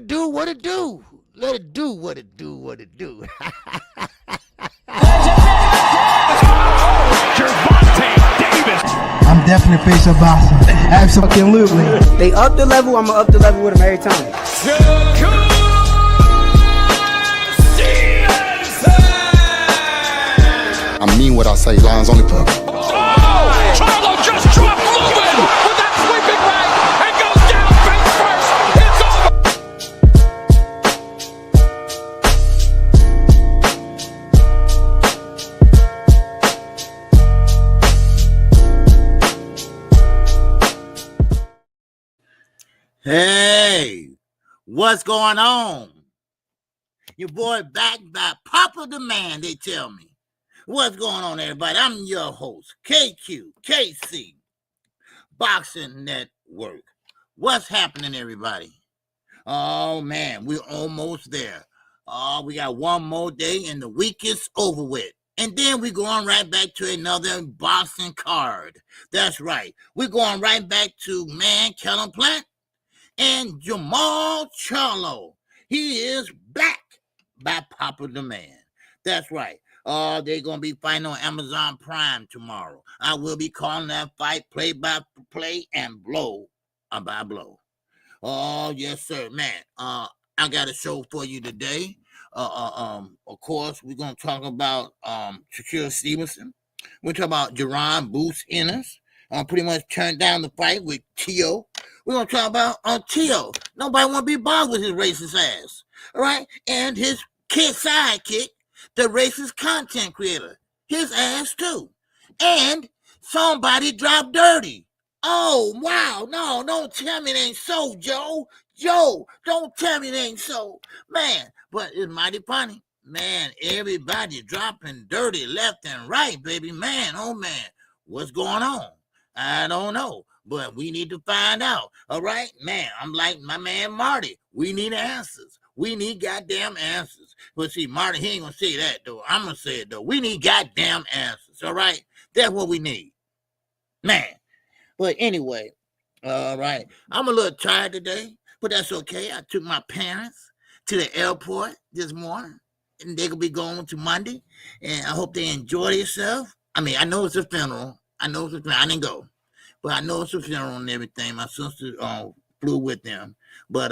it do what it do. Let it do what it do, what it do. I'm definitely face of boxing. Absolutely. They up the level, I'm up the level with them every time. Shakur Stevenson. I mean what I say, lines on the book. Oh, Charlo just dropped moving with that sweeping right and goes down face first. It's over. Hey, what's going on? Your boy back by popular demand, they tell me. What's going on, everybody? I'm your host, KQKC, Boxing Network. What's happening, everybody? Oh, man, we're almost there. Oh, we got one more day and the week is over with. And then we're going right back to another boxing card. That's right. We're going right back to, Kellen Plant and Jamal Charlo. He is back by popular demand. That's right. They're going to be fighting on Amazon Prime tomorrow. I will be calling that fight play by play and blow by blow. Oh, yes, sir, man. I got a show for you today. Of course, we're going to talk about Shakur Stevenson. We're talking about Jaron Ennis. Pretty much turned down the fight with Tio. We're going to talk about Tio. Nobody want to be bothered with his racist ass. All right? And his kid sidekick, the racist content creator. His ass, too. And somebody dropped dirty. Oh, wow. No, don't tell me it ain't so, Joe. Joe, don't tell me it ain't so. Man, but it's mighty funny. Man, everybody dropping dirty left and right, baby. Man, oh, man. What's going on? I don't know, but we need to find out. All right, man, I'm like my man Marty. We need answers. We need goddamn answers. But see, Marty, he ain't gonna say that though. I'm gonna say it though. We need goddamn answers. All right, that's what we need, man. But anyway, all right, I'm a little tired today, but that's okay. I took my parents to the airport this morning, and they're gonna be going to Monday, and I hope they enjoy themselves. I mean, I know it's a funeral. I didn't go, but I know it's a funeral and everything. My sister flew with them, but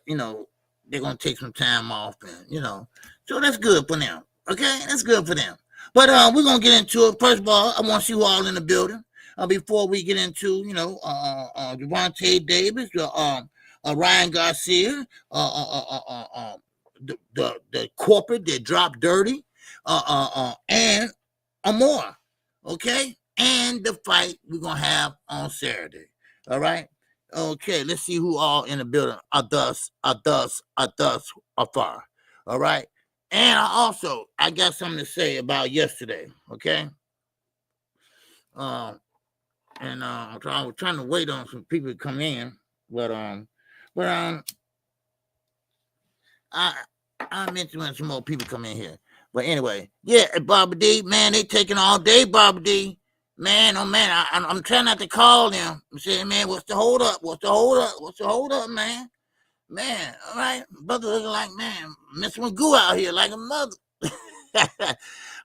you know, they're gonna take some time off, and so that's good for them. Okay, that's good for them. But we're gonna get into it. First of all, I want to see you all in the building. Before we get into Gervonta Davis, Ryan Garcia, the corporate that dropped dirty, and more. Okay, and the fight we're gonna have on Saturday. All right. Okay, let's see who all in the building are thus afar. All right. And I got something to say about yesterday. Okay. I was trying to wait on some people to come in, but I mentioned when some more people come in here. But anyway, yeah, Barbara D, man, they taking all day, Barbara D. Man, oh man, I'm trying not to call them. I'm saying, man, what's the hold up? What's the hold up, man? Man, all right, brother looking like, man, Miss Magoo out here like a mother.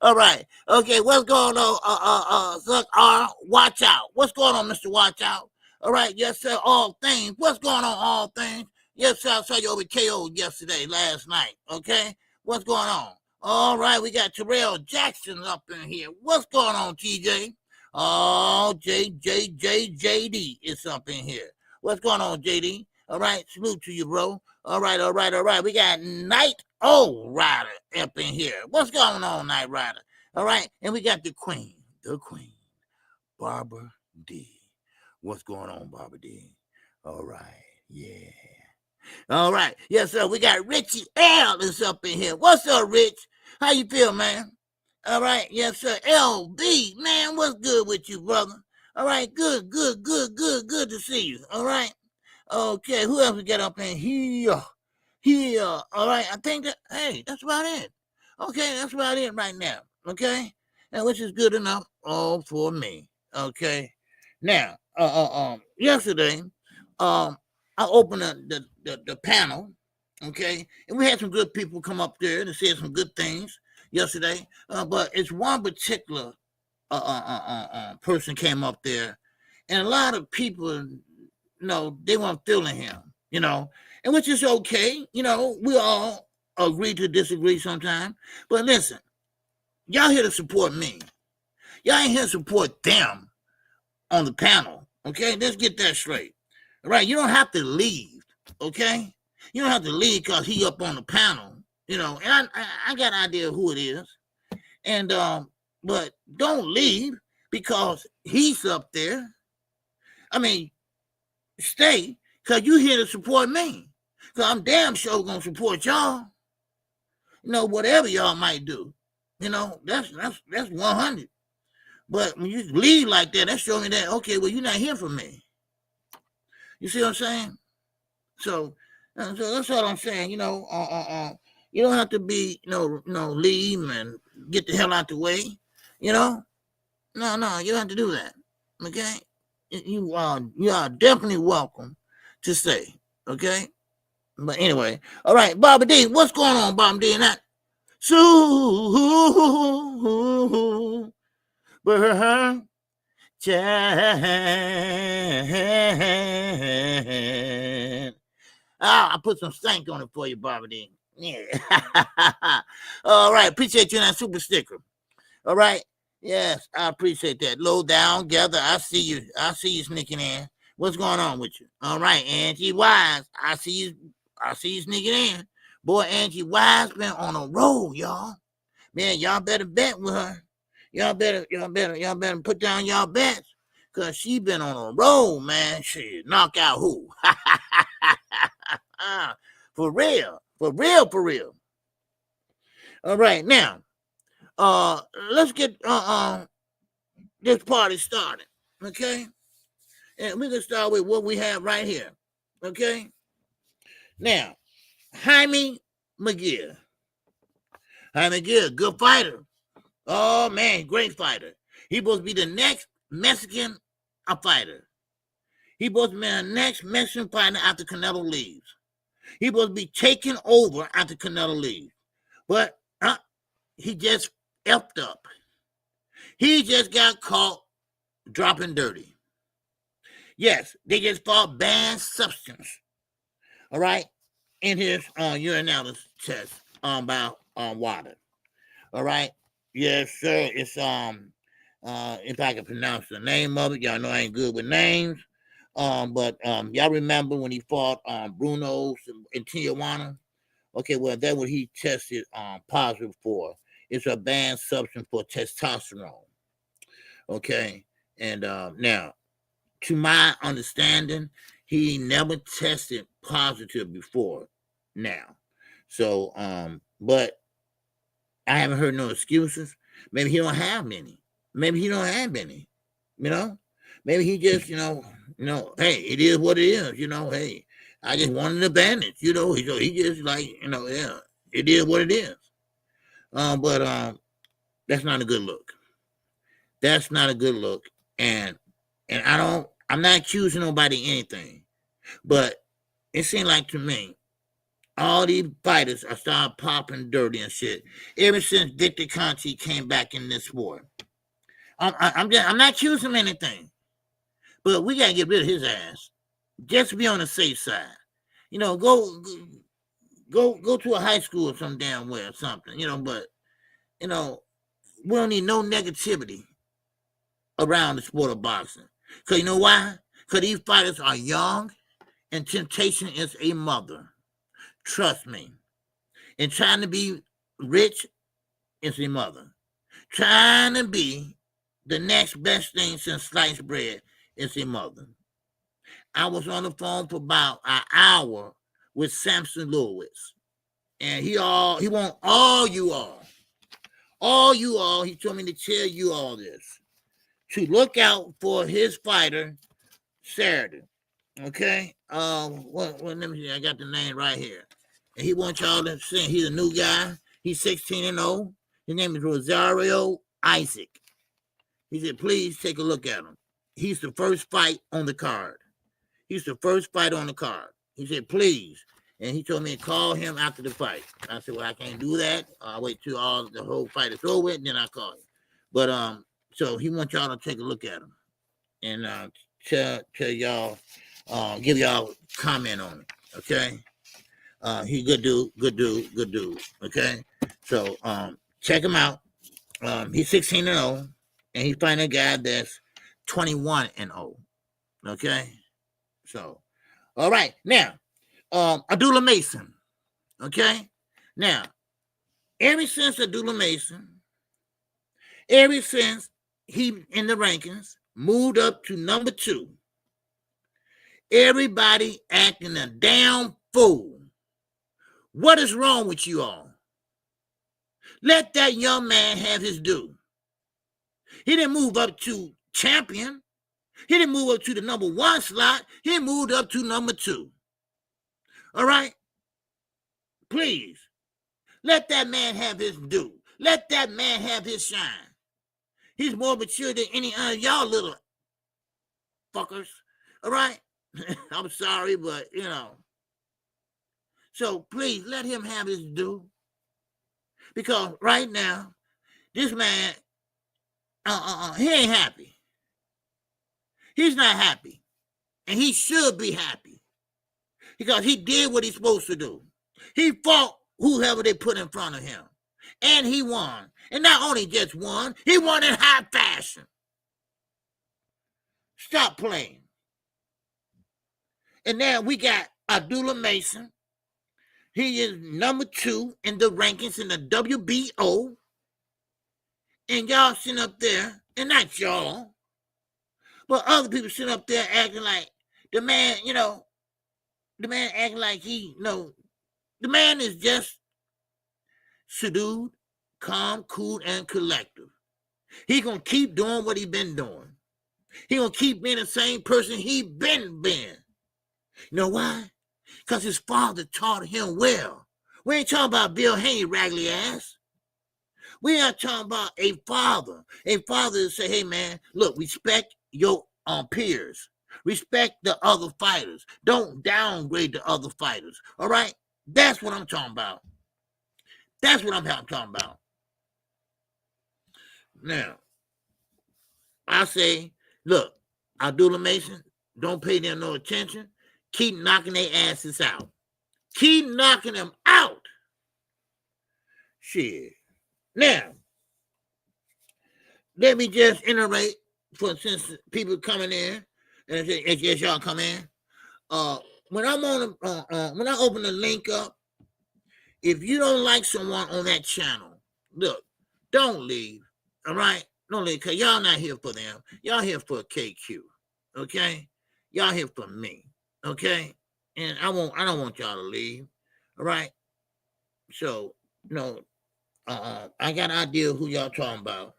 All right, okay, what's going on? Zuck R, watch out. What's going on, Mr. Watch Out? All right, yes, sir, all things. What's going on, all things? Yes, sir, I saw you over KO last night, okay? What's going on? All right, we got Terrell Jackson up in here. What's going on, TJ? Oh, JD is up in here. What's going on, JD? All right, salute to you, bro. All right. We got Night Rider up in here. What's going on, Night Rider? All right, and we got the queen, Barbara D. What's going on, Barbara D? All right, yeah. All right, yes, sir. We got Richie L is up in here. What's up, Rich? How you feel, man? All right, yes, sir. LB, man, what's good with you, brother? All right, good to see you. All right. Okay, who else we got up in here? All right, I think that's about it. Okay, that's about it right now. Okay, and which is good enough all for me. Okay, now, yesterday, I opened the panel, okay, and we had some good people come up there and said some good things yesterday. But it's one particular person came up there, and a lot of people, they weren't feeling him, and which is okay. We all agree to disagree sometimes. But listen, y'all here to support me. Y'all ain't here to support them on the panel, okay? Let's get that straight. All right, you don't have to leave, okay? You don't have to leave because he up on the panel, and I got an idea who it is. And but don't leave because he's up there. I mean, stay because you here to support me. Because I'm damn sure gonna support y'all. Whatever y'all might do. That's 100. But when you leave like that, that's showing me that, okay, well, you're not here for me. You see what I'm saying? So that's what I'm saying. You don't have to be, leave and get the hell out the way. No, you don't have to do that. Okay? You are definitely welcome to stay. Okay? But anyway, all right, Bobby D, what's going on, Bobby D? And that I put some stank on it for you, Bobby D. Yeah. All right, appreciate you in that super sticker. All right. Yes, I appreciate that. Low down, gather. I see you sneaking in. What's going on with you? All right, Angie Wise. I see you sneaking in. Boy, Angie Wise been on a roll, y'all. Man, y'all better bet with her. Y'all better put down y'all bets. Cause she been on a roll, man. She knock out who? For real. All right, now. Let's get this party started, okay? And we can start with what we have right here, okay? Now, Haney McGill, good fighter. Oh man, great fighter. He supposed to be the next Mexican fighter. He supposed to be the next Mexican fighter after Canelo leaves. He supposed to be taking over after Canelo leaves, but he just effed up. He just got caught dropping dirty. Yes, they just found banned substance. All right, in his urinalysis test about water. All right, yes sir. It's if I can pronounce the name of it, y'all know I ain't good with names. But y'all remember when he fought Bruno in Tijuana? Okay, well that's what he tested positive for. It's a banned substance for testosterone. Okay. And now, to my understanding, he never tested positive before now. So, but I haven't heard no excuses. Maybe he don't have any. Maybe he just, hey, it is what it is. Hey, I just want an advantage. He just like, yeah, it is what it is. But that's not a good look. That's not a good look. And I'm not accusing nobody anything, but it seemed like to me, all these fighters are starting popping dirty and shit ever since Victor Conti came back in this sport. I'm not accusing him anything, but we gotta get rid of his ass. Just to be on the safe side. Go to a high school or some damn way or something, but we don't need no negativity around the sport of boxing. Because you know why? Because these fighters are young and temptation is a mother. Trust me. And trying to be rich is a mother. Trying to be the next best thing since sliced bread is a mother. I was on the phone for about an hour with Samson Lewis. And he want all you all, he told me to tell you all this. To look out for his fighter Saturday. Okay? Let me see. I got the name right here. And he wants y'all to see he's a new guy. He's 16-0. His name is Rosario Isaac. He said, please take a look at him. He's the first fight on the card. He said, please. And he told me to call him after the fight. I said, well, I can't do that. I'll wait till the whole fight is over, and then I'll call you. But so he wants y'all to take a look at him and tell y'all, give y'all comment on it. Okay. He good dude. Okay. So check him out. He's 16-0, and he's fighting a guy that's 21-0. Okay. So, all right. Now, Abdullah Mason. Okay. Now, ever since Abdullah Mason, ever since he in the rankings moved up to number 2, everybody acting a damn fool. What is wrong with you all? Let that young man have his due. He didn't move up to champion. He didn't move up to the number 1 slot. He moved up to number 2. All right? Please, let that man have his due. Let that man have his shine. He's more mature than any of y'all little fuckers. All right? I'm sorry, but, So, please, let him have his due. Because right now, this man, he ain't happy. He's not happy. And he should be happy. Because he did what he's supposed to do. He fought whoever they put in front of him. And he won. And not only just won, he won in high fashion. Stop playing. And now we got Abdullah Mason. He is number 2 in the rankings in the WBO. And y'all sitting up there, and not y'all, but other people sitting up there acting like the man, the man acting like the man is just subdued, calm, cool, and collective. He gonna keep doing what he been doing. He gonna keep being the same person he been. You know why? Because his father taught him well. We ain't talking about Bill Haney raggedy ass. We are talking about a father. A father to say, hey man, look, respect your peers. Respect the other fighters. Don't downgrade the other fighters. All right? That's what I'm talking about. That's what I'm talking about. Now, I say, look, Abdullah Mason, don't pay them no attention. Keep knocking their asses out. Keep knocking them out. Shit. Now, let me just iterate since people coming in, and it's just y'all come in. When I'm on, when I open the link up, if you don't like someone on that channel, look, don't leave. All right, don't leave, cause y'all not here for them. Y'all here for KQ. Okay, y'all here for me. Okay, and I don't want y'all to leave. All right, so I got an idea of who y'all talking about,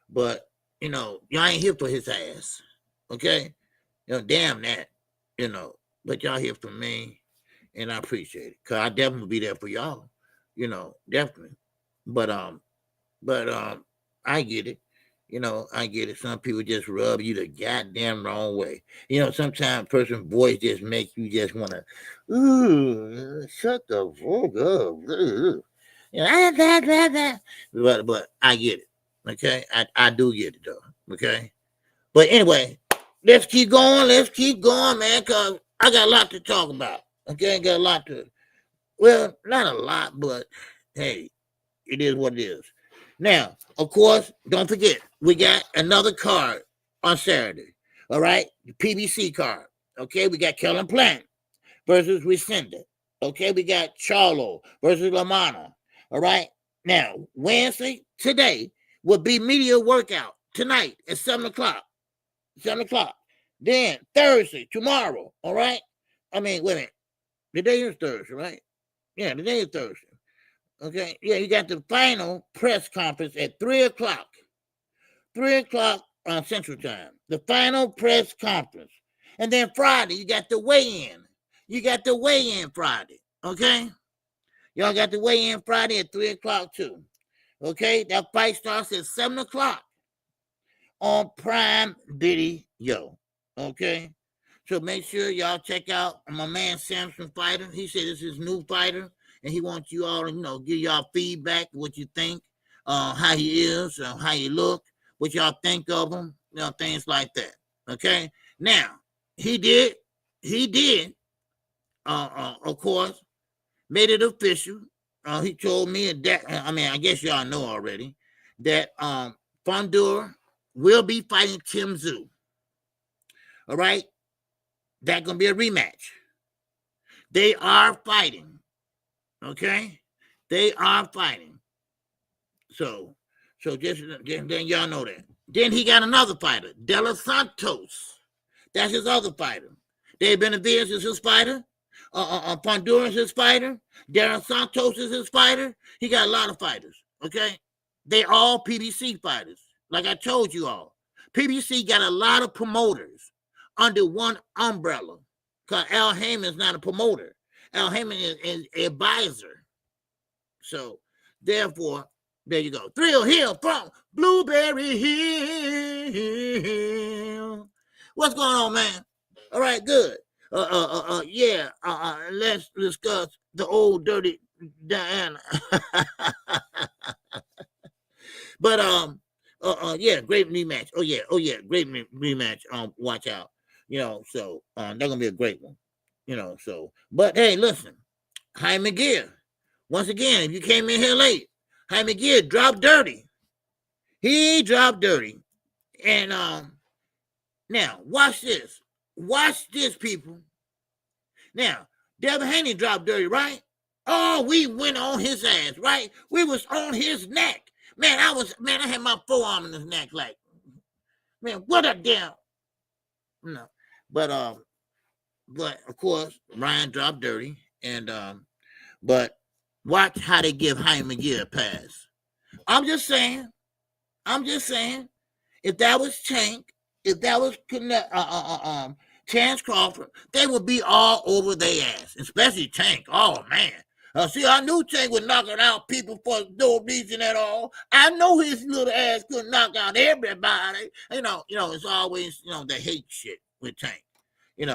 but y'all ain't here for his ass. Okay, damn that. But y'all here for me, and I appreciate it, cause I definitely be there for y'all. Definitely. But I get it. I get it. Some people just rub you the goddamn wrong way. Sometimes a person's voice just makes you just want to, shut the fuck up. But I get it. Okay? I do get it, though. Okay? But anyway, let's keep going. Let's keep going, man, because I got a lot to talk about. Okay? I got a lot to, well, not a lot, but hey, it is what it is. Now, of course, don't forget, we got another card on Saturday. All right? The PBC card. Okay? We got Kellen Plant versus Resenda. Okay? We got Charlo versus Lamana. All right? Now, Wednesday, today, will be media workout tonight at 7 o'clock. 7 o'clock. Then Thursday, tomorrow. All right? I mean, wait a minute. The day is Thursday, right? Yeah, the day is Thursday. Okay, yeah, you got the final press conference at 3 o'clock. 3 o'clock on Central Time. The final press conference. And then Friday, you got the weigh-in. You got the weigh-in Friday. Okay? Y'all got the weigh-in Friday at 3 o'clock too. Okay? That fight starts at 7 o'clock on Prime Video. Okay? So make sure y'all check out my man Samson Fighter. He said this is his new fighter, and he wants you all to, give y'all feedback, what you think, how he is, how he look, what y'all think of him, things like that. Okay. Now he did, of course, made it official. He told me that, I guess y'all know already, that Fondur will be fighting Tim Tszyu. All right. That's going to be a rematch. They are fighting. Okay? They are fighting. So just then y'all know that. Then he got another fighter, De Los Santos. That's his other fighter. Dave Benavidez is his fighter. Fondur is his fighter. De Los Santos is his fighter. He got a lot of fighters. Okay? They all PBC fighters. Like I told you all. PBC got a lot of promoters under one umbrella, because Al Heyman is not a promoter. Al Heyman is an advisor. So, therefore, there you go. Thrill Hill from Blueberry Hill. What's going on, man? All right, good. Let's discuss the old dirty Diana. But great rematch. Oh yeah, great rematch. Watch out. So that's gonna be a great one. But hey, listen, Jaime Gear. Once again, if you came in here late, Jaime Gear dropped dirty. He dropped dirty. And now watch this. Watch this, people. Now, Devin Haney dropped dirty, right? Oh, we went on his ass, right? We was on his neck. Man, I had my forearm in his neck, like, man, what a damn. No. But of course, Ryan dropped dirty. And but watch how they give Jaime Gear a pass. I'm just saying, if that was Tank, if that was Chance Crawford, they would be all over their ass, especially Tank. Oh man. See, I knew Tank was knocking out people for no reason at all. I know his little ass couldn't knock out everybody. It's always, the hate shit with Tank. And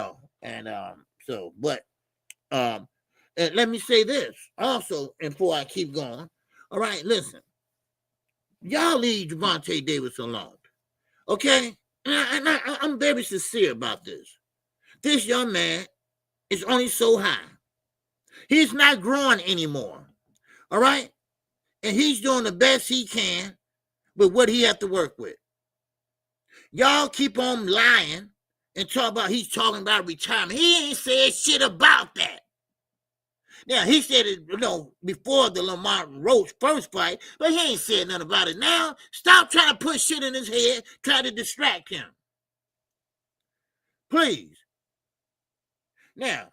let me say this also, and before I keep going. All right, listen. Y'all leave Gervonta Davis alone. Okay? And I'm very sincere about this. This young man is only so high. He's not growing anymore. All right? And he's doing the best he can with what he has to work with. Y'all keep on lying and he's talking about retirement. He ain't said shit about that. Now, he said it, before the Lamar Roach first fight, but he ain't said nothing about it now. Stop trying to put shit in his head, try to distract him. Please. Now,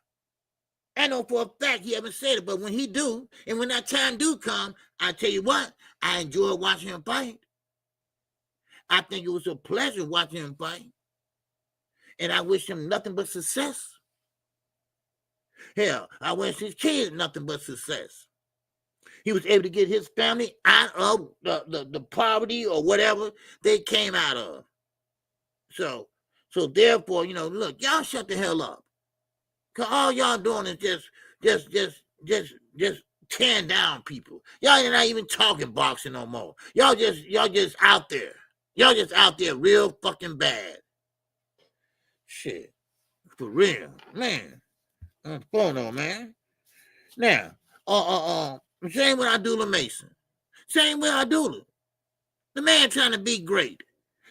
I know for a fact he haven't said it, but when he do, and when that time do come, I tell you what, I enjoy watching him fight. I think it was a pleasure watching him fight. And I wish him nothing but success. Hell, I wish his kids nothing but success. He was able to get his family out of the poverty or whatever they came out of. So therefore, look, y'all shut the hell up. Cause all y'all doing is just tearing down people. Y'all not even talking boxing no more. Y'all just out there. Y'all just out there real fucking bad. Shit. For real. Man. What's going on, man? Now, same with Abdullah Mason. Same with Abdullah. The man trying to be great.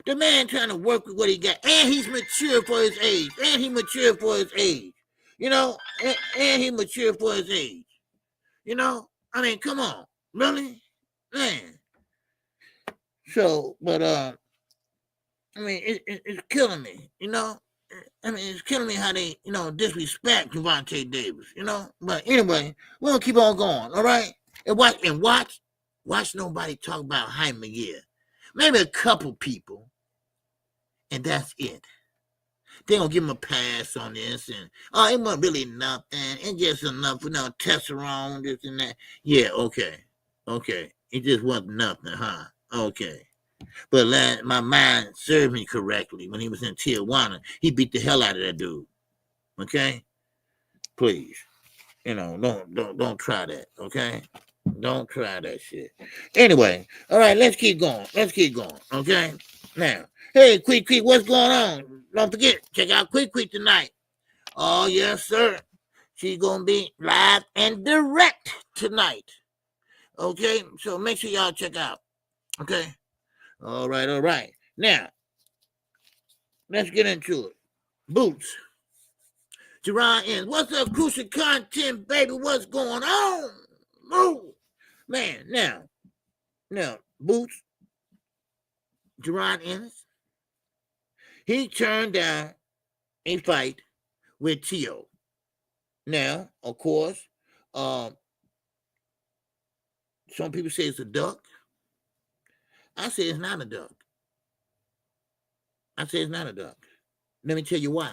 The man trying to work with what he got. And he's mature for his age. And he mature for his age. And he mature for his age. I mean, come on. Really? Man. So, but, it's killing me, it's killing me how they, disrespect Gervonta Davis, But anyway, we're going to keep on going, all right? And watch nobody talk about Jaime Gear. Maybe a couple people, and that's it. They're going to give him a pass on this, and, it wasn't really nothing. It's just enough, testosterone, this and that. Yeah, okay. It just wasn't nothing, huh? Okay. But my mind served me correctly when he was in Tijuana. He beat the hell out of that dude. Okay? Please. Don't try that. Okay? Don't try that shit. Anyway, all right, let's keep going. Okay? Now, hey, Quick, what's going on? Don't forget, check out Quick tonight. Oh, yes, sir. She's going to be live and direct tonight. Okay? So make sure y'all check out. Okay? All right. Now, let's get into it. Boots. Jaron Ennis. What's up, crucial content, baby? What's going on? Oh, man. Now, Boots. Jaron Ennis. He turned down a fight with Tio. Now, of course, some people say it's a duck. I say it's not a duck. Let me tell you why.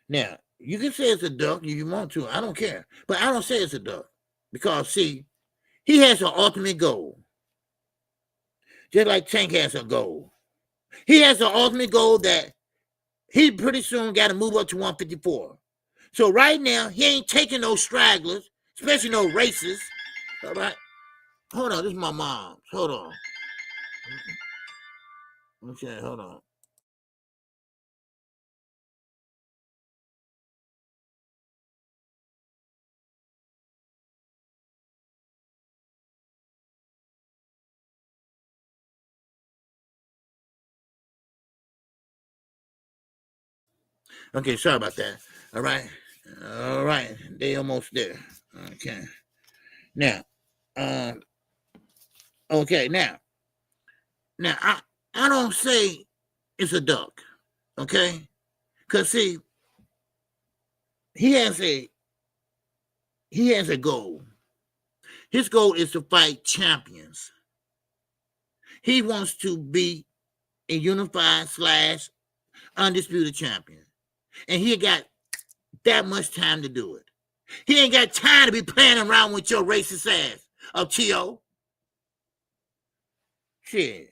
Now, you can say it's a duck if you want to. I don't care. But I don't say it's a duck. Because, see, he has an ultimate goal. Just like Tank has a goal. He has an ultimate goal that he pretty soon got to move up to 154. So right now, he ain't taking no stragglers, especially no racists. All right? Hold on. This is my mom. Hold on. Okay, hold on. Okay, sorry about that. All right. They almost there. Okay. Now, okay, now I don't say it's a duck, okay? Because see, he has a goal. His goal is to fight champions. He wants to be a unified / undisputed champion. And he got that much time to do it. He ain't got time to be playing around with your racist ass of Tio. Shit.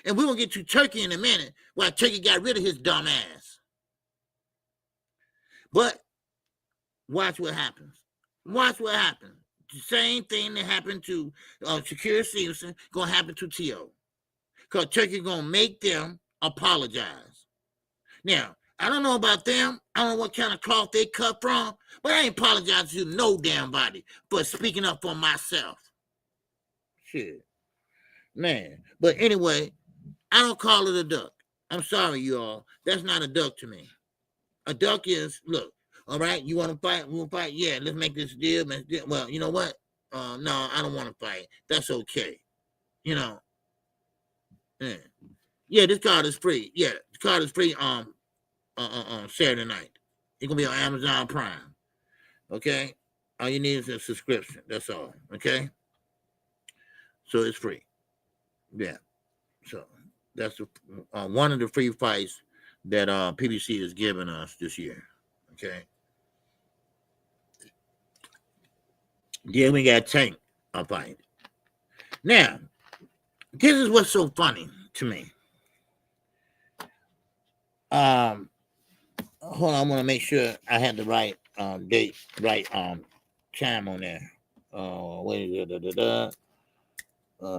And we're going to get to Turkey in a minute while Turkey got rid of his dumb ass. But watch what happens. The same thing that happened to Shakur Stevenson going to happen to Tio. Because Turkey going to make them apologize. Now, I don't know about them. I don't know what kind of cloth they cut from. But I ain't apologizing to no damn body for speaking up for myself. Shit. Man. But anyway, I don't call it a duck. I'm sorry, you all. That's not a duck to me. A duck is, look, all right, you want to fight? We'll fight. Yeah, let's make this deal. Well, you know what? No, I don't want to fight. That's okay. You know. Yeah, this card is free. Yeah, the card is free Saturday night. It's going to be on Amazon Prime. Okay? All you need is a subscription. That's all. Okay? So it's free. Yeah. So that's one of the free fights that PBC is giving us this year. Okay. Then we got Tank a fight. Now, this is what's so funny to me. Hold on, I want to make sure I had the right date, right time on there. What is it? Oh,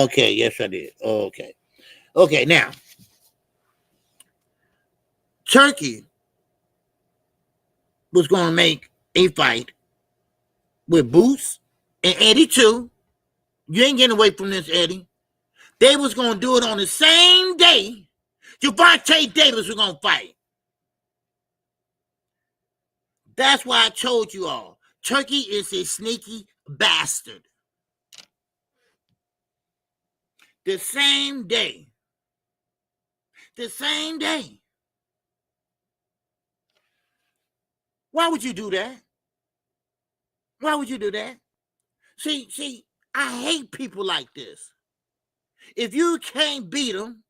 okay, yes, I did. Okay. Now, Turkey was going to make a fight with Boots and Eddie too. You ain't getting away from this, Eddie. They was going to do it on the same day Gervonta Davis was going to fight. That's why I told you all. Turkey is a sneaky bastard. The same day. Why would you do that? See, I hate people like this. If you can't beat them,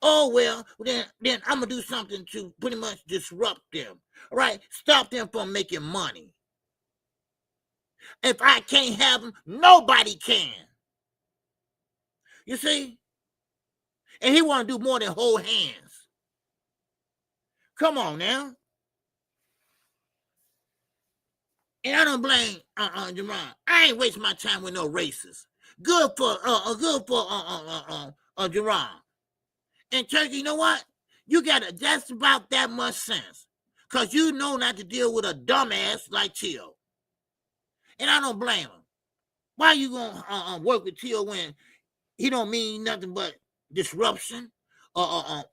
oh, well, then I'm going to do something to pretty much disrupt them. All right? Stop them from making money. If I can't have them, nobody can. You see? And he want to do more than hold hands. Come on now. And I don't blame Jaron. I ain't wasting my time with no racists. Good for Jaron. And Turkey, you know what? You got just about that much sense. Because you know not to deal with a dumbass like Tio. And I don't blame him. Why you going to work with Tio when he don't mean nothing but disruption,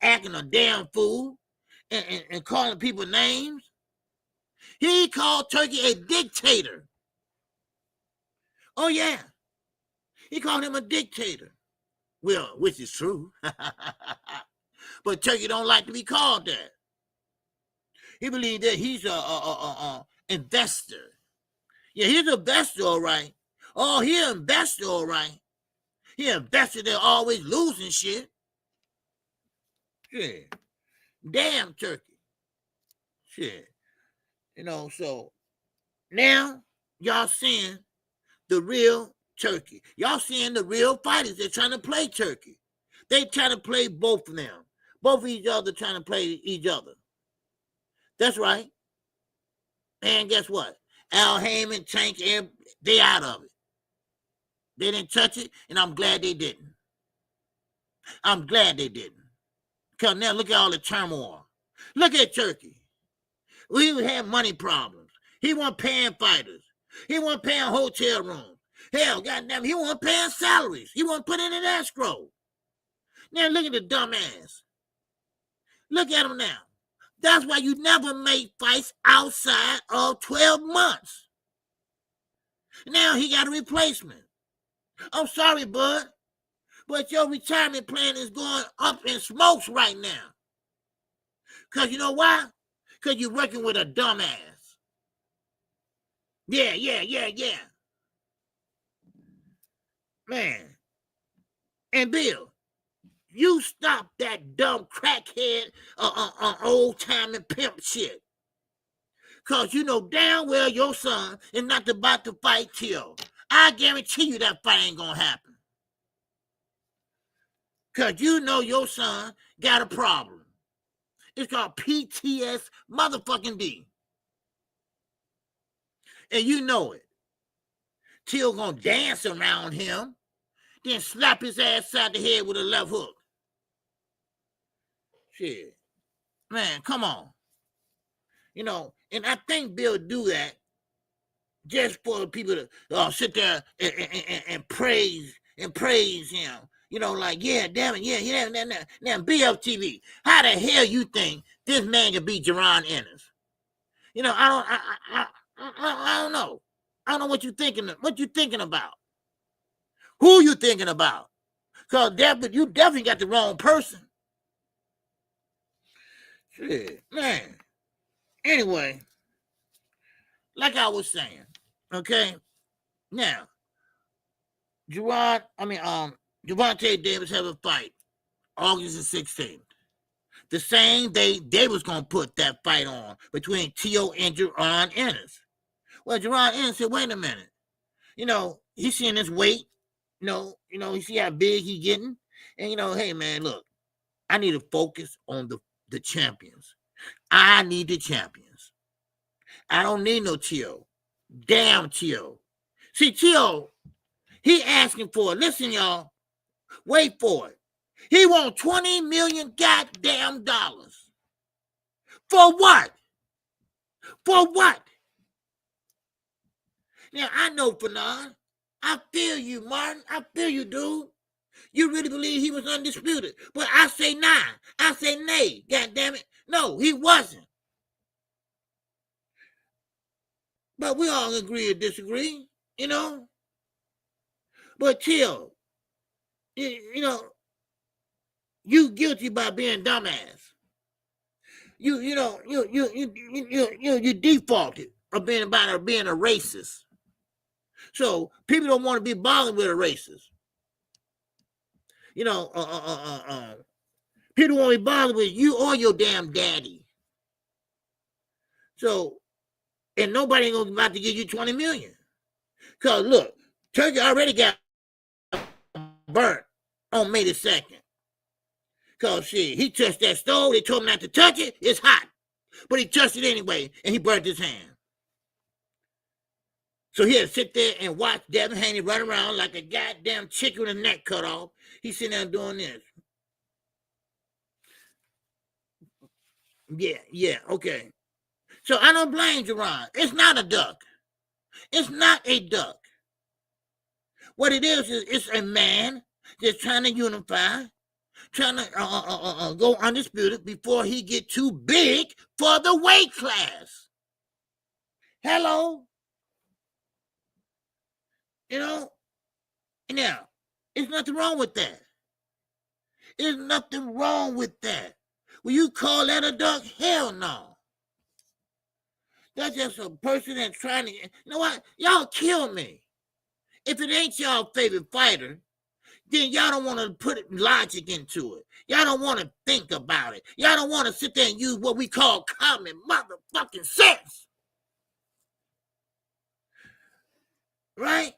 acting a damn fool, and calling people names? He called Turkey a dictator. Oh, yeah. He called him a dictator. Well, which is true. But Turkey don't like to be called that. He believes that he's a investor. Yeah, he's an investor, all right. Oh, he's an investor, all right. He invested in always losing shit. Shit. Damn Turkey. Shit. You know, so now y'all seeing the real Turkey. Y'all seeing the real fighters. They're trying to play Turkey. They trying to play both of them. Both of each other trying to play each other. That's right. And guess what? Al Heyman, Tank, they out of it. They didn't touch it, and I'm glad they didn't. I'm glad they didn't. Because now look at all the turmoil. Look at Turkey. We had money problems. He wasn't paying fighters. He wasn't paying hotel rooms. Hell, goddamn, he wasn't paying salaries. He wasn't putting in escrow. Now look at the dumbass. Look at him now. That's why you never make fights outside of 12 months. Now he got a replacement. I'm sorry, bud, but your retirement plan is going up in smokes right now. Because you know why? Because you're working with a dumbass. Yeah. Man. And Bill, you stop that dumb crackhead old-timing pimp shit. Because you know damn well your son is not about to fight Tio. I guarantee you that fight ain't going to happen. Because you know your son got a problem. It's called PTS motherfucking D. And you know it. Tio going to dance around him, then slap his ass side the head with a left hook. Shit. Man, come on. You know, and I think Bill do that just for people to sit there and praise him. You know, like, yeah, damn it, yeah. Now, BFTV, how the hell you think this man can beat Jaron Ennis? You know, I don't know. I don't know what you thinking. What you thinking about? Who you thinking about? Because you definitely got the wrong person. Shit, man. Anyway, like I was saying, okay. Now, Gervonta Davis have a fight August the 16th. The same day they was gonna put that fight on between Tio and Jaron Ennis. Well, Jaron Ennis said, wait a minute. You know, he's seeing this weight. You know, he see how big he getting. And, you know, hey, man, look, I need to focus on the champions. I need the champions. I don't need no Tio. Damn Tio. See, Tio, he asking for it. Listen, y'all. Wait for it. He wants $20 million goddamn dollars. For what? For what? Now, I know, Fanon. I feel you, Martin. I feel you, dude. You really believe he was undisputed. But I say nah. I say nay. God damn it. No, he wasn't. But we all agree or disagree, you know. But Tio, you know, you guilty by being dumbass. You defaulted of being a racist. So people don't want to be bothered with a racist. You know, people won't be bothered with you or your damn daddy. So, and nobody ain't gonna about to give you $20 million. Cause look, Turkey already got burnt on May the 2nd. Because, shit, he touched that stove. They told him not to touch it. It's hot. But he touched it anyway, and he burnt his hand. So he had to sit there and watch Devin Haney run around like a goddamn chicken with a neck cut off. He's sitting there doing this. Yeah, okay. So I don't blame Jaron. It's not a duck. It's not a duck. What it is it's a man that's trying to unify, trying to go undisputed before he get too big for the weight class. Hello? You know? Now, there's nothing wrong with that. There's nothing wrong with that. Will you call that a duck? Hell no. That's just a person that's trying to, you know what? Y'all kill me. If it ain't y'all favorite fighter, then y'all don't want to put logic into it. Y'all don't want to think about it. Y'all don't want to sit there and use what we call common motherfucking sense. Right?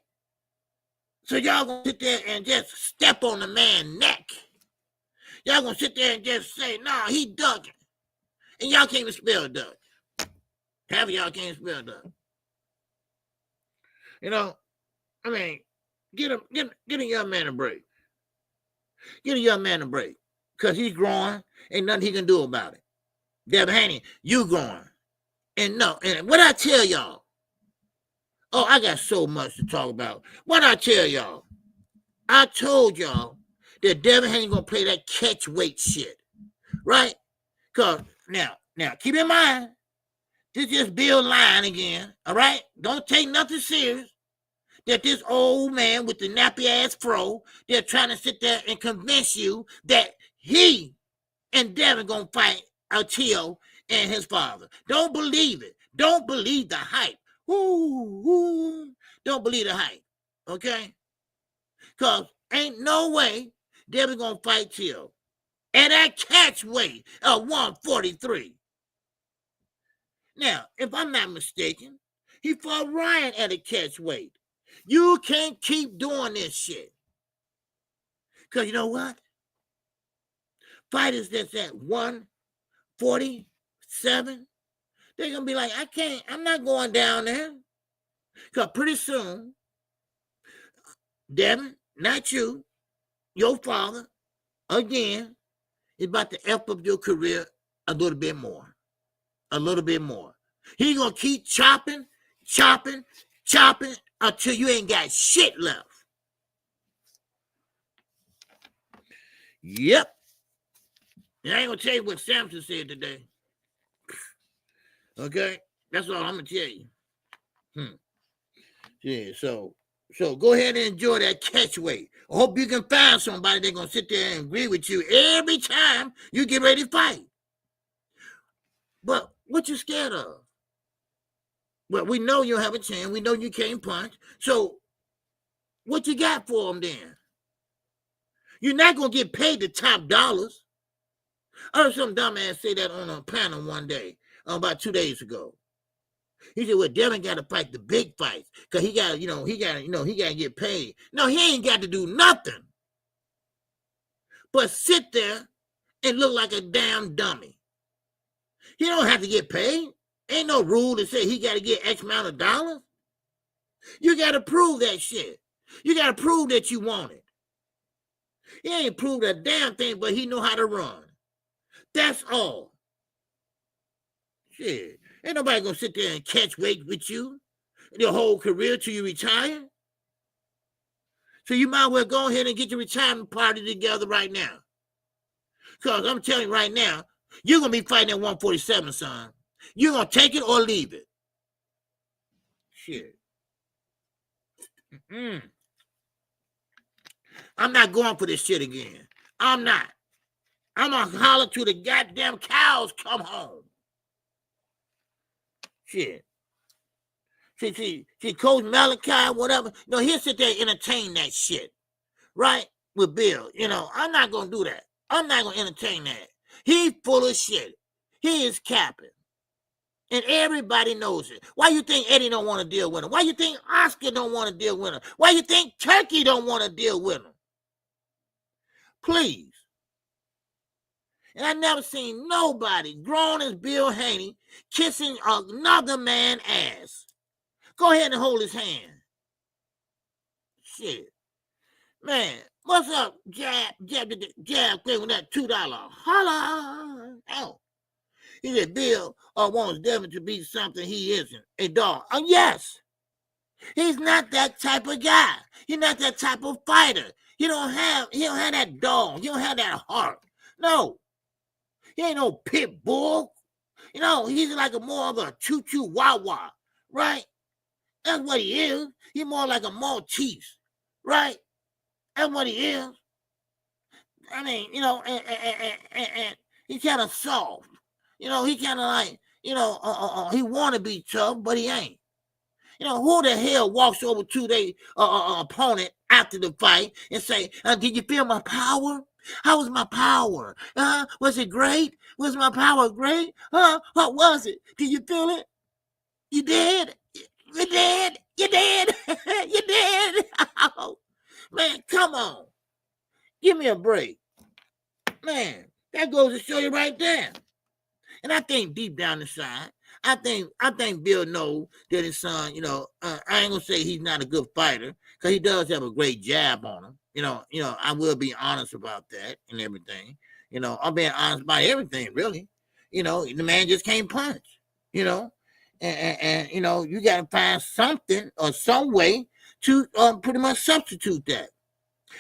So y'all gonna sit there and just step on the man's neck. Y'all gonna sit there and just say, nah, he ducking. And y'all can't even spell duck. Half of y'all can't spell duck. You know, I mean, get a young man a break. Get a young man a break. Because he's growing. Ain't nothing he can do about it. Devin Haney, you growing. And no, and what I tell y'all, oh, I got so much to talk about. What I tell y'all, I told y'all that Devin Haney gonna play that catch weight shit. Right? Because now, keep in mind, this just Bill lying again. All right? Don't take nothing serious. That this old man with the nappy ass fro, they're trying to sit there and convince you that he and Devin gonna fight Tio and his father. Don't believe it. Don't believe the hype. Ooh. Don't believe the hype. Okay? Because ain't no way Devin gonna fight Tio. And that catch weight of 143. Now, if I'm not mistaken, he fought Ryan at a catch weight. You can't keep doing this shit. Because you know what? Fighters that's at 147, they're going to be like, I'm not going down there. Because pretty soon, Devin, not you, your father, again, is about to F up your career a little bit more. A little bit more. He's going to keep chopping until you ain't got shit left. Yep. And I ain't going to tell you what Samson said today. Okay? That's all I'm going to tell you. Yeah, so go ahead and enjoy that catch weight. I hope you can find somebody that's going to sit there and agree with you every time you get ready to fight. But what you scared of? Well, we know you have a chance. We know you can't punch. So what you got for them then? You're not going to get paid the top dollars. I heard some dumbass say that on a panel one day, about 2 days ago. He said, well, Devin got to fight the big fights because he got to get paid. No, he ain't got to do nothing but sit there and look like a damn dummy. He don't have to get paid. Ain't no rule to say he got to get X amount of dollars. You got to prove that shit. You got to prove that you want it. He ain't proved a damn thing, but he know how to run. That's all. Shit. Ain't nobody going to sit there and catch weight with you your whole career till you retire. So you might well go ahead and get your retirement party together right now. Because I'm telling you right now, you're going to be fighting at 147, son. You're going to take it or leave it. Shit. I'm not going for this shit again. I'm not. I'm going to holler till the goddamn cows come home. Shit. See, Coach Malachi, whatever. No, he'll sit there and entertain that shit. Right? With Bill. You know, I'm not going to do that. I'm not going to entertain that. He's full of shit. He is capping. And everybody knows it. Why you think Eddie don't want to deal with him? Why you think Oscar don't want to deal with him? Why you think Turkey don't want to deal with him? Please. And I never seen nobody grown as Bill Haney kissing another man's ass. Go ahead and hold his hand. Shit. Man, what's up, jab thing with that $2? Holla. Oh. He said, Bill wants Devin to be something he isn't. A dog. Yes. He's not that type of guy. He's not that type of fighter. He don't have that dog. He don't have that heart. No. He ain't no pit bull. You know, he's like more of a choo-choo wah-wah, right? That's what he is. He's more like a Maltese, right? That's what he is. I mean, you know, and he's kind of soft. You know, he kind of like, you know, he want to be tough, but he ain't. You know, who the hell walks over to their opponent after the fight and say, did you feel my power? How was my power? Was it great? Was my power great? What was it? Did you feel it? You did? You did? You did? You did? Oh, man, come on. Give me a break. Man, that goes to show you right there. And I think deep down inside, I think Bill knows that his son, you know, I ain't gonna say he's not a good fighter, because he does have a great jab on him. You know, I will be honest about that and everything. You know, I'm being honest about everything, really. You know, the man just can't punch, you know. And you know, you gotta find something or some way to pretty much substitute that.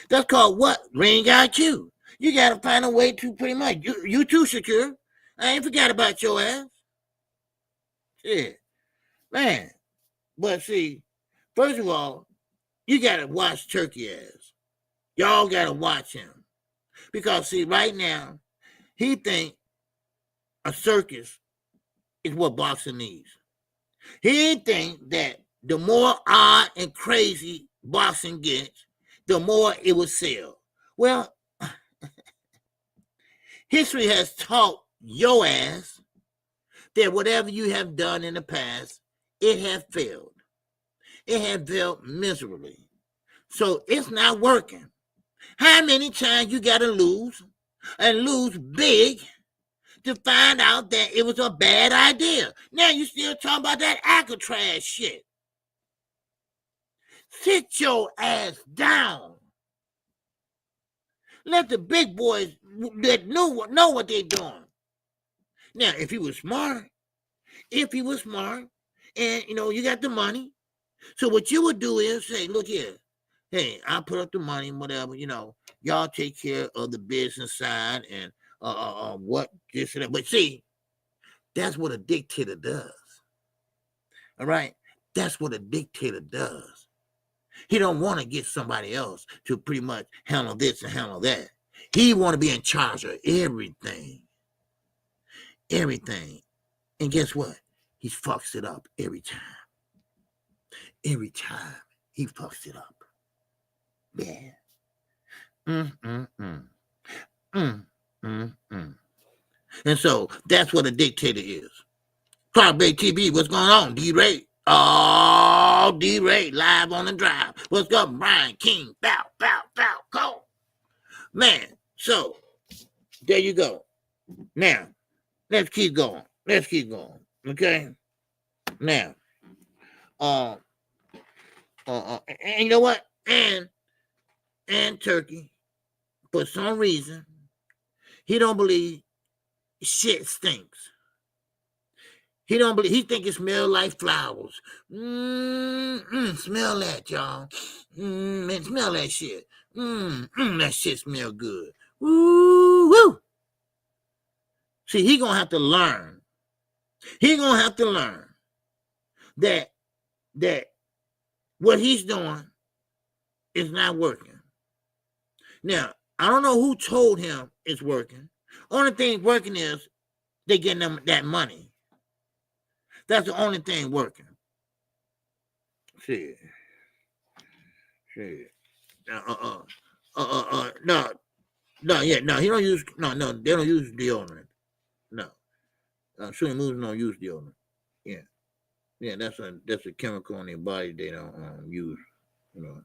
That's called what? Ring IQ. You gotta find a way to pretty much you too, Shakur. I ain't forgot about your ass. Shit. Man. But see, first of all, you gotta watch Turkey ass. Y'all gotta watch him. Because see, right now, he think a circus is what boxing needs. He think that the more odd and crazy boxing gets, the more it will sell. Well, history has taught your ass that whatever you have done in the past, it has failed. It has failed miserably. So it's not working. How many times you got to lose and lose big to find out that it was a bad idea? Now you still talking about that Alcatraz shit. Sit your ass down. Let the big boys that know what they're doing. Now, if he was smart, and you know, you got the money, so what you would do is say, look here, hey, I'll put up the money and whatever, you know, y'all take care of the business side and what this and that. But see, that's what a dictator does. All right? That's what a dictator does. He don't want to get somebody else to pretty much handle this and handle that. He want to be in charge of everything. Everything. And guess what? He fucks it up every time. Every time he fucks it up. Yeah. And so that's what a dictator is. Cloudbait TV, what's going on? D-Ray. Oh, D-Ray, live on the drive. What's up, Brian King? Bow, go. Man, so there you go. Now, let's keep going. Okay? Now, and you know what? And Turkey, for some reason, he don't believe shit stinks. He don't believe. He think it smells like flowers. Smell that, y'all. Man, smell that shit. That shit smell good. Woo. See, he gonna have to learn. That what he's doing is not working. Now, I don't know who told him it's working. Only thing working is they getting them that money. That's the only thing working. Shit. No, he don't use, they don't use deodorant. No. Shooting moves don't use deodorant. Yeah, that's a chemical in their body they don't use, you know.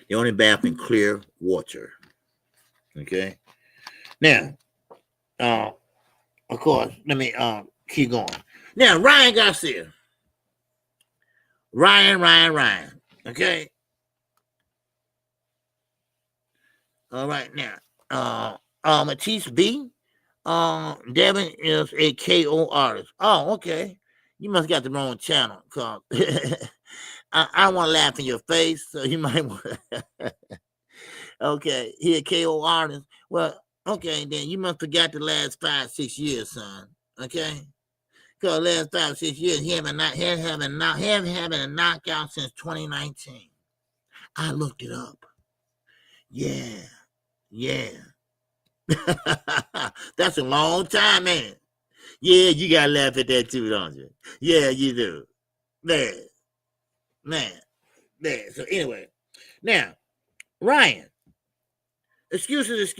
They only bath in clear water. Okay. Now, of course, let me keep going. Now, Ryan Garcia. Ryan. Okay. All right. Now, Matisse B. Devin is a KO artist. Oh, okay. You must got the wrong channel, cause I want to laugh in your face, so you might want. Okay, he a KO artist. Well, okay, then you must forgot the last 5-6 years, son. Okay, because last 5-6 years he haven't having a knockout since 2019. I looked it up. Yeah. That's a long time, man. Yeah, you gotta laugh at that too, don't you? Yeah, you do. Man. So anyway, now, Ryan, excuses.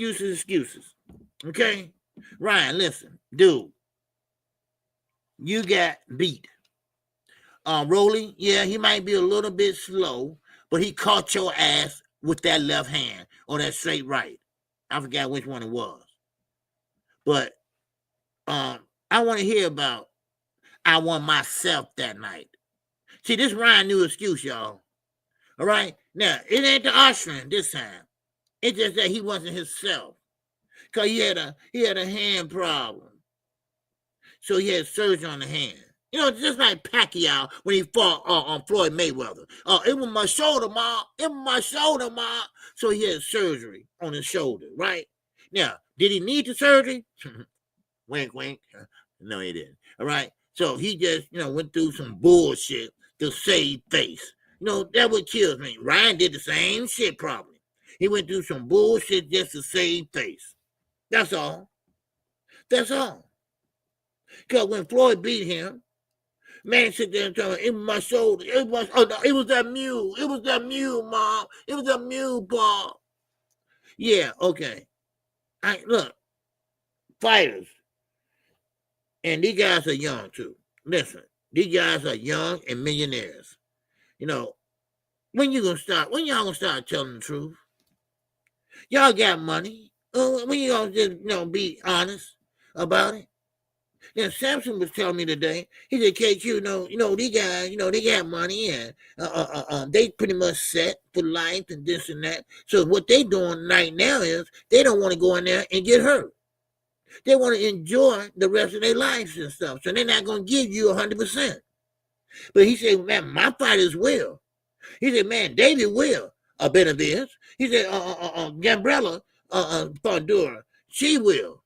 Okay? Ryan, listen, dude, you got beat. Rolly, yeah, he might be a little bit slow, but he caught your ass with that left hand or that straight right. I forgot which one it was. But I want to hear about I won myself that night. See, this Ryan new excuse, y'all. All right? Now, it ain't the Austrian this time. It's just that he wasn't himself. Because he had a hand problem. So he had surgery on the hand. You know, just like Pacquiao when he fought on Floyd Mayweather. It was my shoulder, Ma. So he had surgery on his shoulder, right? Now, did he need the surgery? Wink. No, he didn't. All right? So he just, went through some bullshit to save face. That what kills me. Ryan did the same shit probably. He went through some bullshit just to save face. That's all. Because when Floyd beat him, man sit there and tell me, it was my shoulder. It was that mule. It was that mule, Mom. It was that mule, Bob. Yeah, okay. Look, fighters. And these guys are young, too. Listen, these guys are young and millionaires. When y'all gonna start telling the truth? Y'all got money. When you gonna just, be honest about it? Now, Samson was telling me today, he said, KQ, these guys, they got money and they pretty much set for life and this and that. So what they doing right now is they don't want to go in there and get hurt. They want to enjoy the rest of their lives and stuff. So they're not going to give you 100%. But he said, man, my fighters will. He said, man, David will. Benavides. He said, Gambrella, Pandora, she will.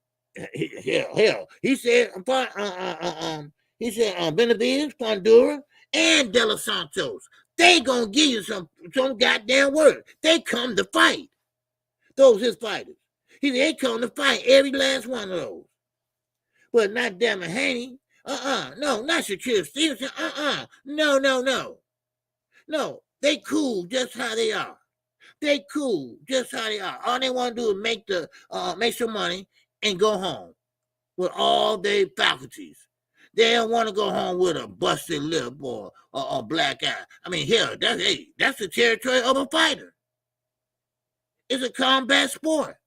Hell. He said, Benavides, Pandora, and De Los Santos. They gonna give you some goddamn word. They come to fight. Those his fighters. He said they come to fight every last one of those. But not damn it, Haney. No, not Shakur Stevenson. No. No, they cool just how they are. All they want to do is make some money and go home with all their faculties. They don't want to go home with a busted lip or a black eye. I mean, hell, that's the territory of a fighter. It's a combat sport.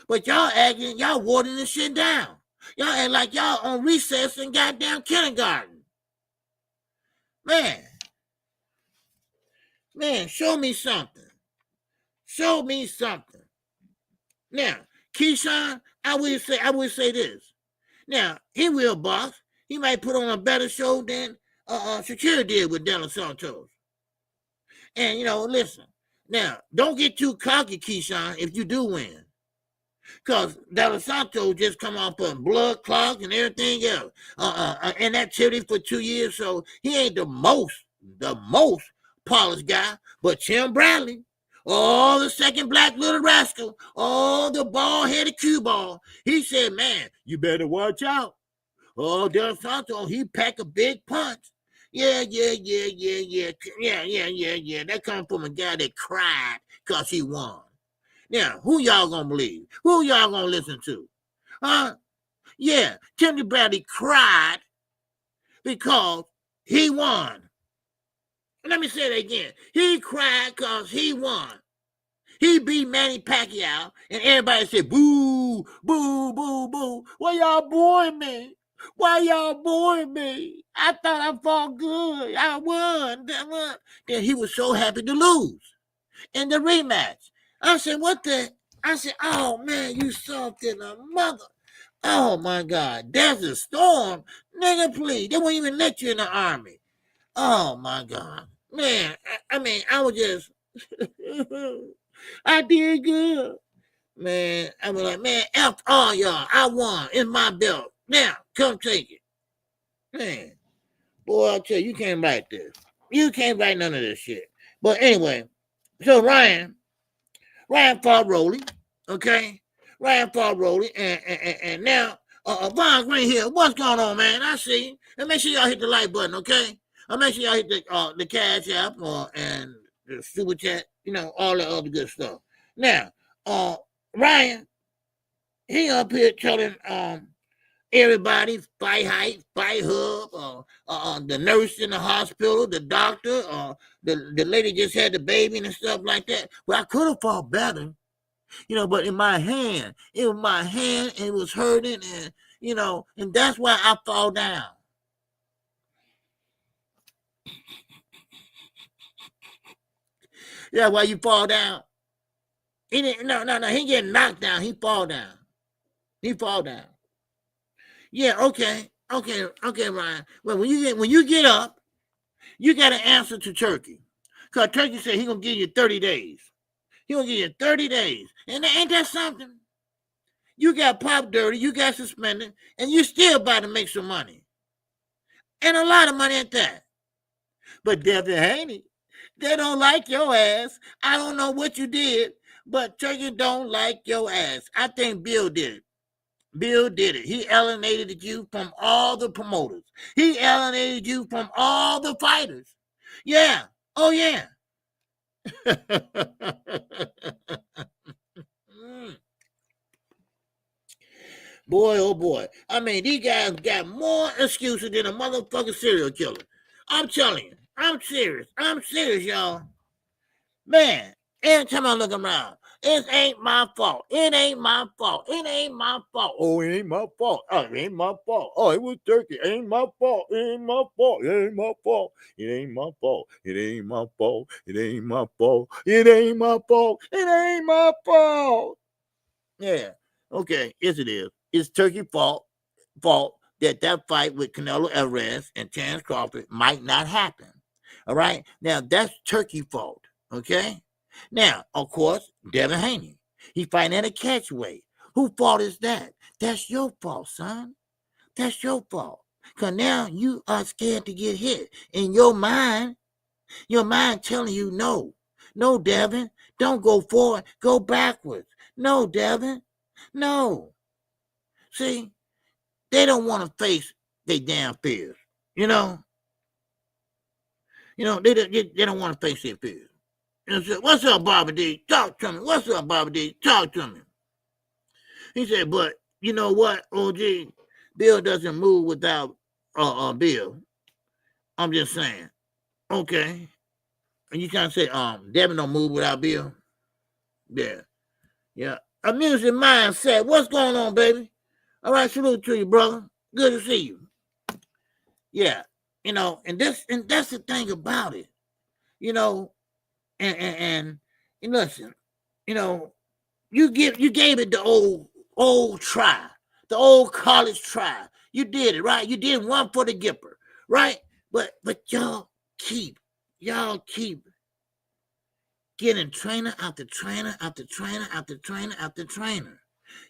But y'all watering this shit down. Y'all act like y'all on recess in goddamn kindergarten. Man, show me something. Now, Keyshawn, I would say this. Now, he will box. He might put on a better show than Shakur did with De Los Santos. And, listen. Now, don't get too cocky, Keyshawn, if you do win. Because De Los Santos just come off of blood clots and everything else. Inactivity for 2 years, so he ain't the most polished guy. But Tim Bradley, the second black little rascal, the bald-headed cue ball, he said, man, you better watch out. De Los Santos, he pack a big punch. Yeah. That comes from a guy that cried because he won. Now, who y'all gonna believe? Who y'all gonna listen to? Yeah, Timothy Bradley cried because he won. Let me say that again. He cried because he won. He beat Manny Pacquiao, and everybody said, boo, boo, boo, boo. Why y'all booing me? Why y'all booing me? I thought I fought good. I won. Then he was so happy to lose in the rematch. I said, what the? I said, oh, man, you soft in the mother. Oh, my God. There's a storm. Nigga, please. They won't even let you in the Army. Oh, my God. Man, I mean, I was just, I did good. Man, I was like, man, F all y'all. I won. It's my belt. Now, come take it. Man, boy, I'll tell you, you can't write this. You can't write none of this shit. But anyway, so Ryan fought Rolly, okay? Ryan fought Rolly, and now, Von Green here. What's going on, man? I see. And make sure y'all hit the like button, okay? Make sure y'all hit the Cash App and the Super Chat, you know, all that other good stuff. Now, Ryan, he up here telling everybody, Fight Hype, Fight Hub, the nurse in the hospital, the doctor, the lady just had the baby and stuff like that. Well, I could have fought better, you know, but in my hand, it was my hand, and it was hurting, and, you know, and that's why I fall down. Yeah, why you fall down? He didn't, no, he getting knocked down. He fall down. Yeah, okay, Ryan. Well, when you get up, you got to answer to Turkey. Because Turkey said he going to give you 30 days. He going to give you 30 days. And ain't that something? You got popped dirty, you got suspended, and you still about to make some money. And a lot of money at that. But Devin Haney, they don't like your ass. I don't know what you did, but Turkey don't like your ass. I think Bill did it. Bill did it. He alienated you from all the promoters. He alienated you from all the fighters. Yeah. Oh, yeah. Boy, oh, boy. I mean, these guys got more excuses than a motherfucking serial killer. I'm telling you. I'm serious. Y'all. Man, every time I look around, it ain't my fault. Oh, it ain't my fault. Oh, it ain't my fault. Oh, it was Turkey. It ain't my fault. Yeah. Okay. Yes, it is. It's Turkey's fault that fight with Canelo Alvarez and Terence Crawford might not happen. All right. Now, that's Turkey's fault. Okay. Now, of course, Devin Haney. He fighting at a catchweight. Whose fault is that? That's your fault, son. That's your fault. Because now you are scared to get hit. In your mind telling you no. No, Devin. Don't go forward. Go backwards. No, Devin. No. See, they don't want to face their damn fears. You know, they don't want to face their fears. And said, what's up, Bobby D? Talk to me. What's up, Bobby D? Talk to me. He said, but you know what, OG? Bill doesn't move without Bill. I'm just saying. Okay. And you trying to say, Devin don't move without Bill? Yeah. Yeah. A music mindset. What's going on, baby? All right, salute to you, brother. Good to see you. Yeah. You know, and that's the thing about it. You know, and listen, you know, you gave it the old try, the old college try. You did it, right? You did one for the Gipper, right? But y'all keep getting trainer after trainer after trainer after trainer after trainer.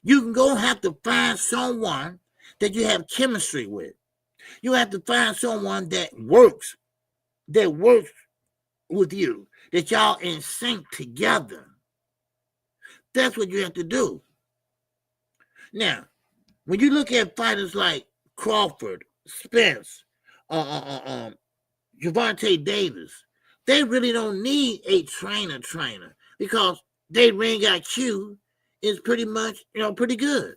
You can go have to find someone that you have chemistry with. You have to find someone that works with you, that y'all in sync together. That's what you have to do. Now, when you look at fighters like Crawford, Spence, Gervonta Davis, they really don't need a trainer because their ring IQ is pretty much, pretty good.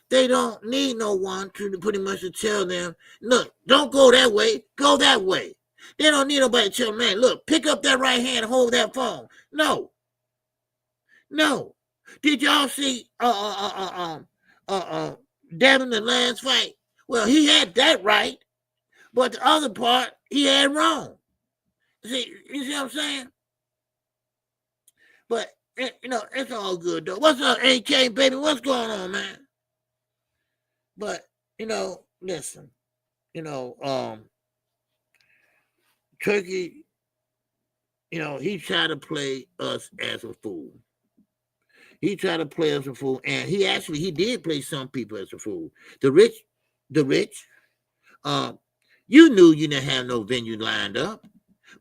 They don't need no one to pretty much to tell them, look, don't go that way, go that way. They don't need nobody to tell them, man, look, pick up that right hand and hold that phone. No. No. Did y'all see Devin the last fight? Well, he had that right, but the other part he had wrong. See, you see what I'm saying? But it's all good though. What's up, AK baby? What's going on, man? But listen, Turkey, he tried to play us as a fool. He tried to play us a fool, and he did play some people as a fool. The rich, you knew you didn't have no venue lined up,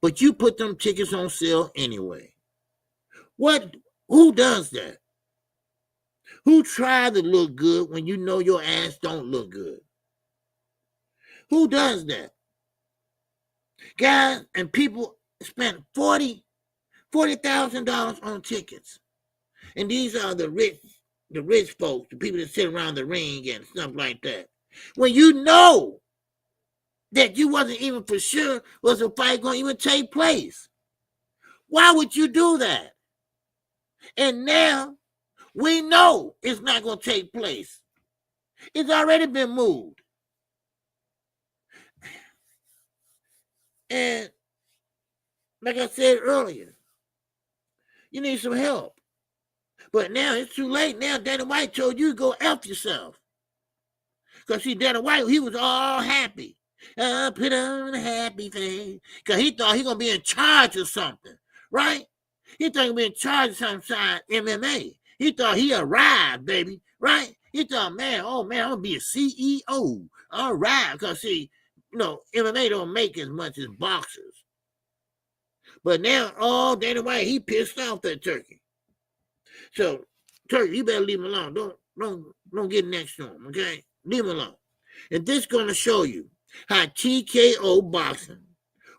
but you put them tickets on sale anyway. Who does that? Who tried to look good when you know your ass don't look good? Who does that? Guys and people spent $40,000 on tickets. And these are the rich folks, the people that sit around the ring and stuff like that. When you know that you wasn't even for sure was a fight going to even take place. Why would you do that? And now we know it's not going to take place. It's already been moved. And like I said earlier, you need some help. But now it's too late. Now Dana White told you to go F yourself. Because see, Dana White, he was all happy. Put on a happy face. Because he thought he going to be in charge of something, right? He thought he would be in charge of some side MMA. He thought he arrived, baby, right? He thought, man, I'm going to be a CEO. All right. Because see, MMA don't make as much as boxers. But now, Dana White, he pissed off that Turkey. So, Turkey, you better leave him alone. Don't get next to him, okay? Leave him alone. And this is going to show you how TKO boxing,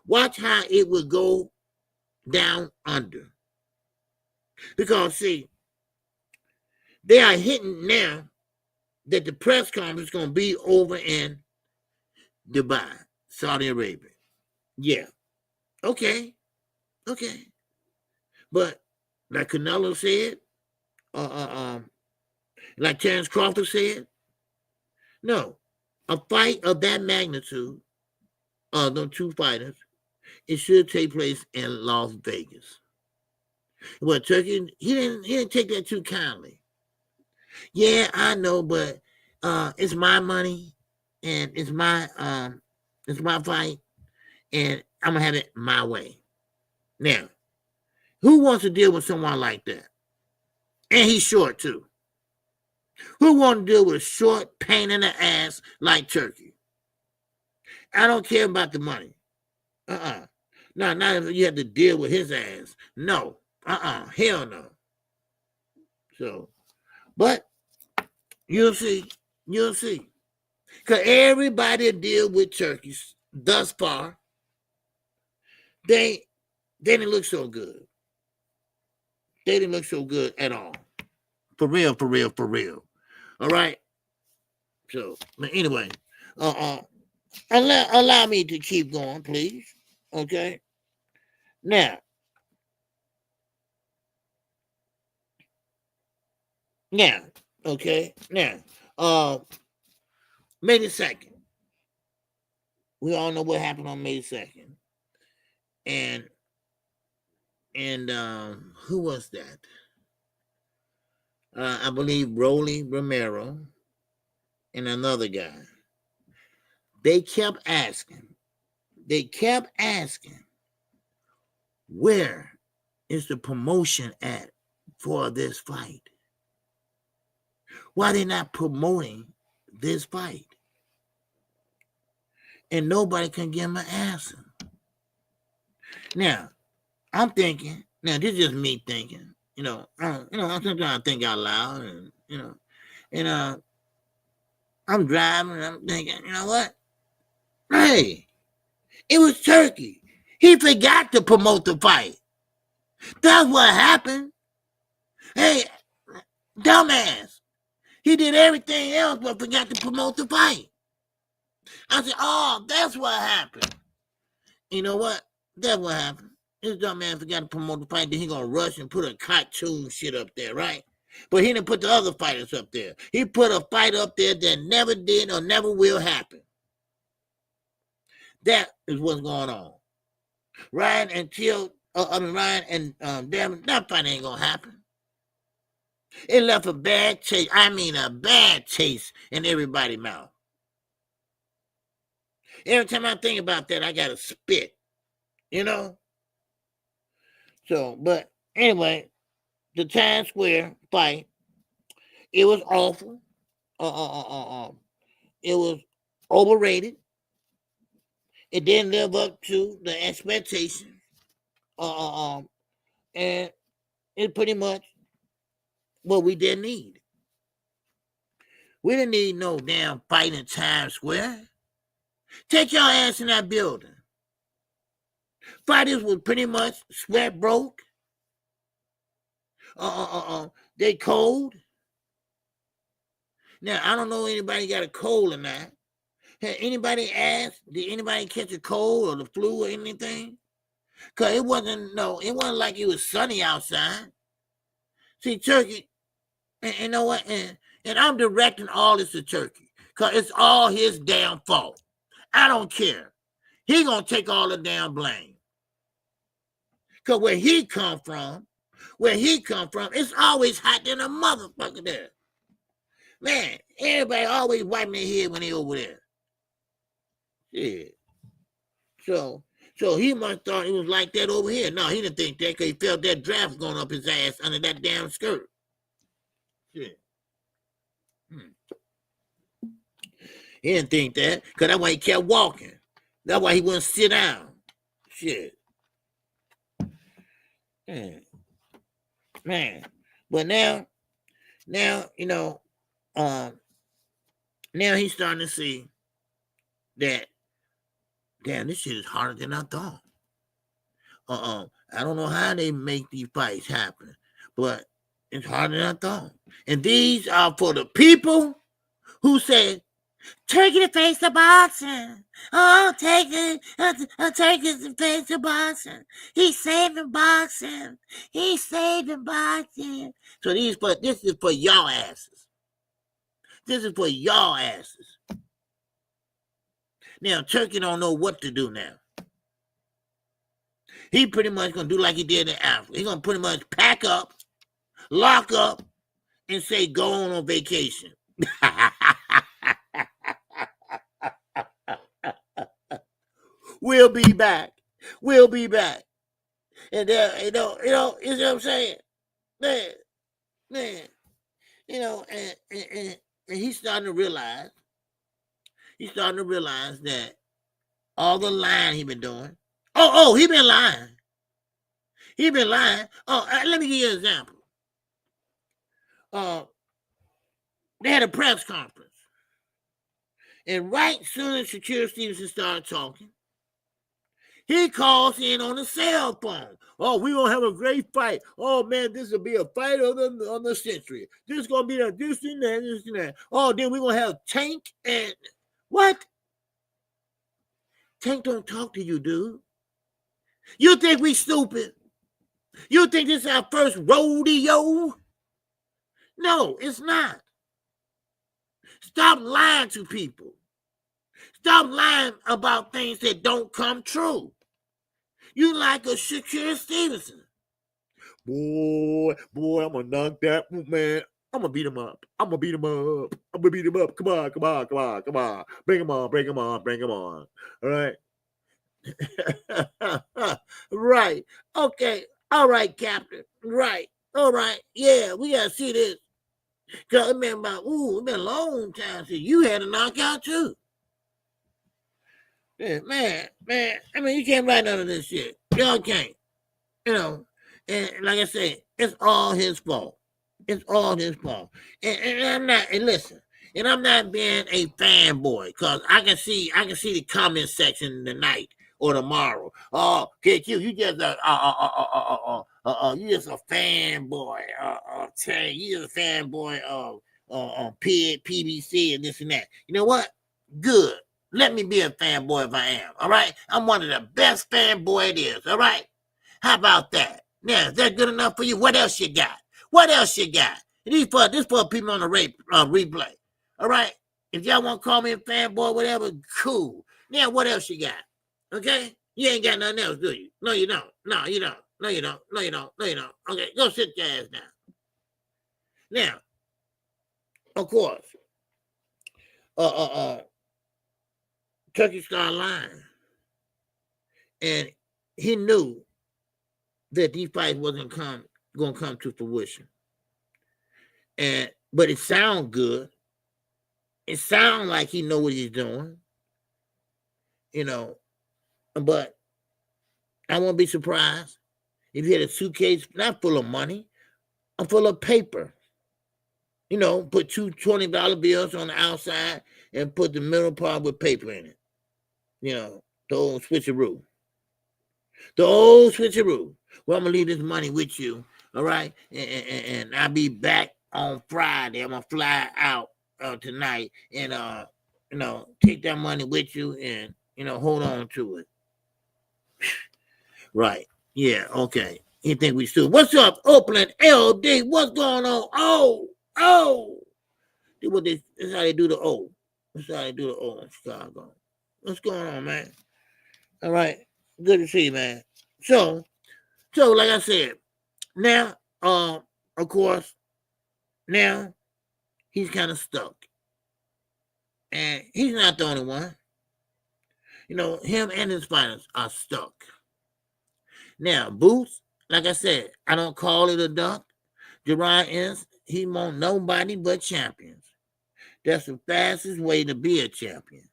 watch how it will go down under. Because, see, they are hitting now that the press conference is going to be over in Dubai, Saudi Arabia. Yeah. Okay. But like Canelo said, like Terrence Crawford said, no, a fight of that magnitude, those two fighters, it should take place in Las Vegas. Well, Turkey, he didn't take that too kindly. Yeah, I know, but it's my money and it's my fight, and I'm gonna have it my way. Now, who wants to deal with someone like that? And he's short too. Who wants to deal with a short pain in the ass like Turkey? I don't care about the money. No, not if you have to deal with his ass. No. Hell no. So, but you'll see. Because everybody deal with turkeys thus far, they didn't look so good. They didn't look so good at all. For real. All right. So, but anyway, allow me to keep going, please. Okay. Now, okay. Now, May the 2nd. We all know what happened on May 2nd. And who was that? I believe Rolly Romero and another guy. They kept asking, where is the promotion at for this fight? Why they not promoting this fight? And nobody can give them an answer. Now, I'm thinking, this is just me thinking, sometimes I think out loud, and I'm driving and I'm thinking, you know what? Hey, it was Turkey. He forgot to promote the fight. That's what happened. Hey, dumbass. He did everything else but forgot to promote the fight. I said, that's what happened. You know what? That's what happened. This dumb man forgot to promote the fight, then he gonna rush and put a cartoon shit up there, right? But he didn't put the other fighters up there. He put a fight up there that never did or never will happen. That is what's going on. Ryan and Tio, Ryan and Devin, that fight ain't gonna happen. It left a bad taste. I mean, a bad taste in everybody's mouth. Every time I think about that, I gotta spit. You know. So, but anyway, the Times Square fight, it was awful. It was overrated. It didn't live up to the expectations. And it's pretty much what we didn't need. We didn't need no damn fight in Times Square. Take your ass in that building. Fighters was pretty much sweat broke. They cold. Now, I don't know anybody got a cold or not. Had anybody asked, did anybody catch a cold or the flu or anything? Because it wasn't like it was sunny outside. See, Turkey, and you know what? And I'm directing all this to Turkey because it's all his damn fault. I don't care. He going to take all the damn blame. Because where he come from, it's always hot than a motherfucker there. Man, everybody always wiping their head when they over there. Yeah. So he must thought it was like that over here. No, he didn't think that because he felt that draft going up his ass under that damn skirt. Yeah. He didn't think that because that's why he kept walking. That's why he wouldn't sit down. Shit. Man. But now, you know, now he's starting to see that, damn, this shit is harder than I thought. I don't know how they make these fights happen, but it's harder than I thought. And these are for the people who said, Turkey to face the boxing. Oh, take it to face the boxing. He's saving boxing. He's saving boxing. So this is for y'all asses. This is for y'all asses. Now, Turkey don't know what to do now. He pretty much going to do like he did in Africa. He's going to pretty much pack up, lock up, and say, go on vacation. We'll be back. And you know what I'm saying? Man, you know, and he's starting to realize that all the lying he been doing. Oh, he been lying. Let me give you an example. They had a press conference. And right soon as Shakur Stevenson started talking, he calls in on the cell phone. Oh, we're going to have a great fight. Oh, man, this will be a fight of the century. This is going to be this and that. Oh, then we're going to have Tank and... What? Tank don't talk to you, dude. You think we stupid? You think this is our first rodeo? No, it's not. Stop lying to people. Stop lying about things that don't come true. You like a Shakur Stevenson. Boy, I'm going to knock that man. I'm going to beat him up. I'm going to beat him up. Come on. Bring him on. All right. Right. Okay. All right, Captain. Right. All right. Yeah, we got to see this. Because it's been a long time since you had a knockout, too. Yeah, man. I mean, you can't write none of this shit. Y'all can't. You know, and like I say, it's all his fault. And I'm not, and listen, and I'm not being a fanboy, because I can see the comment section tonight or tomorrow. Oh, KQ, you just a fanboy. Terry, you just a fanboy of PBC and this and that. You know what? Good. Let me be a fanboy if I am. All right. I'm one of the best fanboy it is. All right. How about that? Now, is that good enough for you? What else you got? What else you got? This for people on the replay. All right? If y'all want to call me a fanboy, whatever, cool. Now, what else you got? Okay? You ain't got nothing else, do you? No, you don't. No, you don't. No, you don't. No, you don't. No, you don't. Okay, go sit your ass down. Now, of course, Turkey started lying. And he knew that these fights wasn't going to come to fruition. But it sound good. It sound like he know what he's doing. You know, but I won't be surprised if he had a suitcase not full of money, but full of paper. You know, put two $20 bills on the outside and put the middle part with paper in it. You know, the old switcheroo. The old switcheroo. Well, I'm going to leave this money with you, all right? And I'll be back on Friday. I'm going to fly out tonight and, you know, take that money with you and, you know, hold on to it. Right. Yeah, okay. You think we still? What's up, Oakland LD? What's going on? Oh. This is how they do the O. This is how they do the O in Chicago. What's going on, man? All right. Good to see you, man. So like I said, now, of course, now he's kind of stuck. And he's not the only one. You know, him and his fighters are stuck. Now, Boots, like I said, I don't call it a duck. Jaron Ennis, he won't nobody but champions. That's the fastest way to be a champion.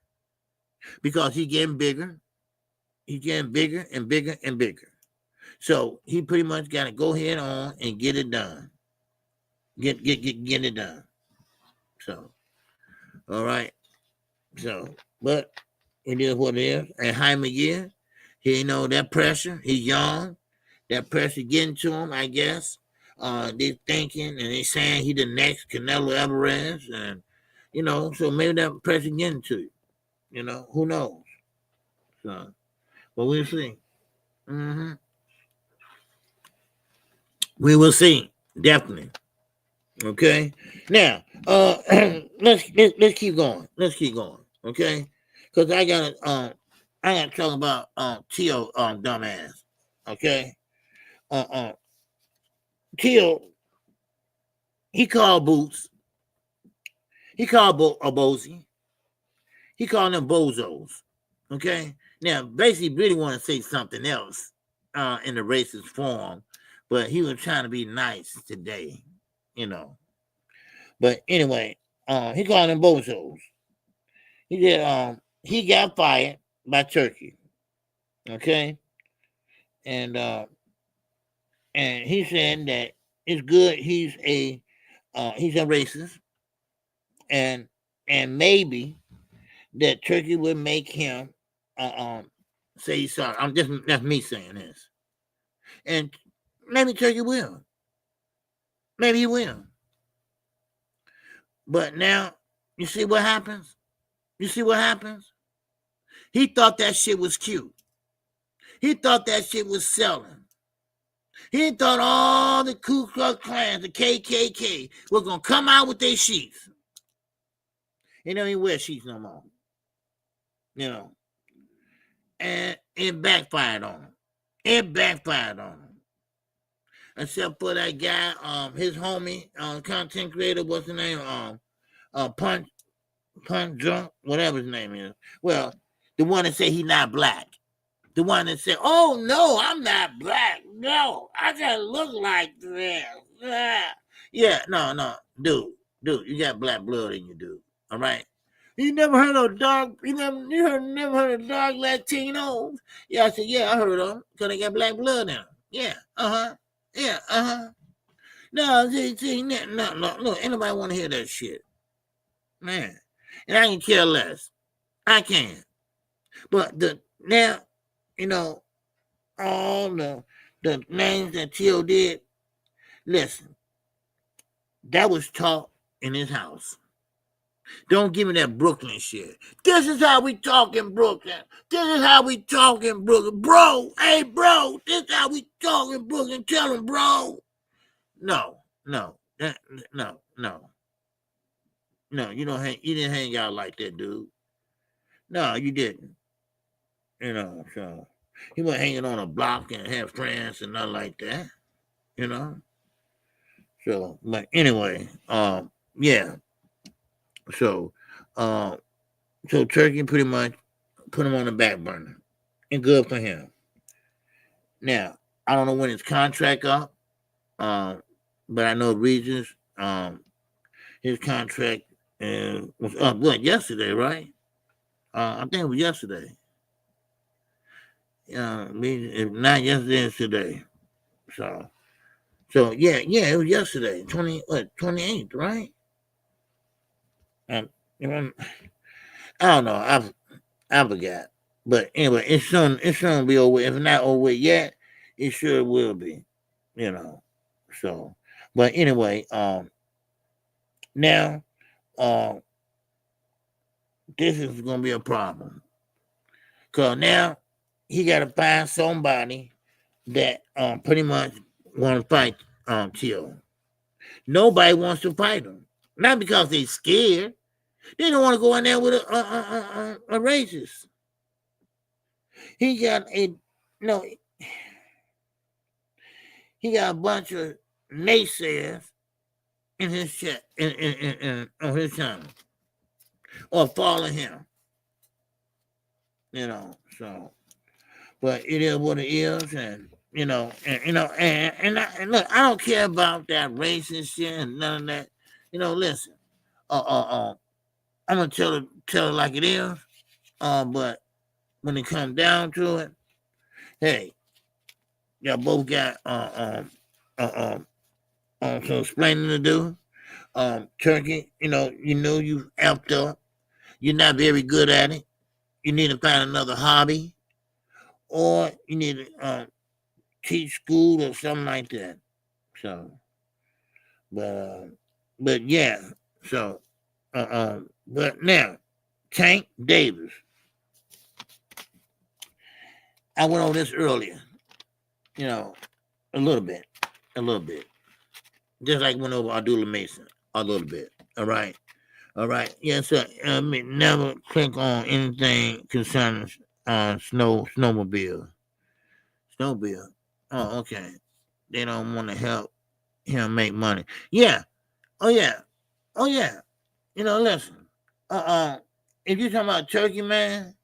Because he's getting bigger. He's getting bigger and bigger and bigger. So he pretty much got to go head on and get it done. Get it done. So, all right. So, but it is what it is. And Jaime Gill, he know that pressure. He's young. That pressure getting to him, I guess. They're thinking and they're saying he the next Canelo Alvarez. And, you know, so maybe that pressure getting to you. You know, who knows? So, but we'll see. Mm-hmm. We will see, definitely. Okay. Now, let's keep going. Let's keep going. Okay, because I gotta talk about Tio dumbass. Okay. Tio, he called Boots. He called Bozy. He called them bozos. Okay. Now, basically, really want to say something else in the racist form. But he was trying to be nice today, you know. But anyway, he called them bozos. He did. He got fired by Turkey. Okay, and he said that it's good. He's a racist, and maybe that Turkey would make him say he's sorry. That's me saying this, and. Maybe Turkey will. Maybe he will. But now, you see what happens? You see what happens? He thought that shit was cute. He thought that shit was selling. He thought all the Ku Klux Klans, the KKK, were going to come out with their sheets. He don't even wear sheets no more. You know. And it backfired on him. It backfired on him. Except for that guy, his homie, content creator, what's his name? Punch Drunk, whatever his name is. Well, the one that said he's not black. The one that said, oh, no, I'm not black. No, I just look like this. Yeah, no. Dude, you got black blood in you, dude. All right? You never heard of dark, never heard of dark Latinos? Yeah, I said, yeah, I heard of them because they got black blood in them. Yeah, Yeah, No, see, no, ain't nobody want to hear that shit. Man. And I can care less. I can. But now, you know, all the names that Tio did, listen, that was taught in his house. Don't give me that Brooklyn shit. This is how we talk in Brooklyn. This is how we talk in Brooklyn. Bro, hey, bro, this is how we talk in Brooklyn. Tell him, bro. No. No, you didn't hang out like that, dude. No, you didn't. So he wasn't hanging on a block and have friends and nothing like that. So, but anyway, yeah. So, so Turkey pretty much put him on the back burner, and good for him. Now, I don't know when his contract up, but I know reasons. His contract was up yesterday, right? I think it was yesterday. If not yesterday, it's today. So yeah, it was yesterday, 28th, right? I don't know. I forgot. But anyway, it's soon to be over. If it's not over yet, it sure will be. So, but anyway, now, this is gonna be a problem. Cause now he gotta find somebody that pretty much wanna fight Tio. Nobody wants to fight him. Not because they scared. They don't want to go in there with a racist. He got he got a bunch of naysayers in his chat, on his channel, or follow him. So, but it is what it is, and look, I don't care about that racist shit and none of that. Listen, I'm gonna tell it like it is. But when it comes down to it, hey, y'all both got some explaining to do. Turkey, you you amped up. You're not very good at it. You need to find another hobby, or you need to teach school or something like that. So, but yeah. So, but now, Tank Davis. I went over this earlier. A little bit. Just like went over Abdullah Mason a little bit. All right. Yes, sir. Never click on anything concerning snowmobile. Snowmobile. Oh, okay. They don't want to help him make money. Yeah. Oh yeah. Listen. If you're talking about Turkey, man,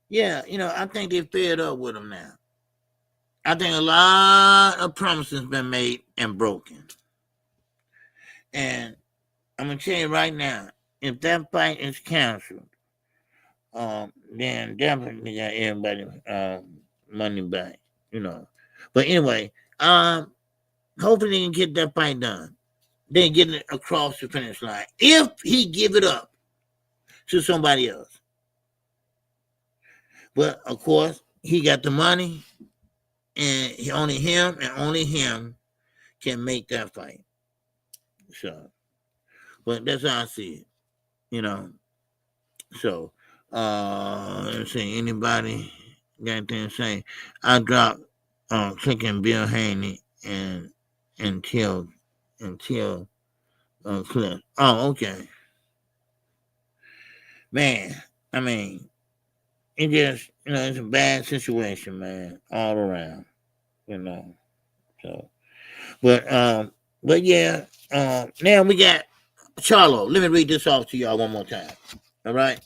yeah, I think they fed up with him now. I think a lot of promises been made and broken. And I'm gonna tell you right now, if that fight is canceled, then definitely got everybody money back, But anyway, hopefully they can get that fight done. They get it across the finish line. If he give it up to somebody else. But of course, he got the money, and only him can make that fight. So, but that's how I see it, So, let's see, anybody got anything to say? I dropped clicking Bill Haney and Tio clip. Oh, okay. Man, I mean, it just, it's a bad situation, man, all around, So, but yeah, now we got Charlo. Let me read this off to y'all one more time. All right.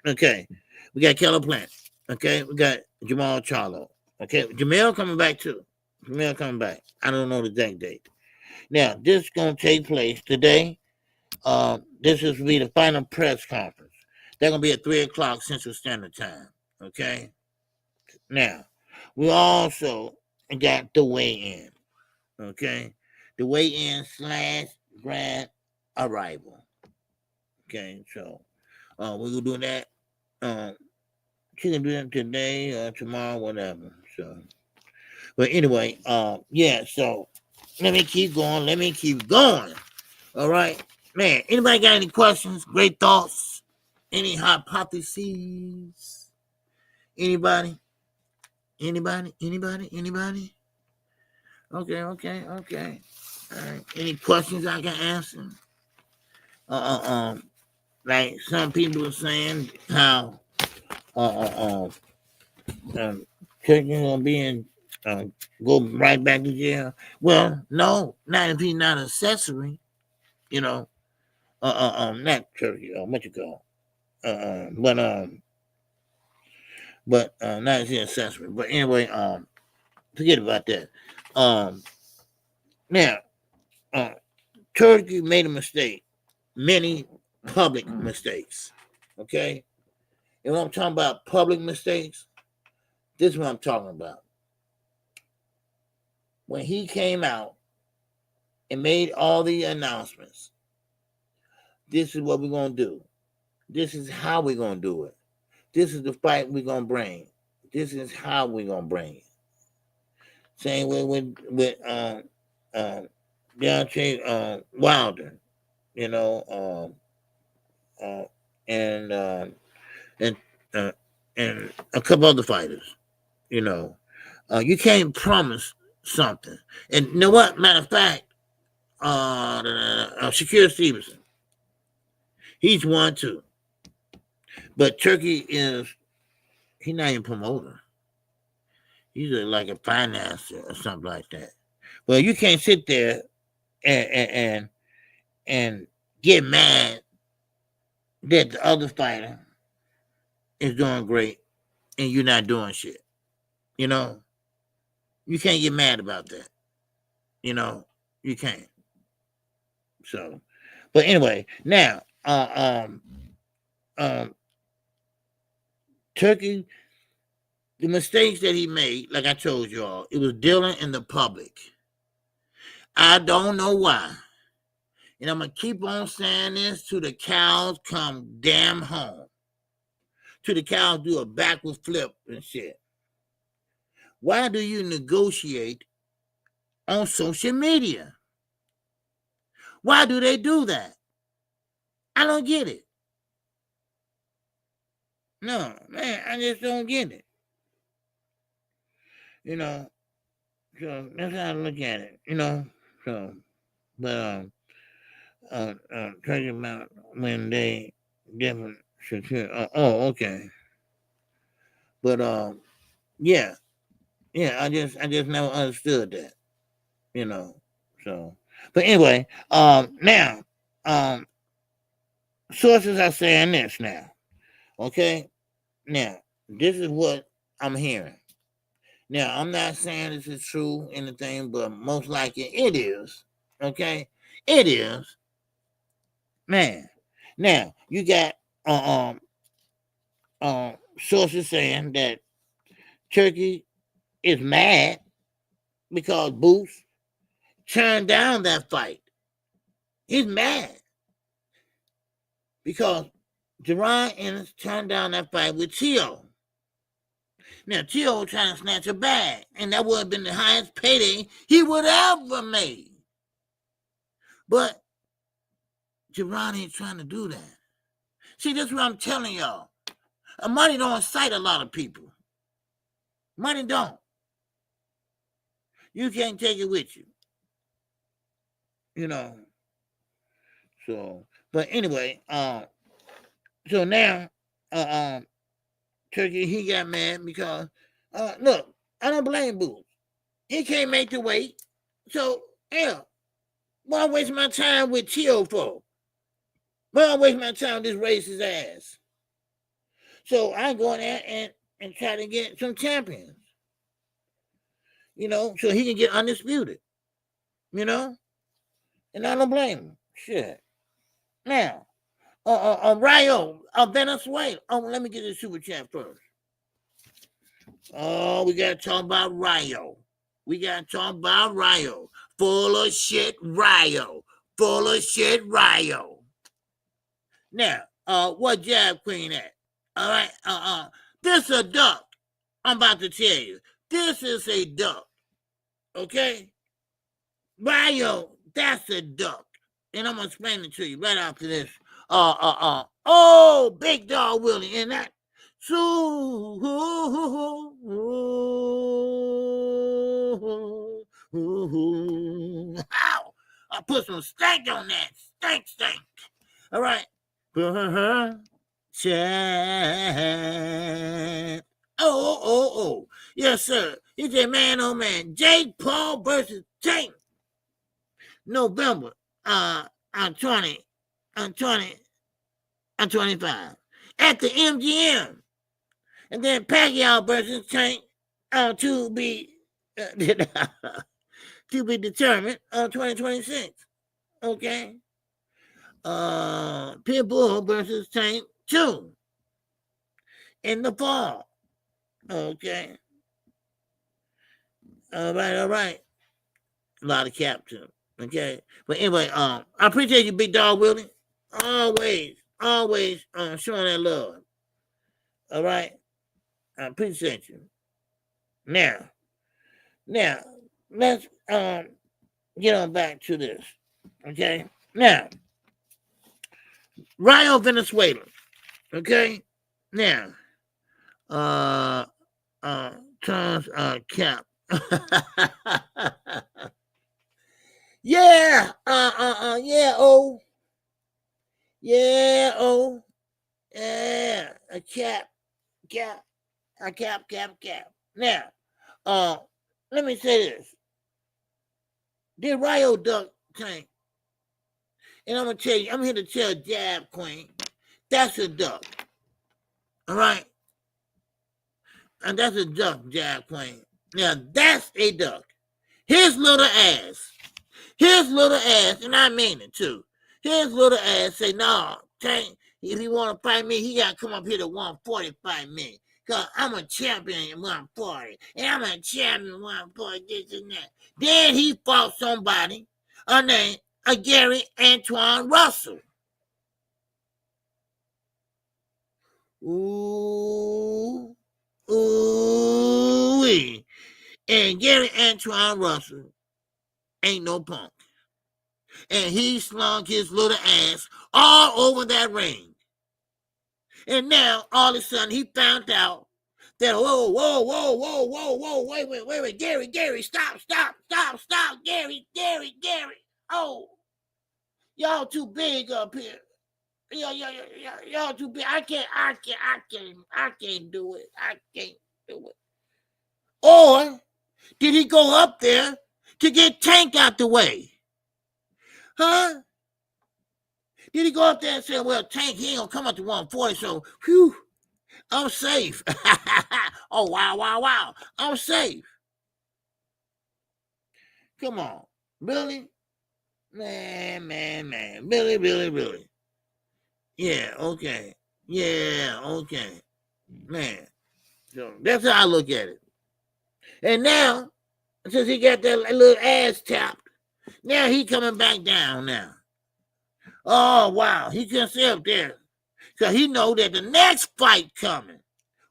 Okay. We got Keller Plant. Okay. We got Jamal Charlo. Okay. Jamel coming back too. Jamel coming back. I don't know the exact date. Now, this is going to take place today. This is be the final press conference. They're going to be at 3:00 Central Standard Time. Okay. Now, we also got the weigh-in. Okay. The weigh-in / grand arrival. Okay. So, we're going to do that. She can do that today or tomorrow, whatever. So, but anyway, yeah. So, let me keep going. All right. Man, anybody got any questions? Great thoughts? Any hypotheses? Anybody? Anybody? Okay. All right. Any questions I can answer? Like some people are saying how Turkey gonna be in go right back to jail. Well, no, not if he's not accessory, you know. Not Turkey, what you call? But not as an accessory. But anyway, forget about that. Now, Turkey made a mistake, many public mistakes. Okay, and when I'm talking about public mistakes, this is what I'm talking about. When he came out and made all the announcements, this is what we're gonna do. This is how we're gonna do it. This is the fight we're gonna bring. This is how we're gonna bring it. Same way with Deontay Wilder, you know, and a couple other fighters, you know. You can't promise something. And you know what? Matter of fact, Shakur Stevenson, he's one too. But Turkey he's not even a promoter. He's like a financer or something like that. Well, you can't sit there and get mad that the other fighter is doing great and you're not doing shit. You know, you can't get mad about that. You know, you can't. So, but anyway, now, Turkey, the mistakes that he made, like I told y'all, it was dealing in the public. I don't know why. And I'm going to keep on saying this till the cows come damn home. Till the cows do a backward flip and shit. Why do you negotiate on social media? Why do they do that? I don't get it. No, man, I just don't get it. You know, so that's how I look at it, you know. So, but talking about when they different secure. Okay. But yeah, I just never understood that, you know. So, but anyway, now, sources are saying this now. Okay, now this is what I'm hearing. Now, I'm not saying this is true, anything, but most likely it is. Okay? It is. Man. Now, you got sources saying that Turkey is mad because Boots turned down that fight. He's mad because Jaron Ennis turned down that fight with Tio. Now, Tio was trying to snatch a bag, and that would have been the highest payday he would ever made. But Jaron ain't trying to do that. See, that's what I'm telling y'all. Money don't excite a lot of people. Money don't. You can't take it with you. You know. So, but anyway, so now, Turkey, he got mad because, look, I don't blame Boots. He can't make the weight. So, hell, why waste my time with Tio for? Why waste my time with this racist ass? So I go in there and try to get some champions. You know, so he can get undisputed. You know? And I don't blame him. Shit. Now, Rayo, Venezuela. Oh, let me get the super chat first. Oh, we got to talk about Rayo. Full of shit, Rayo. Now, what jab queen at? All right, this a duck. I'm about to tell you. This is a duck. Okay? Rayo, that's a duck. And I'm gonna explain it to you right after this. Oh, Big Dog Willie, and that. So, ow! I put some stank on that. Stank. All right. Chat. Oh. Yes, sir. It's a man, oh man. Jake Paul versus Tank. November. I'm 25 at the MGM, and then Pacquiao versus Tank to be determined on 2026. Okay. Pitbull versus Tank 2 in the fall. Okay. All right. A lot of cap too. Okay. But anyway, I appreciate you, Big Dog Willie. Always showing that love. All right. I appreciate you. Now, let's get on back to this. Okay. Now, Rayo, Venezuela. Okay. Now, Tom's cap. Yeah. A cap. Now, let me say this. Did Rayo duck Tank? And I'm gonna tell you, I'm here to tell Jab Queen, that's a duck. All right? And that's a duck, Jab Queen. Now that's a duck. His little ass, and I mean it too. His little ass say, no, Tank, if he want to fight me, he got to come up here to 140 fight me. Because I'm a champion in 140. And I'm a champion in 140, this and that. Then he fought somebody, named Gary Antoine Russell. Ooh. And Gary Antoine Russell ain't no punk. And he slung his little ass all over that ring. And now, all of a sudden, he found out that, whoa, wait, Gary, stop, Gary. Oh, y'all too big up here. Y'all too big. I can't do it. Or did he go up there to get Tank out the way? Huh? Did he go up there and say, well, Tank, he ain't gonna come up to 140, so whew, I'm safe. Oh, wow. I'm safe. Come on. Really? Man. Really. Yeah, okay. Man. So that's how I look at it. And now, since he got that little ass tapped, now he coming back down now. Oh, wow. He can stay up there. Because he know that the next fight coming,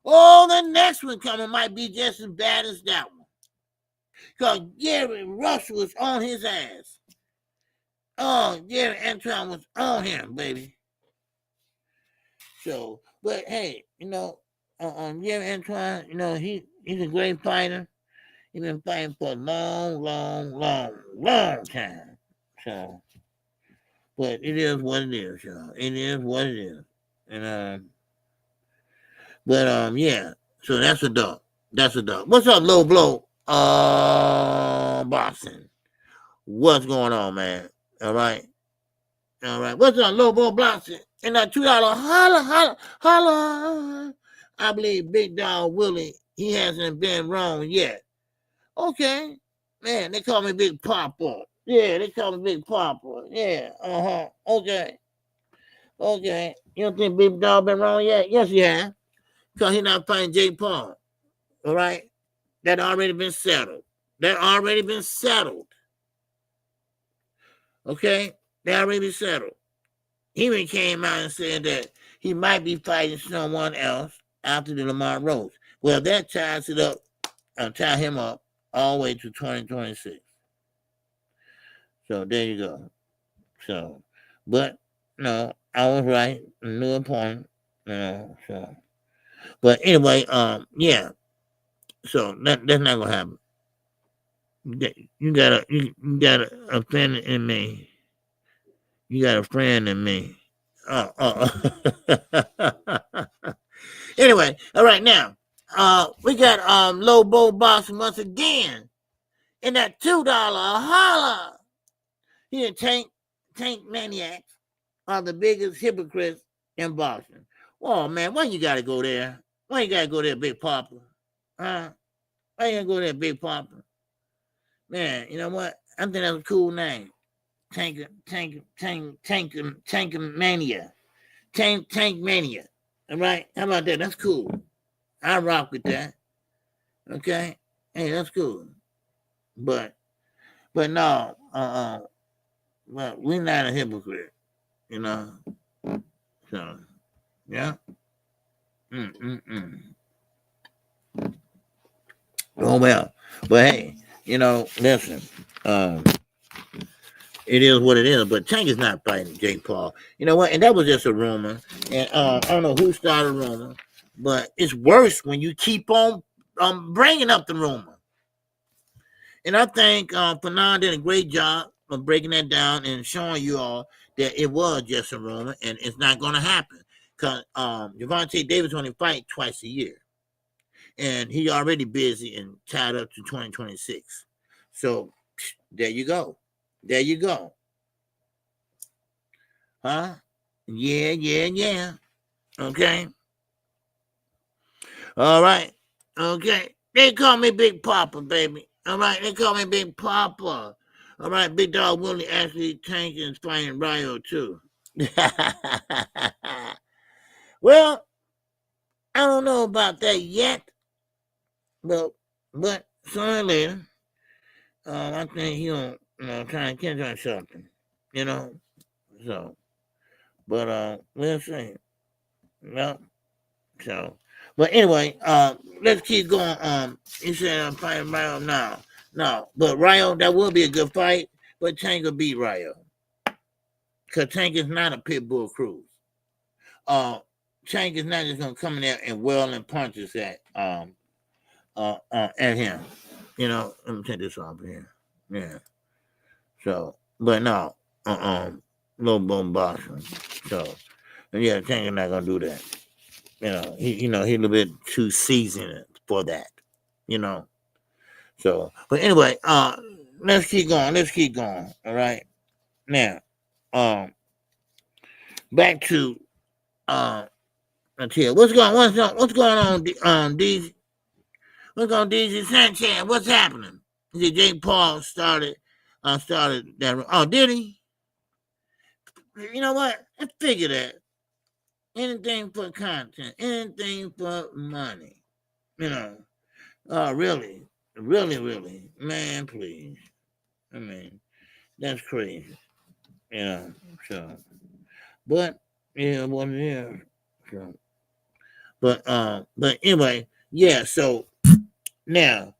the next one coming might be just as bad as that one. Because Gary Russell was on his ass. Oh, Gary Antoine was on him, baby. So, but hey, Gary Antoine, he's a great fighter. He's been fighting for a long time. So, but it is what it is, y'all. It is what it is. And yeah. So that's a dog. What's up, Low Blow? Boston. What's going on, man? All right. What's up, Low Blow Boston? And that $2 holla. I believe Big Dog Willie, he hasn't been wrong yet. Okay. Man, they call me Big Papa. Yeah, they call me Big Papa. Yeah, Okay. You don't think Big Dog been wrong yet? Yes, he has. Because he's not fighting Jake Paul. All right? That already been settled. Okay? That already been settled. He even came out and said that he might be fighting someone else after the Lamar Rose. Well, that ties him up all the way to 2026. So there you go. So, but no, I was right. New opponent. So, but anyway, yeah. So that's not gonna happen. You got a friend in me. You got a friend in me. Anyway, all right now. We got Lobo boxing once again in that $2 holla. He and Tank Maniacs are the biggest hypocrites in boxing. Oh man, why you gotta go there? Why you gotta go there, Big Papa? Why you gotta go there, Big Papa? Man, you know what? I think that's a cool name. Tank Mania. Tank Mania. All right? How about that? That's cool. I rock with that. Okay? Hey, that's cool. But no, well, we're not a hypocrite, you know. So, yeah. Oh well. But hey, you know, listen, it is what it is, but Tank is not fighting Jake Paul. You know what? And that was just a rumor. And I don't know who started a rumor, but it's worse when you keep on bringing up the rumor. And I think Fanon did a great job of breaking that down and showing you all that it was just a rumor and it's not going to happen. Because Gervonta Davis only fight twice a year. And he already busy and tied up to 2026. So there you go. There you go. Huh? Yeah. Okay. All right. Okay. They call me Big Papa, baby. All right. They call me Big Papa. All right. Big Dog Willie actually Tank is fighting Rayo, too. Well, I don't know about that yet. But sooner or later, I think he'll try and catch on something, you know. So, but we'll see. Well, so, but anyway, let's keep going. You said I'm fighting Rayo now. No, but Rayo, that will be a good fight, but Tank will beat Rayo. Because Tank is not a pit bull Cruz. Tank is not just gonna come in there and well and punches at him. You know, let me take this off here. Yeah. So, but no, low bone boxing. So, and yeah, Tank is not gonna do that. You know, he's a little bit too seasoned for that. You know. So, but anyway, let's keep going. All right. Now, back to Tio. What's going on, DZ? What's going on, DZ Sanchez? What's happening? See, Jake Paul started that. Oh, did he? You know what? I figure that. Anything for content, anything for money. You know. Oh, really? Really? Man, please. I mean, that's crazy. You know, so. But, yeah, what it is. So. But anyway, yeah, so now,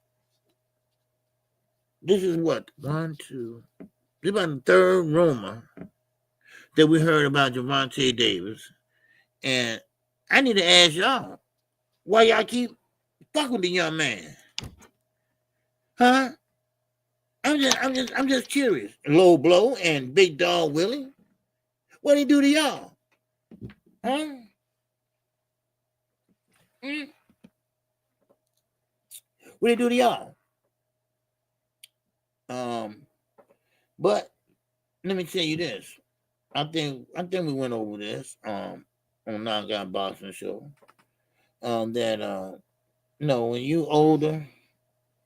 this is what? 1, 2. This is about the third rumor that we heard about Gervonta Davis. And I need to ask y'all, why y'all keep fucking with the young man? Huh? I'm just curious. Low Blow and Big Dog Willie, what did he do to y'all? Huh? What did he do to y'all? But let me tell you this. I think we went over this on Non-Guy Boxing Show. That when you older,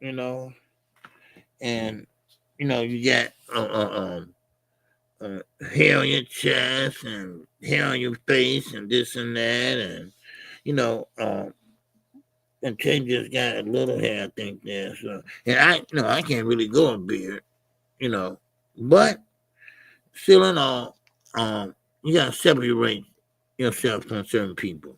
and you got hair on your chest and hair on your face and this and that, and and Tank just got a little hair, I think there. So, and I can't really go a beard, but still in all, you gotta separate yourself from certain people.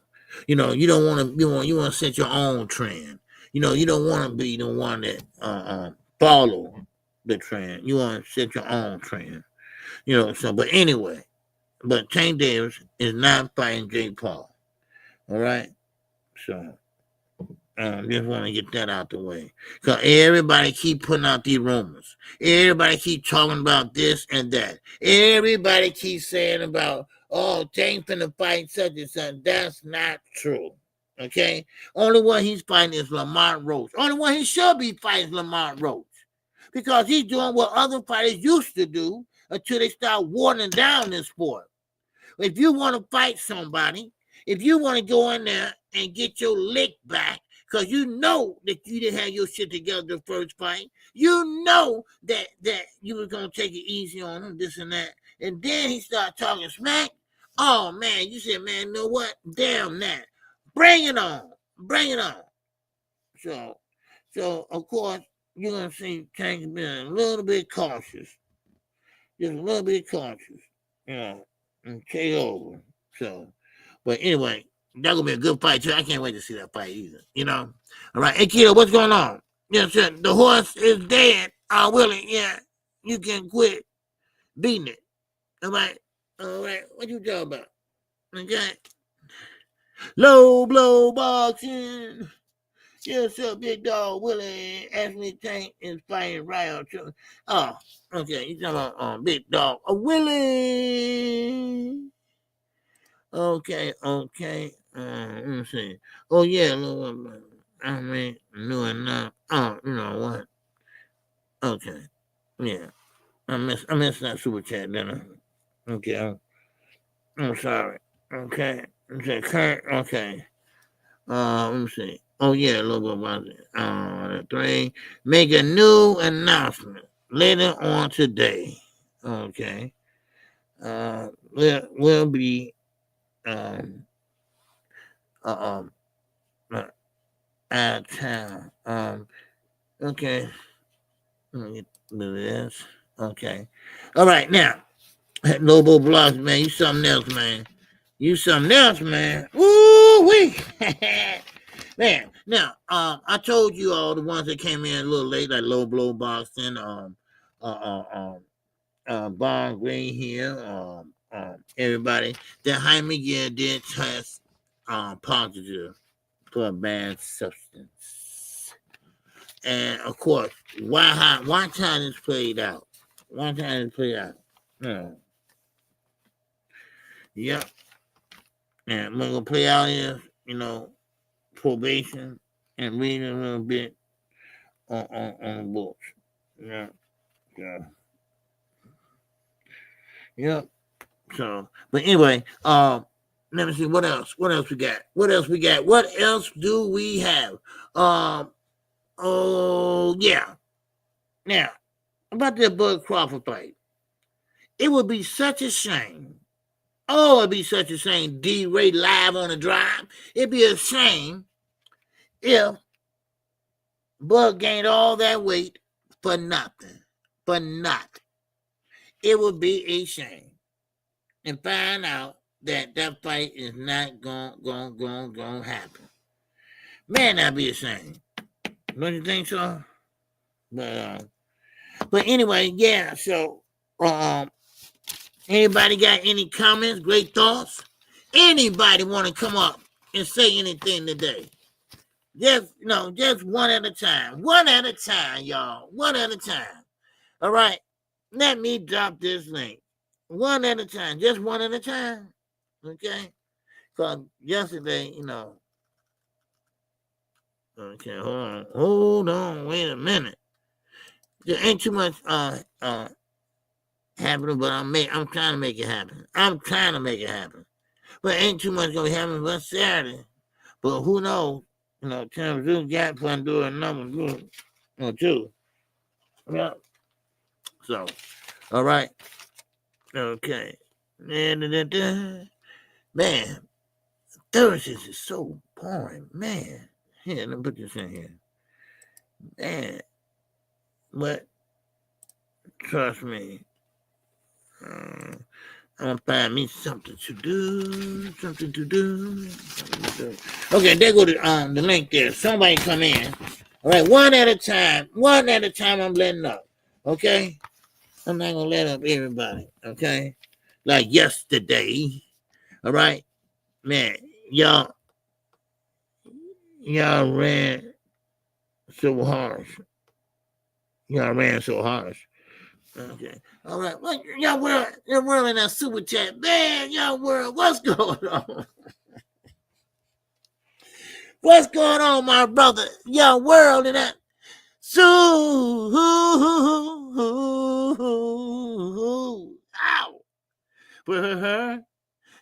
You don't want to. You want to set your own trend. You don't want to be the one that follow the trend. You want to set your own trend. So, but anyway, but Tank Davis is not fighting Jake Paul. All right? So, just want to get that out the way. Because everybody keep putting out these rumors. Everybody keep talking about this and that. Everybody keeps saying about, Tank finna fight such and such. That's not true. Okay? Only one he's fighting is Lamont Roach. Only one he should be fighting is Lamont Roach. Because he's doing what other fighters used to do until they start watering down this sport. If you want to fight somebody, if you want to go in there and get your lick back, because you know that you didn't have your shit together the first fight, you know that you were going to take it easy on him, this and that, and then he started talking smack. Oh, man, you said, man, you know what? Damn that. Bring it on. Bring it on. So of course, you're going to see Tank being a little bit cautious. Just a little bit cautious, and take over. So, but anyway, that's going to be a good fight, too. I can't wait to see that fight either, All right. Hey, kiddo, what's going on? Sir, the horse is dead. Willie, yeah, you can quit beating it. All right. What you talking about? Okay. Low blow boxing. Yes, sir, big dog Willie. Anthony Tank is fighting Rayo. Oh, okay. You talking about big dog Willie? Okay. Let me see. Oh yeah, I mean, new enough. Oh, you know what? Okay, yeah. I missed that super chat, didn't I? Okay, I'm sorry. Okay, Kurt. Okay. Let me see. Oh yeah, a little bit about it. 3. Make a new announcement later on today. Okay. We'll be out of town. Okay. Let me get rid of this. Okay. All right, now. Lobo Blocks, man, you something else, man. Woo-wee. Man, now, I told you all the ones that came in a little late, like Low Blow Boxing, Bond Green here, everybody, that Jaime did test positive for a bad substance. And of course, why time is played out? Yep. And we're gonna play out here, probation and read a little bit on the books. Yeah. Yep. So, but anyway, let me see what else we got. What else do we have? Oh yeah. Now, about the Bud Crawford fight. It would be such a shame. Oh, it'd be such a shame. D-Ray live on the drive. It'd be a shame if Bud gained all that weight for nothing. It would be a shame. And find out that fight is not gonna happen. Man, that'd be a shame. Don't you think so? But anyway, yeah, so anybody got any comments, great thoughts? Anybody want to come up and say anything today? Just one at a time. One at a time, y'all. One at a time. All right. Let me drop this link. One at a time. Just one at a time. Okay? Because yesterday, Okay, hold on. Wait a minute. There ain't too much happening, but I'm trying to make it happen. But ain't too much gonna be happening but Saturday. But who knows? Tim Zoo got fun doing another group or two. Yeah. So, all right. Okay. Man, Thursdays is so boring, man. Here, let me put this in here. Man. But trust me. I'm gonna find me something to do. Okay, there go the link there. Somebody come in. All right, one at a time. I'm letting up. Okay. I'm not gonna let up everybody, okay? Like yesterday, all right, man, y'all ran so harsh. Y'all ran so harsh. Okay. All right. What y'all world in that super chat. Man, y'all world, what's going on? What's going on, my brother? Y'all world in that super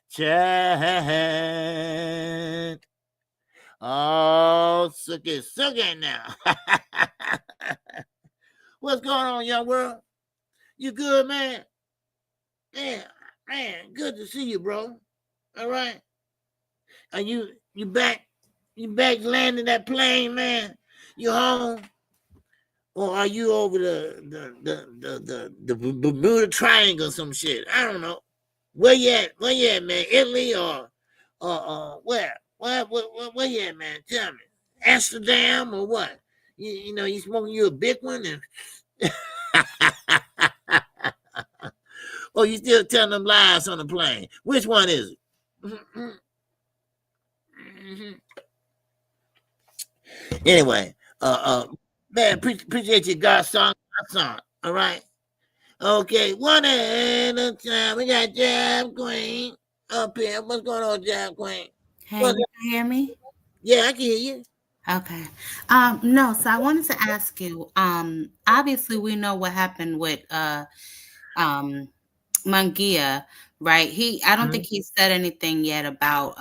chat. Oh, suck it now. What's going on, young world? You good, man? Man, good to see you, bro. All right. Are you back? You back landing that plane, man? You home? Or are you over the Bermuda Triangle or some shit? I don't know. Where you at? Where you at, man? Italy or where? Where you at, man? Tell me. Amsterdam or what? You know, you smoking you a big one and or you still telling them lies on the plane? Which one is it? Anyway, man, appreciate you, God song. All right. Okay, one at a time. We got Jam Queen up here. What's going on, Jam Queen? Hey, you can hear me? Yeah, I can hear you. Okay. No, so I wanted to ask you, obviously we know what happened with Munguia, right? I don't think he said anything yet about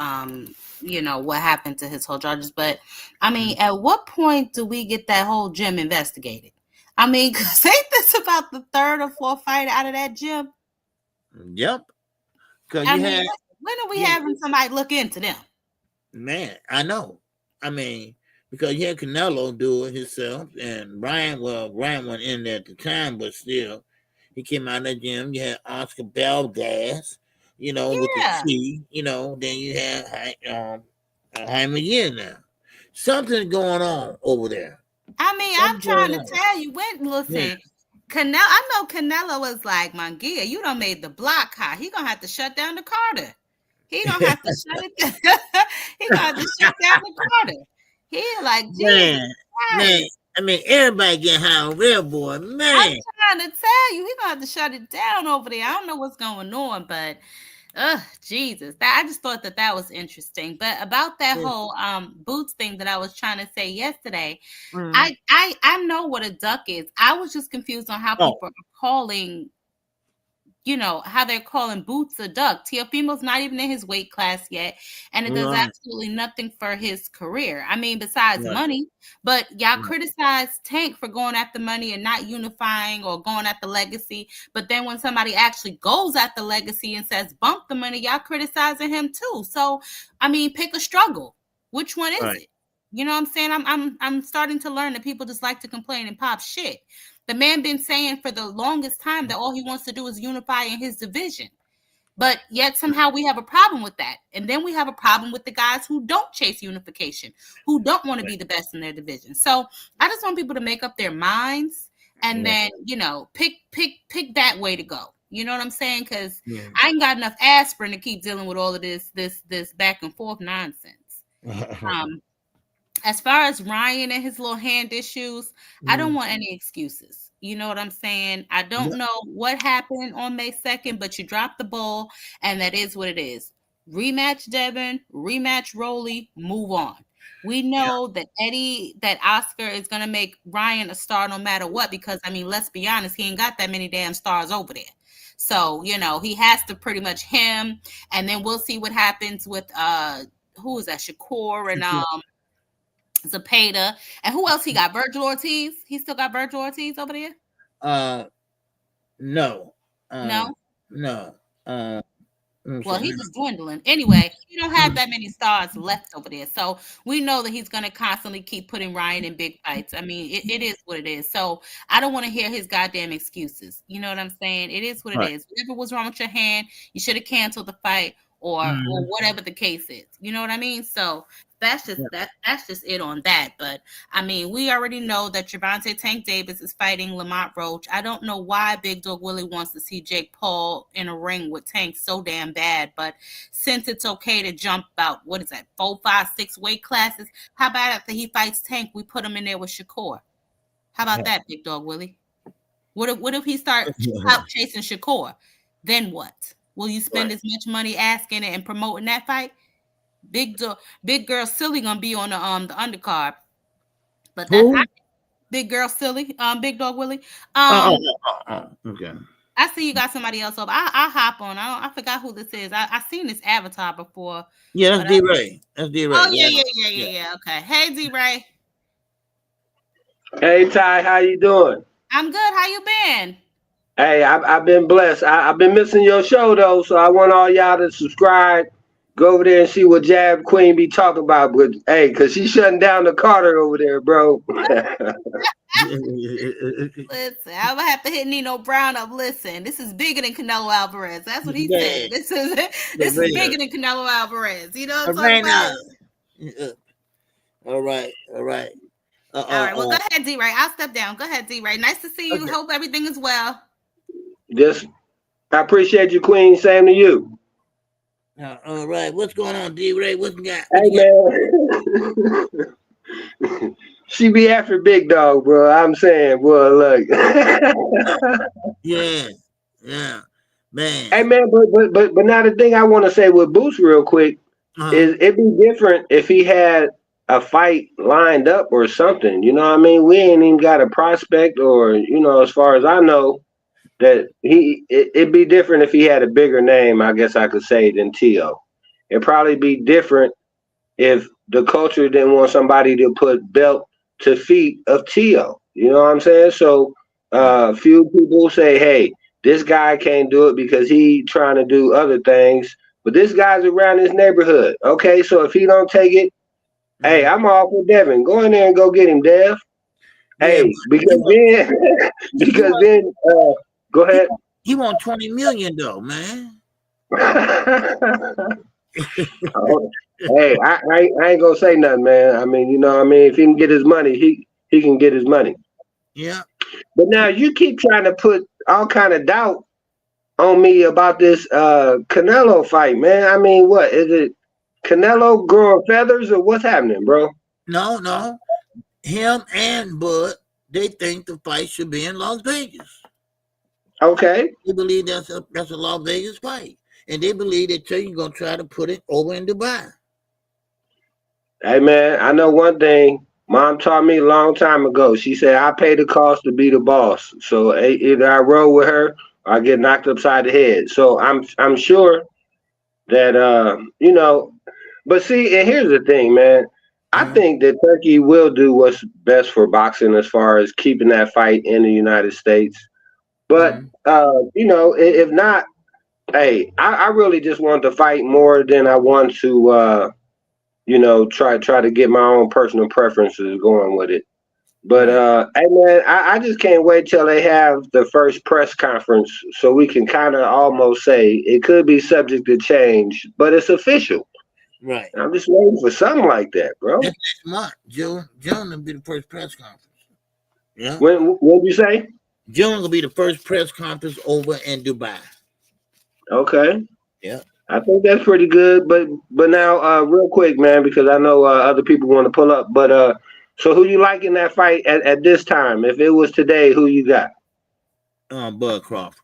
what happened to his whole charges, but I mean, at what point do we get that whole gym investigated? I mean, cause ain't this about the third or fourth fight out of that gym? Yep. Cause I mean, when are we having somebody look into them? Man, I know. I mean, because you had Canelo do it himself, and Ryan wasn't in there at the time, but still, he came out of the gym. You had Oscar Valdez, with the T, then you had Jaime Yin now. Something's going on over there. I mean, I'm trying to tell you, listen, Canelo, I know Canelo was like, Munguia, you done made the block hot. He gonna have to shut down the Carter. He gonna have to shut it down. He gonna have to shut down the Carter. He like, Jesus man. I mean, everybody get high on real boy, man. I'm trying to tell you, he gonna have to shut it down over there. I don't know what's going on, but Jesus. I just thought that was interesting. But about that whole boots thing that I was trying to say yesterday, I know what a duck is. I was just confused on how people are calling, how they're calling Boots a duck. Teofimo's not even in his weight class yet, and it does absolutely nothing for his career. I mean, besides money, but y'all criticize Tank for going at the money and not unifying or going at the legacy. But then when somebody actually goes at the legacy and says bump the money, y'all criticizing him too. So, I mean, pick a struggle. Which one is it? You know what I'm saying? I'm starting to learn that people just like to complain and pop shit. The man been saying for the longest time that all he wants to do is unify in his division. But yet somehow we have a problem with that. And then we have a problem with the guys who don't chase unification, who don't want to be the best in their division. So I just want people to make up their minds and then, pick that way to go. You know what I'm saying? Because I ain't got enough aspirin to keep dealing with all of this back and forth nonsense. As far as Ryan and his little hand issues, I don't want any excuses. You know what I'm saying? I don't know what happened on May 2nd, but you dropped the ball, and that is what it is. Rematch Devin, rematch Rolly, move on. We know that Oscar is going to make Ryan a star no matter what, because, I mean, let's be honest, he ain't got that many damn stars over there. So, he has to pretty much him, and then we'll see what happens with, who is that, Shakur and Zapata, and who else he got? Virgil Ortiz. He still got Virgil Ortiz over there? No. No. Well, he's just dwindling. Anyway, he don't have that many stars left over there. So we know that he's going to constantly keep putting Ryan in big fights. I mean, it is what it is. So I don't want to hear his goddamn excuses. You know what I'm saying? It is what it is. Whatever was wrong with your hand, you should have canceled the fight or whatever the case is. You know what I mean? So That's just it on that. But I mean, we already know that Gervonta Tank Davis is fighting Lamont Roach. I don't know why Big Dog Willie wants to see Jake Paul in a ring with Tank so damn bad. But since it's okay to jump out, 4, 5, 6 weight classes, how about after he fights Tank, we put him in there with Shakur? How about that, Big Dog Willie? What if he starts out chasing Shakur? Then what? Will you spend as much money asking and promoting that fight? Big girl Silly gonna be on the undercard, but that's Big girl Silly, Big Dog Willie. Okay. I see you got somebody else up. I'll hop on. I forgot who this is. I seen this avatar before. Yeah, that's D-Ray. That's D-Ray. Oh yeah. Okay. Hey D-Ray. Hey Ty, how you doing? I'm good. How you been? Hey, I've been blessed. I've been missing your show though, so I want all y'all to subscribe. Go over there and see what Jab Queen be talking about. But hey, cause she's shutting down the Carter over there, bro. Listen, I'm gonna have to hit Nino Brown up. Listen, this is bigger than Canelo Alvarez. That's what he said. This is bigger than Canelo Alvarez. You know what I'm talking about? All right. All right. Well, go ahead, D-Ray. I'll step down. Go ahead, D-Ray. Nice to see you. Okay. Hope everything is well. I appreciate you, Queen. Same to you. All right. What's going on, D-Ray? What you got? Hey, man. She be after Big Dog, bro. I'm saying, boy, look. Yeah, man. Hey, man, but now the thing I want to say with Boots real quick is it'd be different if he had a fight lined up or something. You know what I mean? We ain't even got a prospect or, as far as I know, that it'd be different if he had a bigger name, I guess I could say, than Tio. It'd probably be different if the culture didn't want somebody to put belt to feet of Tio. You know what I'm saying? So few people say, hey, this guy can't do it because he trying to do other things, but this guy's around his neighborhood. Okay, so if he don't take it, hey, I'm all for Devin. Go in there and go get him, Dev. Hey, because then go ahead. He want 20 million though, man. Hey, I ain't gonna say nothing, man. I mean, if he can get his money, he can get his money. Yeah. But now you keep trying to put all kind of doubt on me about this Canelo fight, man. I mean, what is it? Canelo growing feathers or what's happening, bro? No. Him and Bud, they think the fight should be in Las Vegas. Okay. They believe that's a Las Vegas fight. And they believe that you're going to try to put it over in Dubai. Hey, man, I know one thing. Mom taught me a long time ago. She said, I pay the cost to be the boss. So either I roll with her or I get knocked upside the head. So I'm sure that, but see, and here's the thing, man. I think that Turkey will do what's best for boxing as far as keeping that fight in the United States. But, if not, hey, I really just want to fight more than I want to, try to get my own personal preferences going with it. But, hey, man, I just can't wait till they have the first press conference so we can kind of almost say it could be subject to change, but it's official. Right. I'm just waiting for something like that, bro. Next month, June will be the first press conference. Yeah. When did you say? June will be the first press conference over in Dubai. Okay. Yeah. I think that's pretty good. But now, real quick, man, because I know other people want to pull up. But so who you like in that fight at this time? If it was today, who you got? Bud Crawford.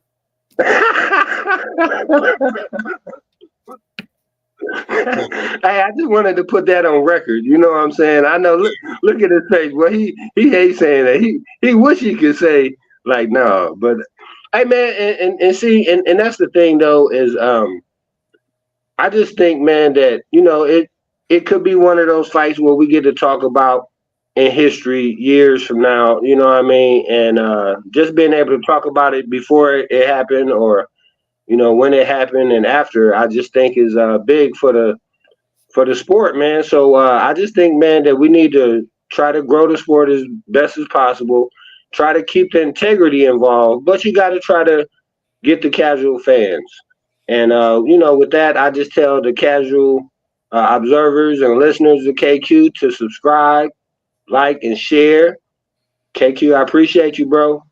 Hey, I just wanted to put that on record. You know what I'm saying? I know. Look at his face. Well, he hates saying that. He wish he could say like no. But hey, man, and see, and that's the thing though is I just think, man, that it could be one of those fights where we get to talk about in history years from now. You know what I mean? And just being able to talk about it before it happened or when it happened and after, I just think is big for the sport, man. So I just think, man, that we need to try to grow the sport as best as possible, try to keep the integrity involved, but you got to try to get the casual fans. And, with that, I just tell the casual observers and listeners of KQ to subscribe, like, and share. KQ, I appreciate you, bro.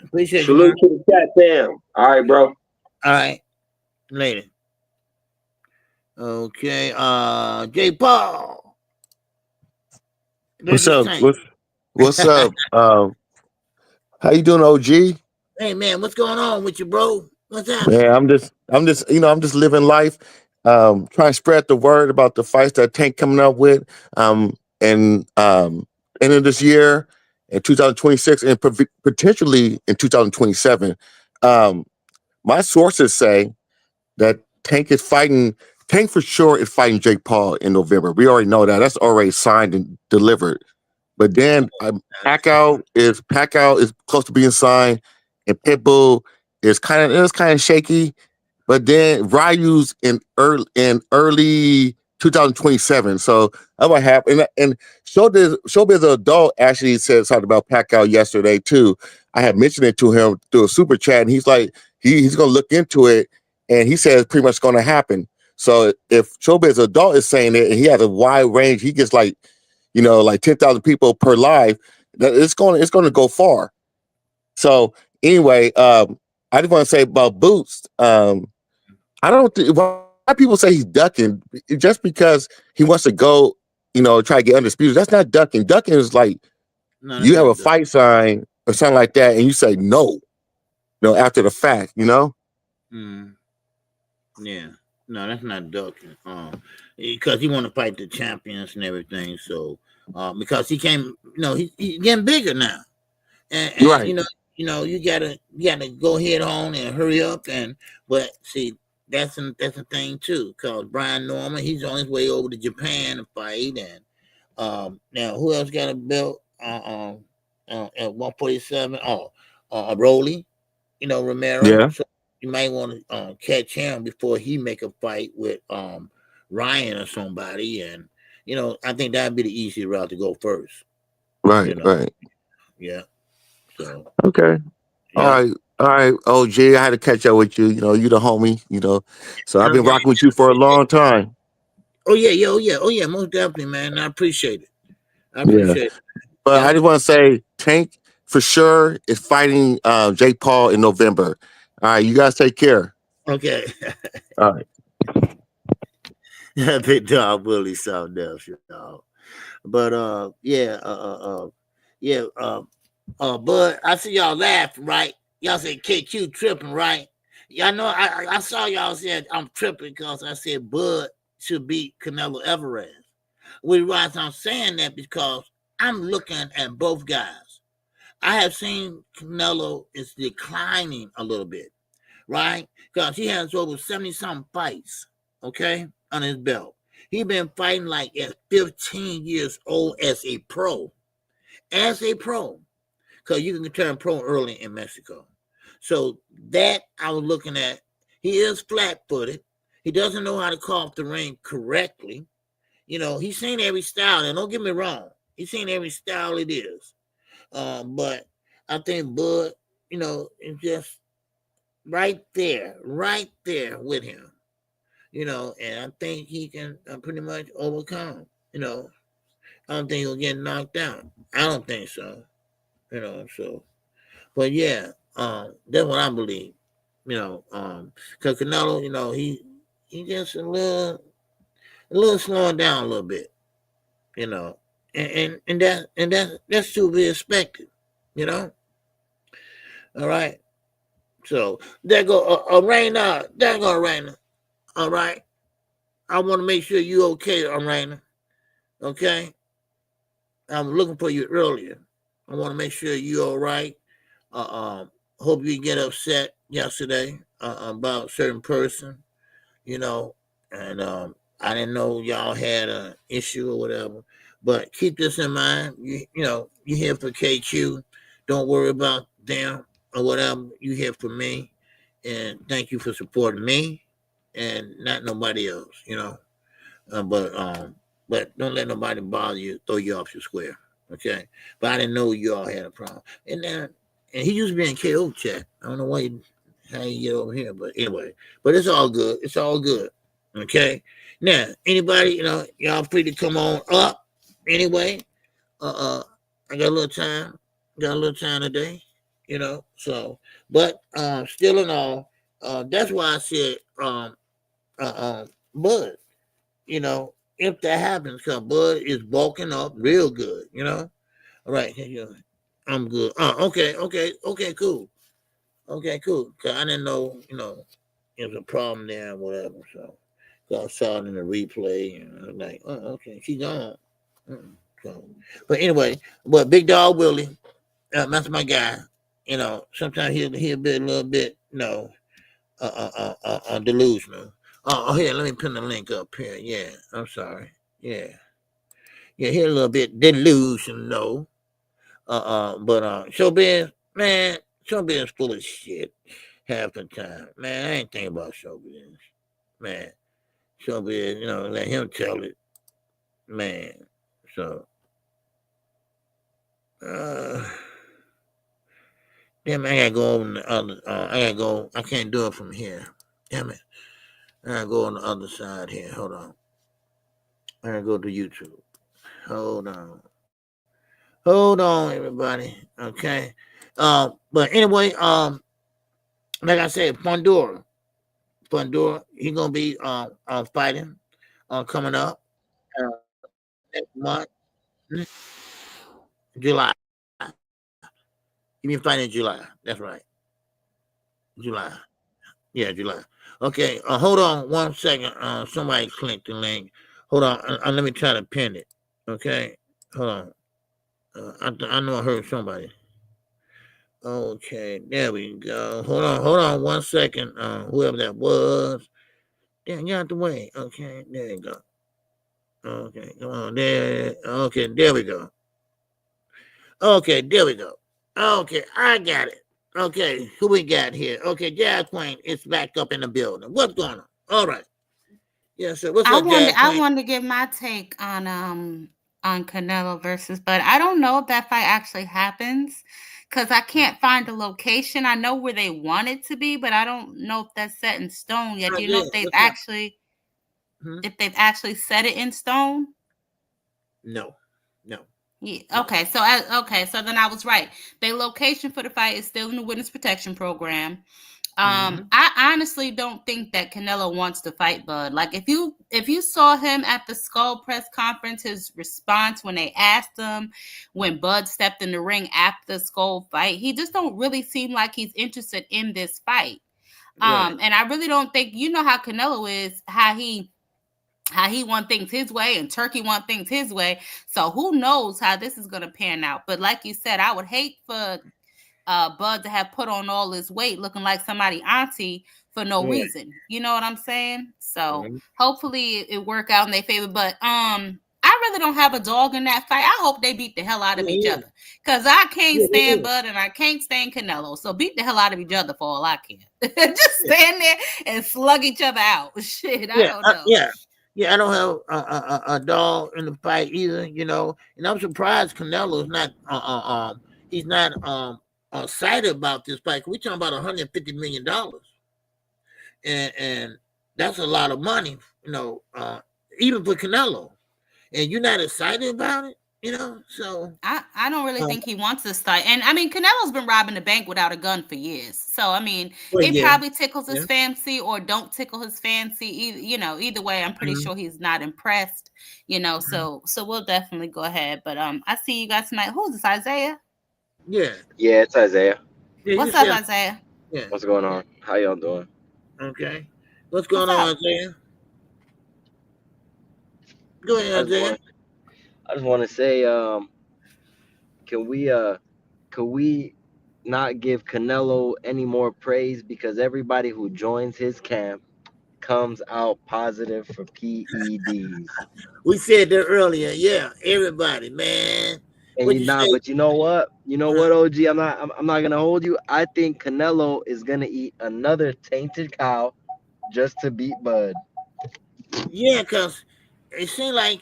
Appreciate you, Salute man. to the chat fam. All right, bro. All right. Later. Okay. J. Paul. What's up? What's up? How you doing, OG? Hey man, what's going on with you, bro? What's happening? Man, I'm just living life. Trying to spread the word about the fights that Tank coming up with. And end of this year in 2026 and potentially in 2027. My sources say that Tank for sure is fighting Jake Paul in November. We already know that. That's already signed and delivered. But then Pacquiao is close to being signed, and Pitbull is kind of shaky. But then Rayu's in early 2027. So that might happen. And Showbiz Adult actually said something about Pacquiao yesterday too. I had mentioned it to him through a super chat, and he's like, he's gonna look into it, and he says it's pretty much gonna happen. So if Showbiz Adult is saying it, and he has a wide range, he gets like 10,000 people per live, that it's going to go far. So anyway, I just want to say about Boots. I don't think why people say he's ducking just because he wants to go, try to get undisputed. That's not ducking. Ducking is like you have a fight sign or something like that, and you say no, after the fact, Yeah. No, that's not ducking. Because he want to fight the champions and everything. So, because he came, he's getting bigger now, and right. you gotta go head on and hurry up. But see, that's a thing too. Because Brian Norman, he's on his way over to Japan to fight, and now who else got a belt? At 147. Rolly, Romero. Yeah. So you might want to catch him before he make a fight with Ryan or somebody, and I think that'd be the easier route to go first. Right, right. Yeah. So okay. Yeah. All right, OG. I had to catch up with you. You the homie. So I've been rocking with you for a long time. Oh yeah. Most definitely, man. I appreciate it. It. But I just want to say, Tank for sure is fighting Jake Paul in November. All right, you guys take care. Okay. All right. Big dog Willie something else, y'all. But Bud, I see y'all laughing, right? Y'all said KQ tripping, right? Y'all know I saw y'all said I'm tripping because I said Bud should beat Canelo Alvarez. I'm saying that because I'm looking at both guys. I have seen Canelo is declining a little bit, right? Because he has over 70-something fights, okay, on his belt. He's been fighting like at 15 years old as a pro. Because you can turn pro early in Mexico. So that I was looking at, he is flat-footed. He doesn't know how to call off the ring correctly. He's seen every style, and don't get me wrong, he's seen every style it is. But I think Bud, is just right there with him. And I think he can pretty much overcome. I don't think he'll get knocked out. I don't think so. So, but yeah, that's what I believe. Because Canelo, he just a little slowing down a little bit. And that's to be expected. All right. So there go Raina. There go Raina. All right. I want to make sure you okay, Raina. Okay. I'm looking for you earlier. I want to make sure you all right. Hope you get upset yesterday about a certain person, and I didn't know y'all had an issue or whatever. But keep this in mind. You're here for KQ. Don't worry about them or whatever. You're here for me. And thank you for supporting me and not nobody else, But don't let nobody bother you, throw you off your square. Okay? But I didn't know you all had a problem. And he used to be in KO chat. I don't know how you get over here, but anyway. But it's all good. It's all good. Okay? Now, anybody, y'all free to come on up. Anyway, I got a little time. Got a little time today, So, but still in all, that's why I said Bud. If that happens, because Bud is bulking up real good. All right, I'm good. Okay, cool. Okay, cool. Cause I didn't know, there's a problem there or whatever. So I saw it in the replay, and I was like, oh, okay, she gone. So, but anyway, but Big Dog Willie, that's my guy. Sometimes he'll be a little bit, delusional. Oh, here, let me put the link up here. Yeah, I'm sorry. Yeah, he's a little bit delusional. But showbiz, man, showbiz full of shit half the time. Man, I ain't thinking about showbiz. Man, showbiz, let him tell it. Man, so damn, I gotta go over the other. I gotta go. I can't do it from here. Damn it, I gotta go on the other side here. Hold on. I gotta go to YouTube. Hold on, everybody. Okay. But anyway, like I said, Fundora, he gonna be fighting coming up next month, July. He been fighting in July. That's right, July. Yeah, July. Okay. Hold on 1 second. Somebody clicked the link. Hold on. Let me try to pin it. Okay. Hold on. I know I heard somebody. Okay, there we go. Hold on 1 second. Whoever that was. Damn, you out the way. Okay, there you go. Okay, come on. There. Okay, there we go. Okay, there we go. Okay, I got it. Okay, who we got here? Okay, Jazz Queen is back up in the building. What's going on? All right. Yes, sir. What's up, Jazz Queen? I wanted to give my take on Canelo versus Bud. I don't know if that fight actually happens because I can't find a location. I know where they want it to be, but I don't know if that's set in stone yet. Do you know if they've actually set it in stone? No. Yeah. Okay. So then I was right. The location for the fight is still in the Witness Protection Program. I honestly don't think that Canelo wants to fight Bud. Like if you saw him at the Skull press conference, his response when they asked him when Bud stepped in the ring after the Skull fight, he just don't really seem like he's interested in this fight. Right. And I really don't think, how Canelo is, how he want things his way and Turkey want things his way. So who knows how this is going to pan out. But like you said, I would hate for Bud to have put on all this weight looking like somebody auntie for no reason. You know what I'm saying? So hopefully it work out in their favor. But I really don't have a dog in that fight. I hope they beat the hell out of each other. Because I can't stand Bud and I can't stand Canelo. So beat the hell out of each other for all I can. Just stand there and slug each other out. Shit, I don't know. Yeah, I don't have a dog in the fight either, and I'm surprised Canelo's not he's not excited about this fight. We're talking about $150 million, and that's a lot of money, even for Canelo. And you're not excited about it, So I don't really think he wants this fight. And I mean, Canelo's been robbing the bank without a gun for years. So I mean, it probably tickles his fancy or don't tickle his fancy. Either way, I'm pretty sure he's not impressed. So we'll definitely go ahead. But I see you guys tonight. Who's this, Isaiah? Yeah, it's Isaiah. What's up, Isaiah? Yeah. What's going on? How y'all doing? Okay. What's going on, Isaiah? Go ahead, Isaiah. I just want to say, can we not give Canelo any more praise because everybody who joins his camp comes out positive for PEDs. We said that earlier. Yeah, everybody, man. And but you know what? OG, I'm not gonna hold you. I think Canelo is gonna eat another tainted cow just to beat Bud. Yeah, because it seems like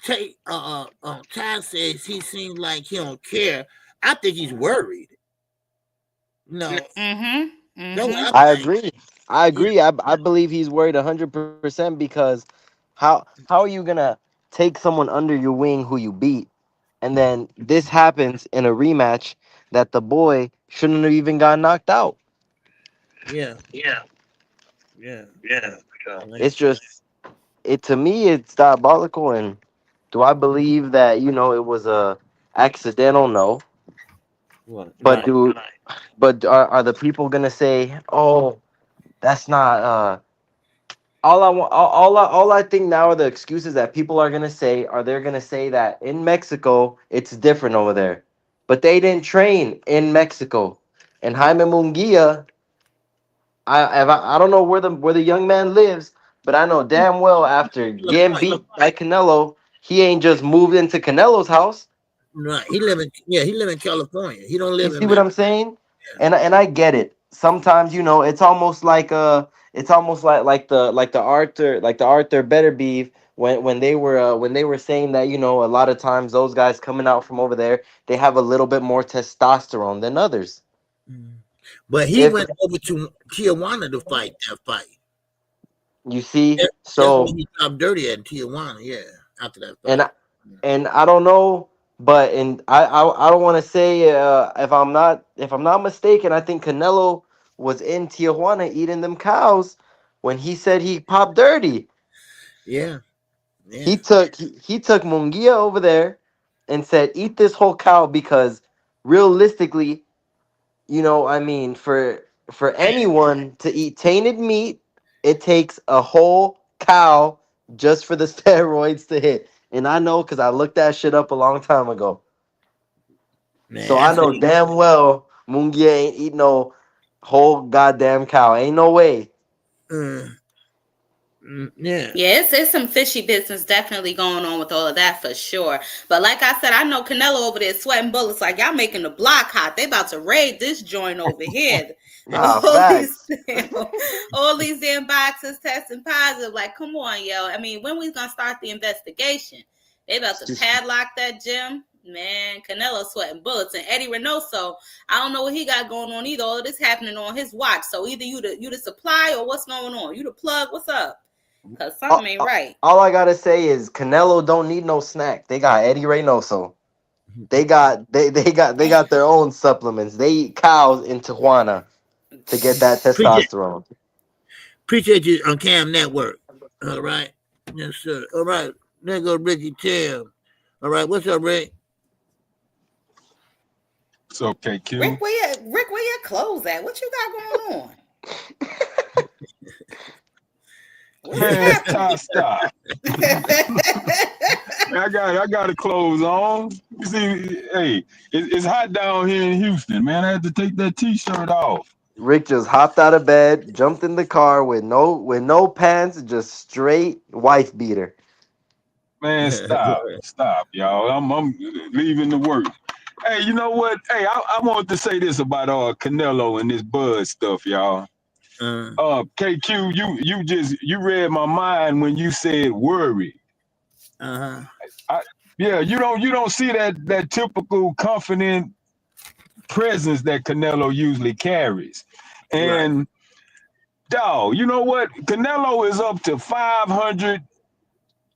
Ty says he seems like he don't care. I think he's worried. No. I agree. I believe he's worried 100% because How are you gonna take someone under your wing who you beat, and then this happens in a rematch that the boy shouldn't have even got knocked out? Yeah. It's just to me it's diabolical. And do I believe that it was a accidental? No. What? But Right. are the people gonna say, oh, that's not all I think now are the excuses that people are gonna say. Are they gonna say that in Mexico it's different over there, but they didn't train in Mexico? And Jaime Munguia, I don't know where the young man lives, but I know damn well after getting beat by Canelo, he ain't just moved into Canelo's house. Right. He live in California. He don't You live see in what Mexico. I'm saying? And I get it. Sometimes it's almost like the Arthur Better beef when they were saying that a lot of times those guys coming out from over there, they have a little bit more testosterone than others. But he If went over to Tijuana to fight that fight. you see, That's when so he stopped dirty at Tijuana. Yeah, after that and fight. I don't know, but I don't want to say if I'm not mistaken, I think Canelo was in Tijuana eating them cows when he said he popped dirty. Yeah. He took Munguia over there and said, "Eat this whole cow," because realistically, I mean, for anyone to eat tainted meat, it takes a whole cow just for the steroids to hit. And I know because I looked that shit up a long time ago. So I Man, know damn well Munguia ain't eat no whole goddamn cow. Ain't no way. yeah. Yeah, it's some fishy business definitely going on with all of that for sure. But like I said, I know Canelo over there sweating bullets like y'all making the block hot. They about to raid this joint over here. Nah, facts. All these damn boxes testing positive. Like, come on, yo. I mean, when we gonna start the investigation? They about to padlock that gym. Man, Canelo sweating bullets, and Eddie Reynoso, I don't know what he got going on either. All of this happening on his watch. So either you the supply or what's going on? You the plug? What's up? Cause something ain't right. All I gotta say is Canelo don't need no snack. They got Eddie Reynoso. They got their own supplements. They eat cows in Tijuana to get that testosterone. Appreciate you on Cam Network. All right. Yes, sir. All right. There go Ricky Tail. All right. What's up, Rick? It's okay, Q. Rick, where your clothes at? What you got going on? Man, stop. I got the clothes on. You see, hey, it's hot down here in Houston, man. I had to take that t-shirt off. Rick just hopped out of bed, jumped in the car with no pants, just straight wife beater. Man, stop, y'all. I'm leaving to work. Hey, you know what? Hey, I wanted to say this about Canelo and this Bud stuff, y'all. KQ, you read my mind when you said worry. Yeah, you don't see that typical confident presence that Canelo usually carries. And dog, you know what? Canelo is up to 500,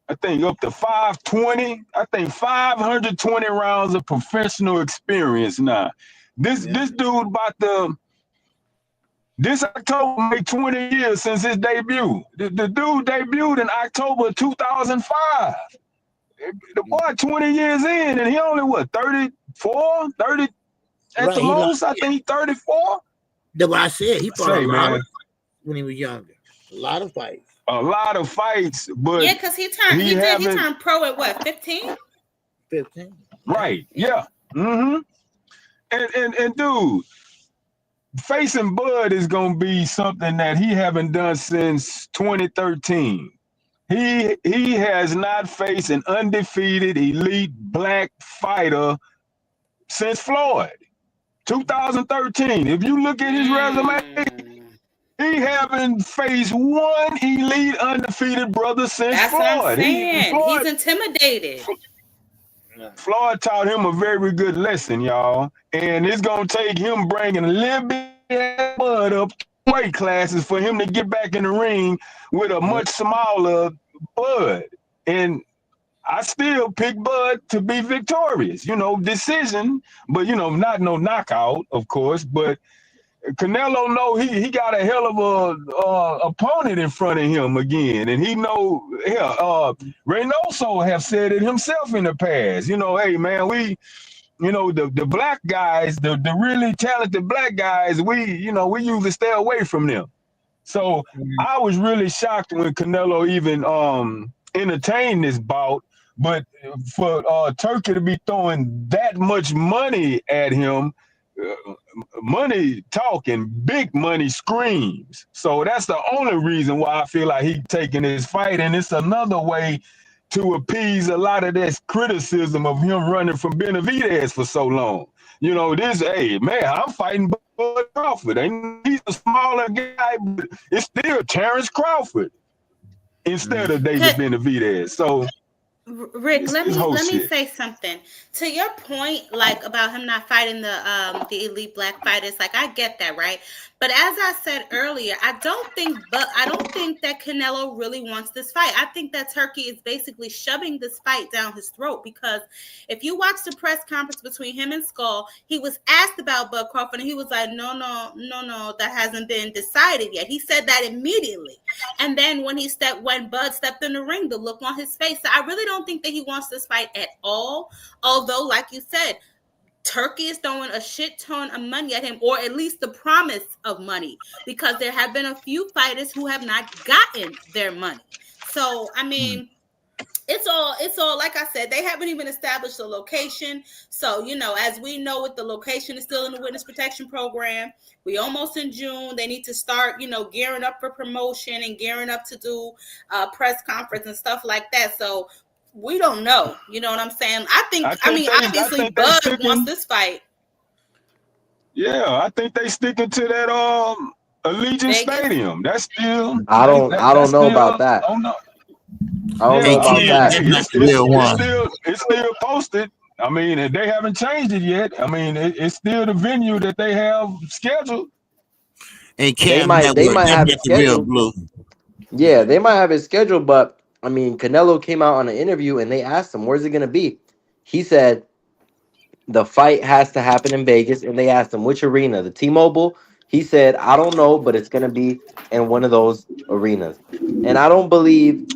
I think up to 520. I think 520 rounds of professional experience now. This dude this October made 20 years since his debut. The dude debuted in October 2005. The boy 20 years in, and he only, what, 34? 30 at the most? I think he's 34. That's what I said. He fought a lot of fights when he was younger. A lot of fights. A lot of fights, but yeah, because he turned pro at what, 15? 15. Right, yeah. Mm-hmm. And dude, facing Bud is gonna be something that he haven't done since 2013. He has not faced an undefeated elite black fighter since Floyd, 2013. If you look at his resume, he haven't faced one elite undefeated brother since That's Floyd. What I'm saying. He's intimidated. Floyd taught him a very good lesson, y'all. And it's going to take him bringing a little bit of Bud up weight classes for him to get back in the ring with a much smaller Bud, and I still pick Bud to be victorious. Decision, but not no knockout, of course. But Canelo know he got a hell of a opponent in front of him again, and he know. Reynoso have said it himself in the past. Hey man, we. The black guys, the really talented black guys, we usually stay away from them. So I was really shocked when Canelo even entertained this bout. But for Turkey to be throwing that much money at him, money talking, big money screams. So that's the only reason why I feel like he's taking this fight. And it's another way to appease a lot of this criticism of him running from Benavidez for so long. Hey, man, I'm fighting Bud Crawford. And he's a smaller guy, but it's still Terrence Crawford instead of David Benavidez. So, Rick, let me say something to your point, like about him not fighting the elite black fighters. Like, I get that, right? But as I said earlier, I don't think that Canelo really wants this fight. I think that Turkey is basically shoving this fight down his throat, because if you watch the press conference between him and Skull, he was asked about Bud Crawford and he was like, no, that hasn't been decided yet. He said that immediately. And then when Bud stepped in the ring, the look on his face. So I really don't think that he wants this fight at all. Although, like you said, Turkey is throwing a shit ton of money at him, or at least the promise of money, because there have been a few fighters who have not gotten their money. So, I mean, it's all, like I said, they haven't even established a location. So, as we know, with the location is still in the witness protection program. We almost in June. They need to start, gearing up for promotion and gearing up to do press conference and stuff like that. So, we don't know. You know what I'm saying? Obviously, Bud wants this fight. Yeah, I think they sticking to that Allegiant Stadium. That's still. I don't know about that. I don't know about that. It's still posted. I mean, they haven't changed it yet. I mean, it's still the venue that they have scheduled. And they might have it scheduled. Yeah, they might have it scheduled, but I mean, Canelo came out on an interview and they asked him, where's it going to be? He said the fight has to happen in Vegas. And they asked him, which arena? The T-Mobile? He said, I don't know, but it's going to be in one of those arenas. And I don't believe,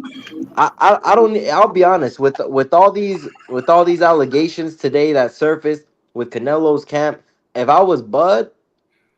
I'll be honest, with all these allegations today that surfaced with Canelo's camp, if I was Bud,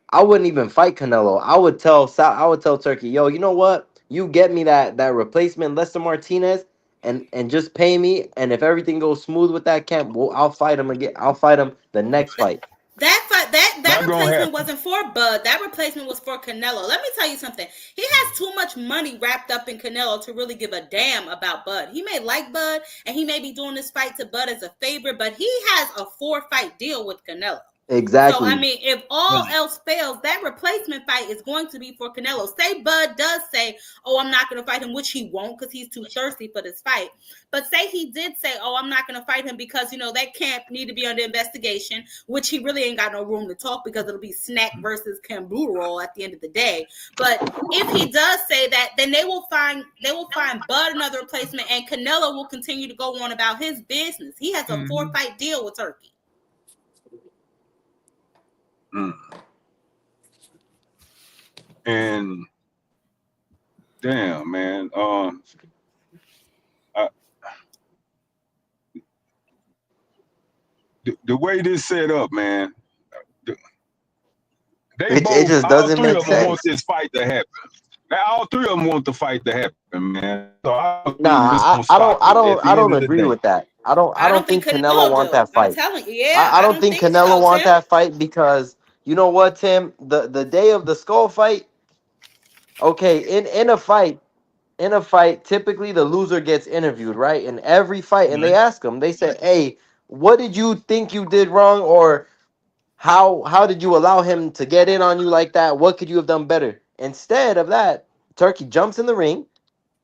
I wouldn't even fight Canelo. I would tell Turkey, yo, you know what? You get me that replacement Lester Martinez and just pay me. And if everything goes smooth with that camp, I'll fight him again. I'll fight him the next fight. That replacement wasn't for Bud. That replacement was for Canelo. Let me tell you something. He has too much money wrapped up in Canelo to really give a damn about Bud. He may like Bud and he may be doing this fight to Bud as a favor, but he has a 4-fight deal with Canelo. Exactly. So, I mean, if all else fails, that replacement fight is going to be for Canelo. Say Bud does say, oh, I'm not going to fight him, which he won't because he's too thirsty for this fight. But say he did say, oh, I'm not going to fight him because, that camp need to be under investigation, which he really ain't got no room to talk because it'll be Snack versus Cambulo at the end of the day. But if he does say that, then they will find Bud another replacement, and Canelo will continue to go on about his business. He has a 4-fight deal with Turkey. And damn, man, the way this set up, man, it just doesn't make sense. Want this fight to happen. Now, all three of them want the fight to happen, man. So I don't agree with that. I don't think Canelo want that fight. I'm telling you, yeah. I don't think Canelo want that fight because you know what, Tim? The day of the Skull fight, okay, in a fight, typically the loser gets interviewed, right? In every fight, and they ask him, they say, hey, what did you think you did wrong, or how did you allow him to get in on you like that? What could you have done better? Instead of that, Turkey jumps in the ring.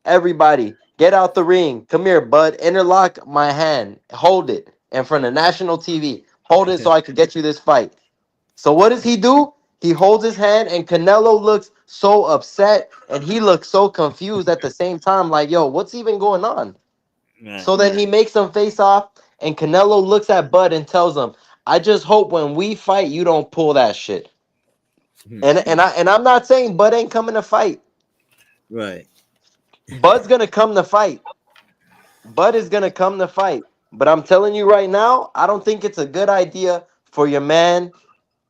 Everybody, get out the ring. Come here, Bud. Interlock my hand. Hold it in front of national TV. Hold it so I could get you this fight. So what does he do? He holds his hand, and Canelo looks so upset, and he looks so confused at the same time. Like, yo, what's even going on? Right. So then he makes them face off, and Canelo looks at Bud and tells him, "I just hope when we fight, you don't pull that shit." And I'm not saying Bud ain't coming to fight. Right. Bud's gonna come to fight. Bud is gonna come to fight. But I'm telling you right now, I don't think it's a good idea for your man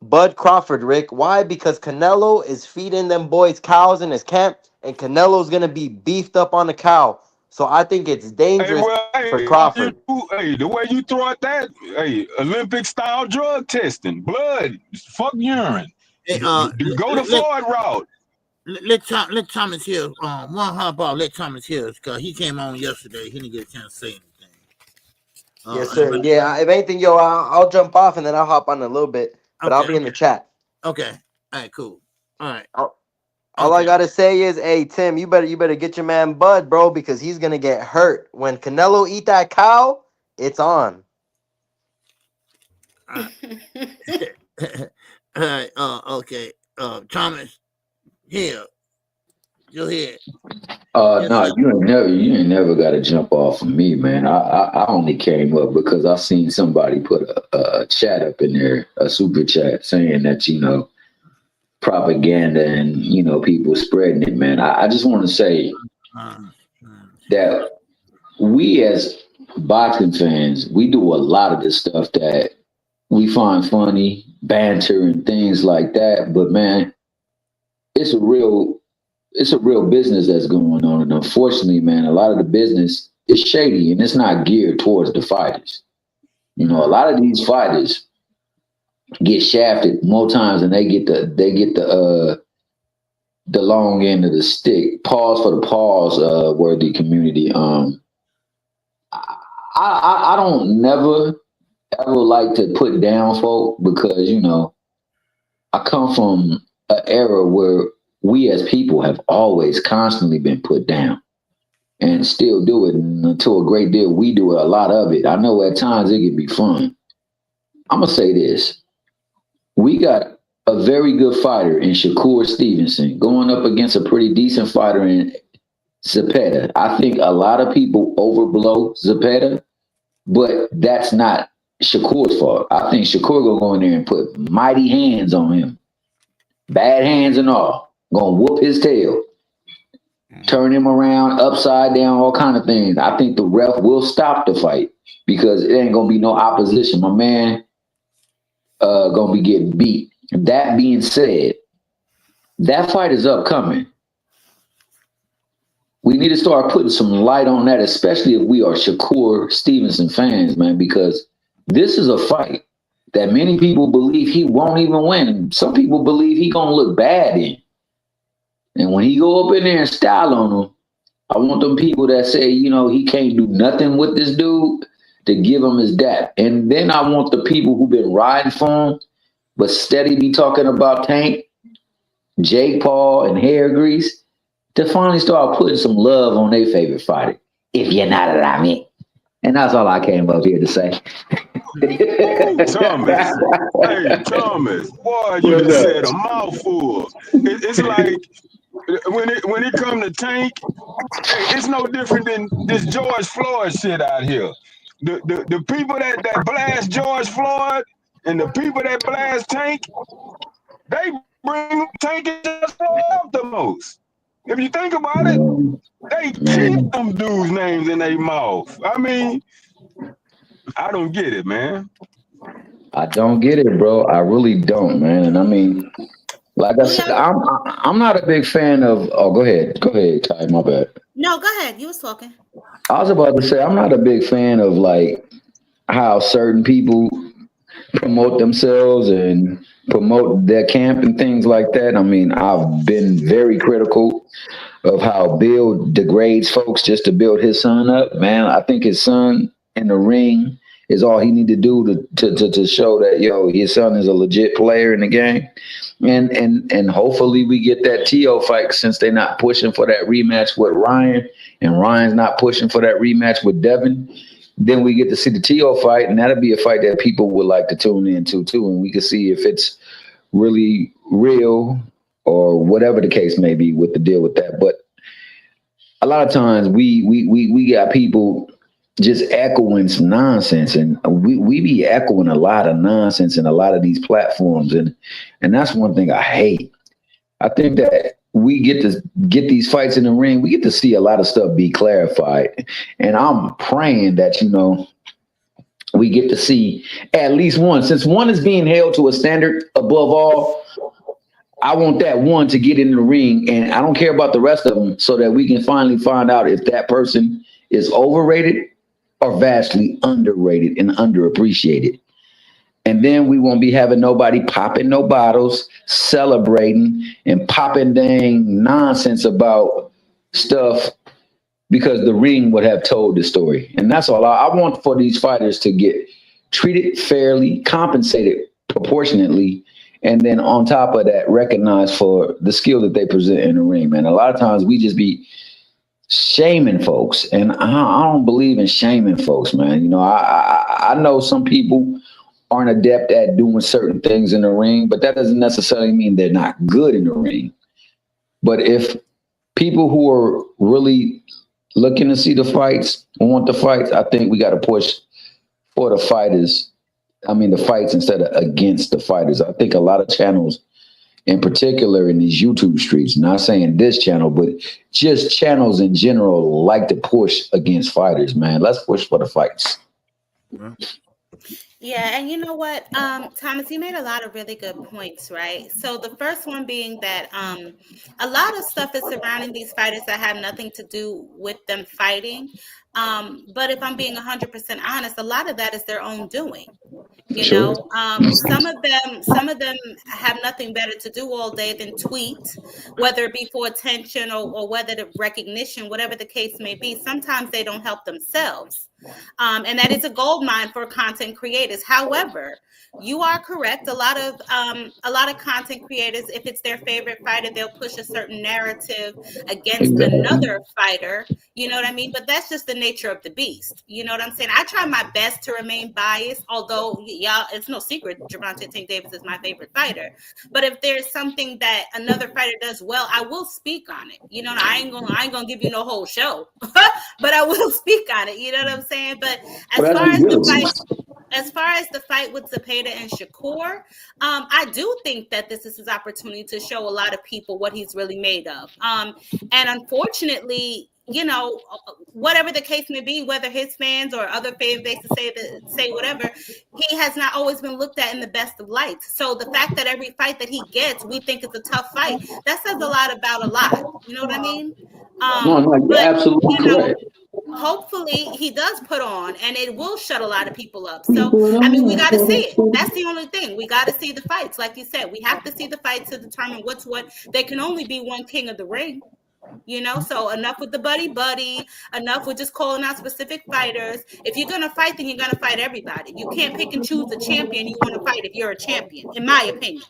Bud Crawford, Rick. Why? Because Canelo is feeding them boys cows in his camp, and Canelo's gonna be beefed up on the cow. So I think it's dangerous for Crawford. The way you throw at that, Olympic style drug testing, blood, fuck urine. Hey, Go the Floyd route. Let Thomas here. One hop off. Let Thomas here because he came on yesterday. He didn't get a chance to say anything. Yes, sir. Yeah, if anything, yo, I'll jump off and then I'll hop on a little bit, but I'll be in the chat. Okay. All right. Cool. All right. All I gotta say is, hey Tim, you better get your man Bud, bro, because he's gonna get hurt when Canelo eat that cow. It's on. All right. Okay. Thomas, here. You're here. No, you ain't never got to jump off of me, man. I only came up because I seen somebody put a chat up in there, a super chat, saying that propaganda and people spreading it, man. I just want to say that we as boxing fans, we do a lot of this stuff that we find funny, banter and things like that. But man, it's a real business that's going on. And unfortunately, man, a lot of the business is shady and it's not geared towards the fighters. A lot of these fighters get shafted more times than they get the long end of the stick. Pause for the pause, worthy community. I don't never ever like to put down folk because, I come from an era where we as people have always constantly been put down and still do it. And to a great deal, we do a lot of it. I know at times it can be fun. I'm going to say this. We got a very good fighter in Shakur Stevenson going up against a pretty decent fighter in Zepeda. I think a lot of people overblow Zepeda, but that's not Shakur's fault. I think Shakur gonna go in there and put mighty hands on him. Bad hands and all. Gonna whoop his tail. Turn him around, upside down, all kind of things. I think the ref will stop the fight because it ain't gonna be no opposition. My man gonna be getting beat. That being said, that fight is upcoming. We need to start putting some light on that, especially if we are Shakur Stevenson fans, man, because this is a fight that many people believe he won't even win. Some people believe he gonna look bad in. And when he go up in there and style on him, I want them people that say, he can't do nothing with this dude to give him his dap. And then I want the people who've been riding for him, but steady be talking about Tank, Jake Paul, and hair grease, to finally start putting some love on their favorite fighter. If you know what I mean. And that's all I came up here to say. Thomas. Hey, Thomas. Boy, you just said a mouthful. It's like when it come to Tank, it's no different than this George Floyd shit out here. The people that blast George Floyd and the people that blast Tank, they bring Tank and George Floyd up the most. If you think about it, they keep them dudes' names in their mouth. I mean, I don't get it, man. I don't get it, bro. I really don't, man. And I mean, like I said, I'm not a big fan of. Oh, go ahead, Ty. My bad. No, go ahead. You was talking. I was about to say I'm not a big fan of like how certain people promote themselves and promote their camp and things like that. I mean, I've been very critical of how Bill degrades folks just to build his son up. Man, I think his son in the ring is all he need to do to show that his son is a legit player in the game. And hopefully we get that Tio fight since they're not pushing for that rematch with Ryan and Ryan's not pushing for that rematch with Devin. Then we get to see the Tio fight, and that'll be a fight that people would like to tune into too, and we can see if it's really real or whatever the case may be with the deal with that. But a lot of times we got people just echoing some nonsense, and we be echoing a lot of nonsense in a lot of these platforms, and that's one thing I hate. I think that we get these fights in the ring, we get to see a lot of stuff be clarified, and I'm praying that we get to see at least one, since one is being held to a standard above all. I want that one to get in the ring, and I don't care about the rest of them, so that we can finally find out if that person is overrated or vastly underrated and underappreciated. And then we won't be having nobody popping no bottles, celebrating, and popping dang nonsense about stuff because the ring would have told the story. And that's all I want for these fighters to get treated fairly, compensated proportionately, and then on top of that, recognized for the skill that they present in the ring, man. A lot of times we just be shaming folks, and I don't believe in shaming folks, man. I know some people aren't adept at doing certain things in the ring, but that doesn't necessarily mean they're not good in the ring. But if people who are really looking to see the fights, want the fights, I think we got to push for the fighters. I mean, the fights instead of against the fighters. I think a lot of channels, in particular in these YouTube streets, not saying this channel, but just channels in general, like to push against fighters, man. Let's push for the fights. Yeah, and you know what, Thomas, you made a lot of really good points, right? So the first one being that a lot of stuff is surrounding these fighters that have nothing to do with them fighting. But if I'm being 100% honest, a lot of that is their own doing. Some of them have nothing better to do all day than tweet, whether it be for attention or whether the recognition, whatever the case may be. Sometimes they don't help themselves. And that is a gold mine for content creators. However, you are correct. A lot of content creators, if it's their favorite fighter, they'll push a certain narrative against another fighter. You know what I mean? But that's just the nature of the beast. You know what I'm saying? I try my best to remain biased, although y'all, it's no secret, Gervonta Tank Davis is my favorite fighter. But if there's something that another fighter does well, I will speak on it. You know, I ain't gonna give you no whole show, but I will speak on it. You know what I'm saying? But as far as the fight with Zepeda and Shakur, I do think that this is his opportunity to show a lot of people what he's really made of. And unfortunately, whatever the case may be, whether his fans or other fan bases say whatever, he has not always been looked at in the best of lights. So the fact that every fight that he gets, we think it's a tough fight, that says a lot about a lot. You know what I mean? You're absolutely correct. Hopefully he does put on, and it will shut a lot of people up. So, I mean, we got to see it. That's the only thing. We got to see the fights. Like you said, we have to see the fights to determine what's what. There can only be one king of the ring. So enough with the buddy, enough with just calling out specific fighters. If you're going to fight, then you're going to fight everybody. You can't pick and choose the champion you want to fight if you're a champion, in my opinion.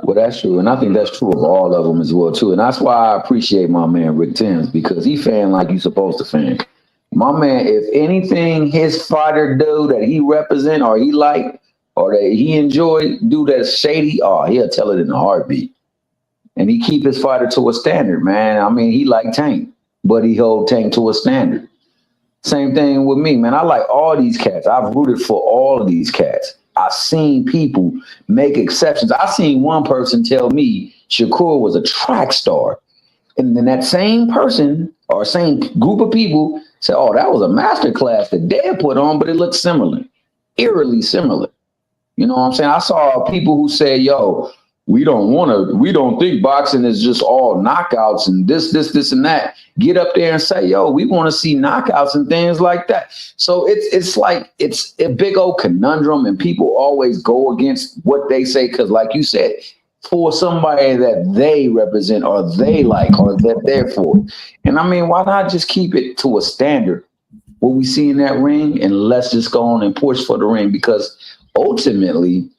Well, that's true. And I think that's true of all of them as well, too. And that's why I appreciate my man, Rick Timms, because he fan like you supposed to fan. My man, if anything his fighter do that he represent or he like or that he enjoy, do that's shady, he'll tell it in a heartbeat. And he keep his fighter to a standard, man. I mean, he like Tank, but he hold Tank to a standard. Same thing with me, man. I like all these cats. I've rooted for all of these cats. I've seen people make exceptions. I seen one person tell me Shakur was a track star. And then that same person or same group of people said, that was a masterclass that Dad put on, but it looked similar, eerily similar. You know what I'm saying? I saw people who said, we don't think boxing is just all knockouts and this and that. Get up there and say, we want to see knockouts and things like that. So it's like it's a big old conundrum, and people always go against what they say because, like you said, for somebody that they represent or they like or that they're for. And I mean, why not just keep it to a standard what we see in that ring, and let's just go on and push for the ring, because ultimately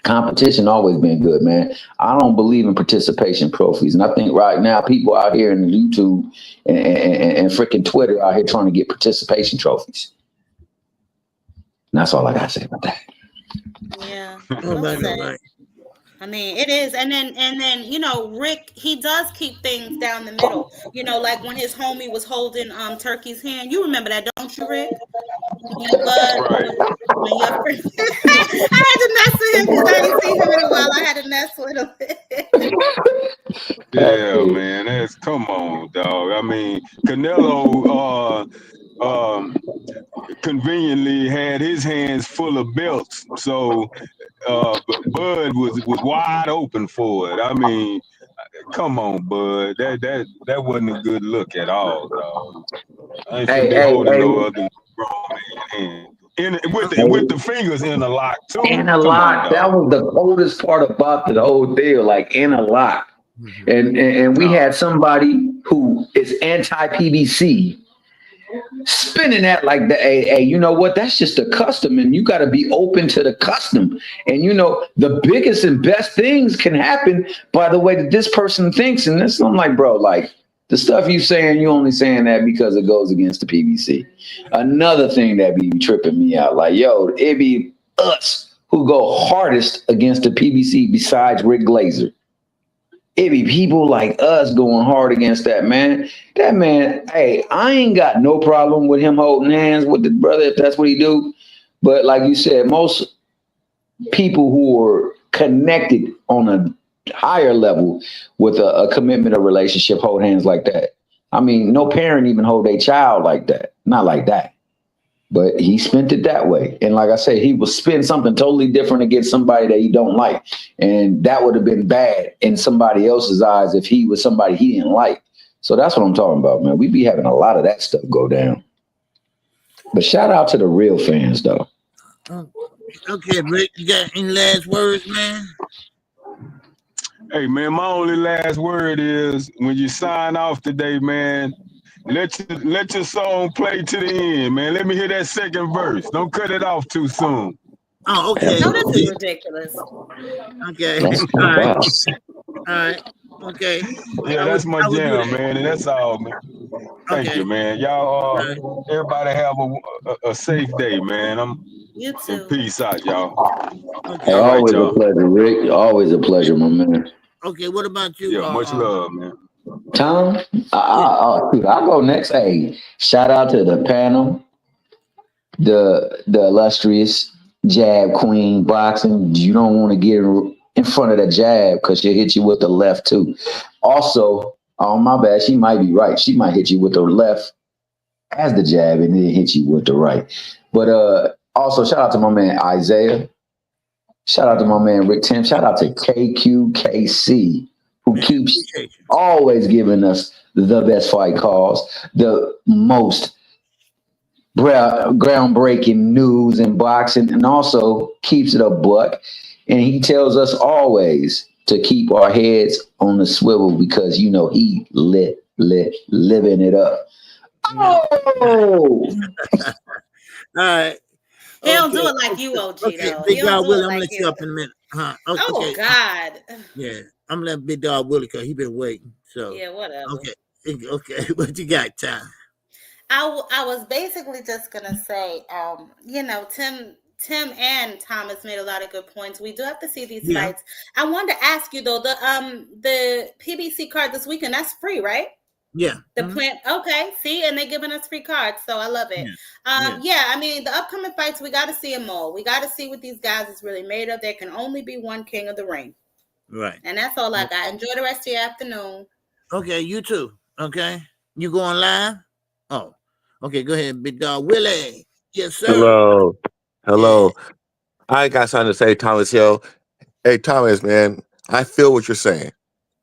competition always been good, man. I don't believe in participation trophies. And I think right now people out here in YouTube and freaking Twitter out here trying to get participation trophies. And that's all I got to say about that. Yeah. All Well right, all said. right. I mean, it is, and then Rick, he does keep things down the middle. Like when his homie was holding Turkey's hand. You remember that, don't you, Rick? When Bud, Right. when your friend, I had to mess with him because I didn't see him in a while. I had to mess with him. Yeah, man. Come on, dog. I mean, Canelo conveniently had his hands full of belts, so Bud was wide open for it. I mean, come on, Bud. That wasn't a good look at all, dog. I ain't finna be holding no other grown man hand. With the fingers in a lock too. In a Come on, lock. That dog. was the coldest part about the whole deal, like in a lock. And we had somebody who is anti-PBC spinning that like hey, you know what? That's just a custom, and you got to be open to the custom. And the biggest and best things can happen by the way that this person thinks. And this, I'm like, bro, like the stuff you saying, you only saying that because it goes against the PBC. Another thing that be tripping me out, like, yo, it be us who go hardest against the PBC besides Rick Glazer. It be people like us going hard against that man. That man, hey, I ain't got no problem with him holding hands with the brother if that's what he do. But like you said, most people who are connected on a higher level with a commitment or relationship hold hands like that. I mean, no parent even hold a child like that. Not like that. But he spent it that way. And like I said, he will spend something totally different against somebody that he don't like. And that would have been bad in somebody else's eyes if he was somebody he didn't like. So that's what I'm talking about, man. We be having a lot of that stuff go down. But shout out to the real fans, though. Okay, Rick, you got any last words, man? Hey, man, my only last word is when you sign off today, man, let your song play to the end, man. Let me hear that second verse. Don't cut it off too soon. Oh, okay. No, this is ridiculous. Okay. All right. Okay. Yeah, that's my jam, man, and that's all, man. Thank you, man. Y'all, everybody have a safe day, man. You too. Peace out, y'all. Okay. Hey, always a pleasure, Rick. Always a pleasure, my man. Okay, what about you? Yeah, much love, man. Tom, I'll go next. Hey, shout out to the panel, the illustrious jab queen boxing. You don't want to get in front of the jab because she'll hit you with the left too. Also, oh my bad, she might be right. She might hit you with the left as the jab and then hit you with the right. But also shout out to my man Isaiah. Shout out to my man Rick Tim. Shout out to KQKC, who keeps always giving us the best fight calls, the most groundbreaking news in boxing, and also keeps it a buck. And he tells us always to keep our heads on the swivel because, he living it up. Oh! All right. He don't do it like you, OG, though. Big He Dog don't do Willie, it I'm like gonna let you up in a minute. Oh, God. Yeah, I'm gonna let Big Dog Willie because he been waiting. So yeah, whatever. Okay. What you got, Tom? I was basically just gonna say, Tim and Thomas made a lot of good points. We do have to see these fights. I wanted to ask you though, the PBC card this weekend, that's free, right? Yeah. The plant, okay. See, and they're giving us free cards, so I love it. Yeah. I mean, the upcoming fights, we got to see them all. We got to see what these guys is really made of. There can only be one king of the ring, right? And that's all I got. Enjoy the rest of your afternoon. Okay, you too. Okay, you going live? Oh, okay. Go ahead, Big Dog Willie. Yes, sir. Hello. I got something to say, Thomas Hill. Hey, Thomas, man, I feel what you're saying.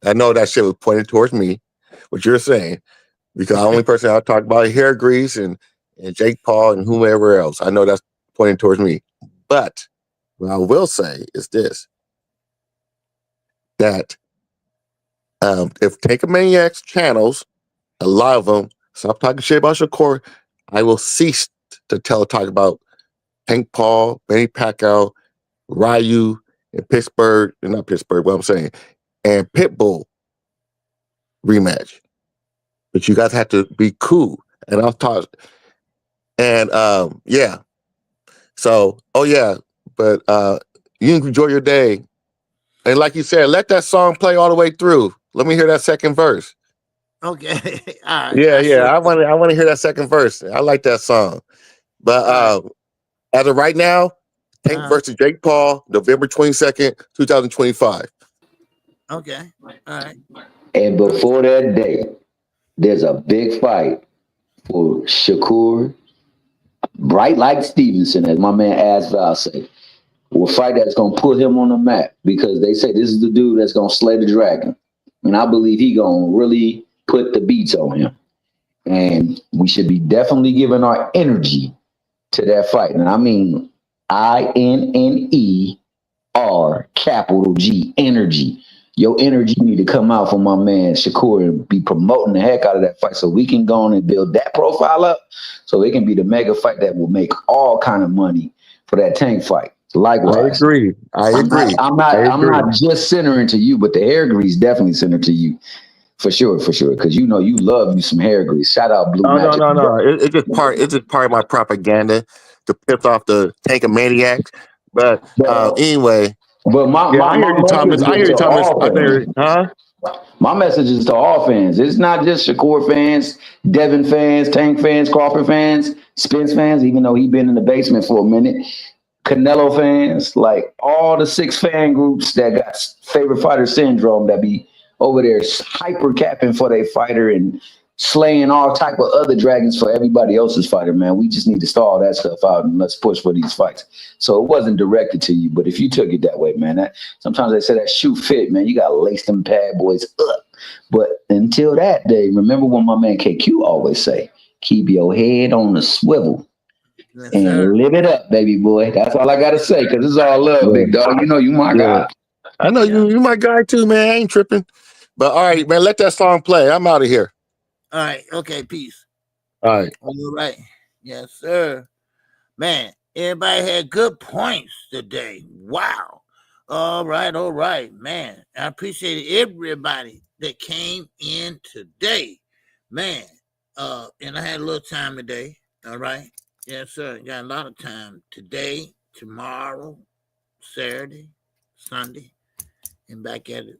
I know that shit was pointed towards me. What you're saying, because the only person I'll talk about hair grease and Jake Paul and whomever else. I know that's pointing towards me. But what I will say is this: that if Take a Maniac's channels, a lot of them, stop talking shit about Shakur, I will cease to talk about Hank Paul, Manny Pacquiao, Rayo, and Pittsburgh, and not Pittsburgh, what I'm saying, and Pitbull rematch. But you guys have to be cool. And I'll talk. And yeah. So, but You enjoy your day. And like you said, let that song play all the way through. Let me hear that second verse. Okay. All right. Yeah. I want to hear that second verse. I like that song. But as of right now, Tank versus Jake Paul, November 22nd, 2025. Okay. All right. And before that day, there's a big fight for Shakur, bright like Stevenson, as my man Asval say. A fight that's going to put him on the map because they say this is the dude that's going to slay the dragon. And I believe he going to really put the beats on him. And we should be definitely giving our energy to that fight. And I mean INNER capital G, energy. Your energy need to come out from my man Shakur and be promoting the heck out of that fight so we can go on and build that profile up so it can be the mega fight that will make all kind of money for that Tank fight. Likewise. I agree. I'm not just centering to you, but the hair grease definitely centered to you. For sure. Because you know you love you some hair grease. Shout out Blue Magic. No. It's just part of my propaganda to piss off the Tank of maniacs. But anyway. But I hear you, Thomas. My message is to all fans. It's not just Shakur fans, Devin fans, Tank fans, Crawford fans, Spence fans, even though he's been in the basement for a minute. Canelo fans, like all the 6 fan groups that got favorite fighter syndrome that be over there hyper capping for their fighter and slaying all type of other dragons for everybody else's fighter, man. We just need to stall that stuff out and let's push for these fights. So it wasn't directed to you, but if you took it that way, man, that sometimes they say that shoe fit, man. You got to lace them bad boys up. But until that day, remember what my man KQ always say, keep your head on the swivel. Yes, and live it up, baby boy. That's all I gotta say, because it's all love, big dog. You know you my guy. I know you my guy too, man. I ain't tripping. But all right, man, let that song play. I'm out of here. All right. Okay, peace. All right. All right. Yes, sir. Man, everybody had good points today. Wow. All right, man. I appreciate everybody that came in today. Man, and I had a little time today. All right. Yes, sir. Got a lot of time today, tomorrow, Saturday, Sunday, and back at it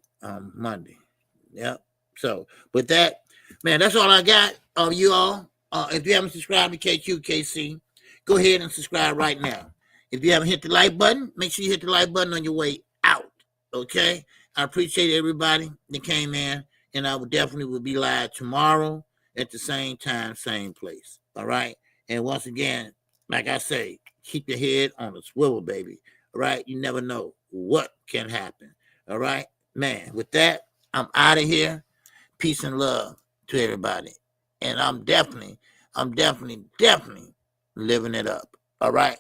Monday. Yep. So with that, man, that's all I got. You all, if you haven't subscribed to KQKC, go ahead and subscribe right now. If you haven't hit the like button, make sure you hit the like button on your way out. Okay. I appreciate everybody that came in, and I will definitely be live tomorrow at the same time, same place. All right. And once again, like I say, keep your head on the swivel, baby. All right? You never know what can happen. All right? Man, with that, I'm out of here. Peace and love to everybody. And I'm definitely living it up. All right?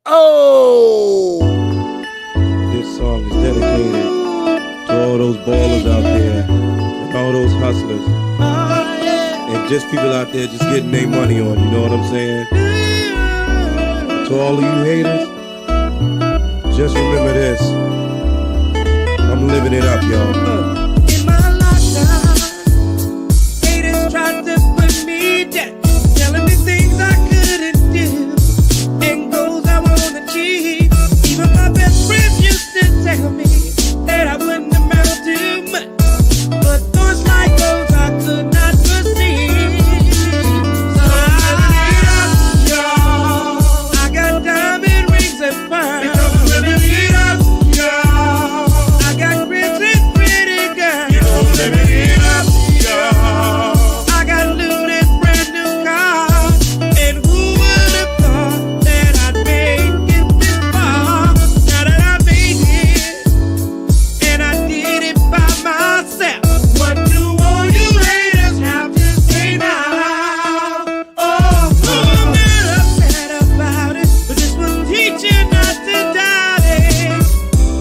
Oh! This song is dedicated to all those ballers out there and all those hustlers. And just people out there just getting their money on, you know what I'm saying? To all of you haters, just remember this. I'm living it up, y'all. In my lifetime, haters tried to put me down, telling me things I couldn't do, and goals I won't achieve. Even my best friends used to tell me that I wouldn't amount to much, but thoughts like those I could not foresee. So I got diamond rings and pearls. I got grits and pretty girls. I got loot and brand new cars. And who would have thought that I'd make it this far? Now that I made it, and I did it by myself. What do all you haters have to say now? Oh, I'm not upset about it, but this will teach you not to doubt it.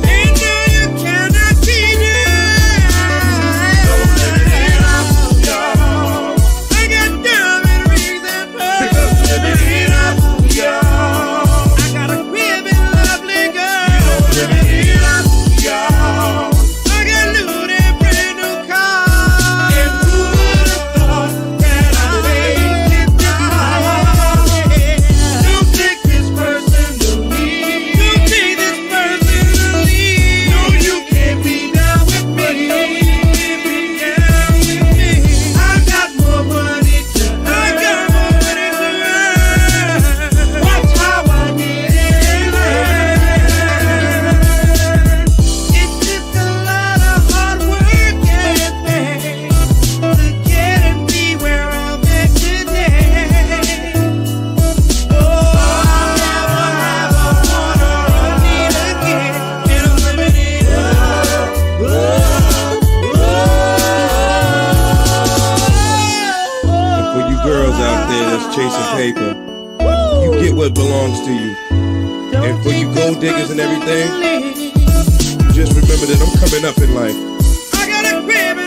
And no, you cannot be denied. I got diamond rings and pearls. I got a crib and lovely girl. I got loot and brand new cars. And who would have thought that I'd make it this far? Don't take this personally. Don't take this personally. paper. You get what belongs to you. And for you gold diggers and everything, just remember that I'm coming up in life. I got a crib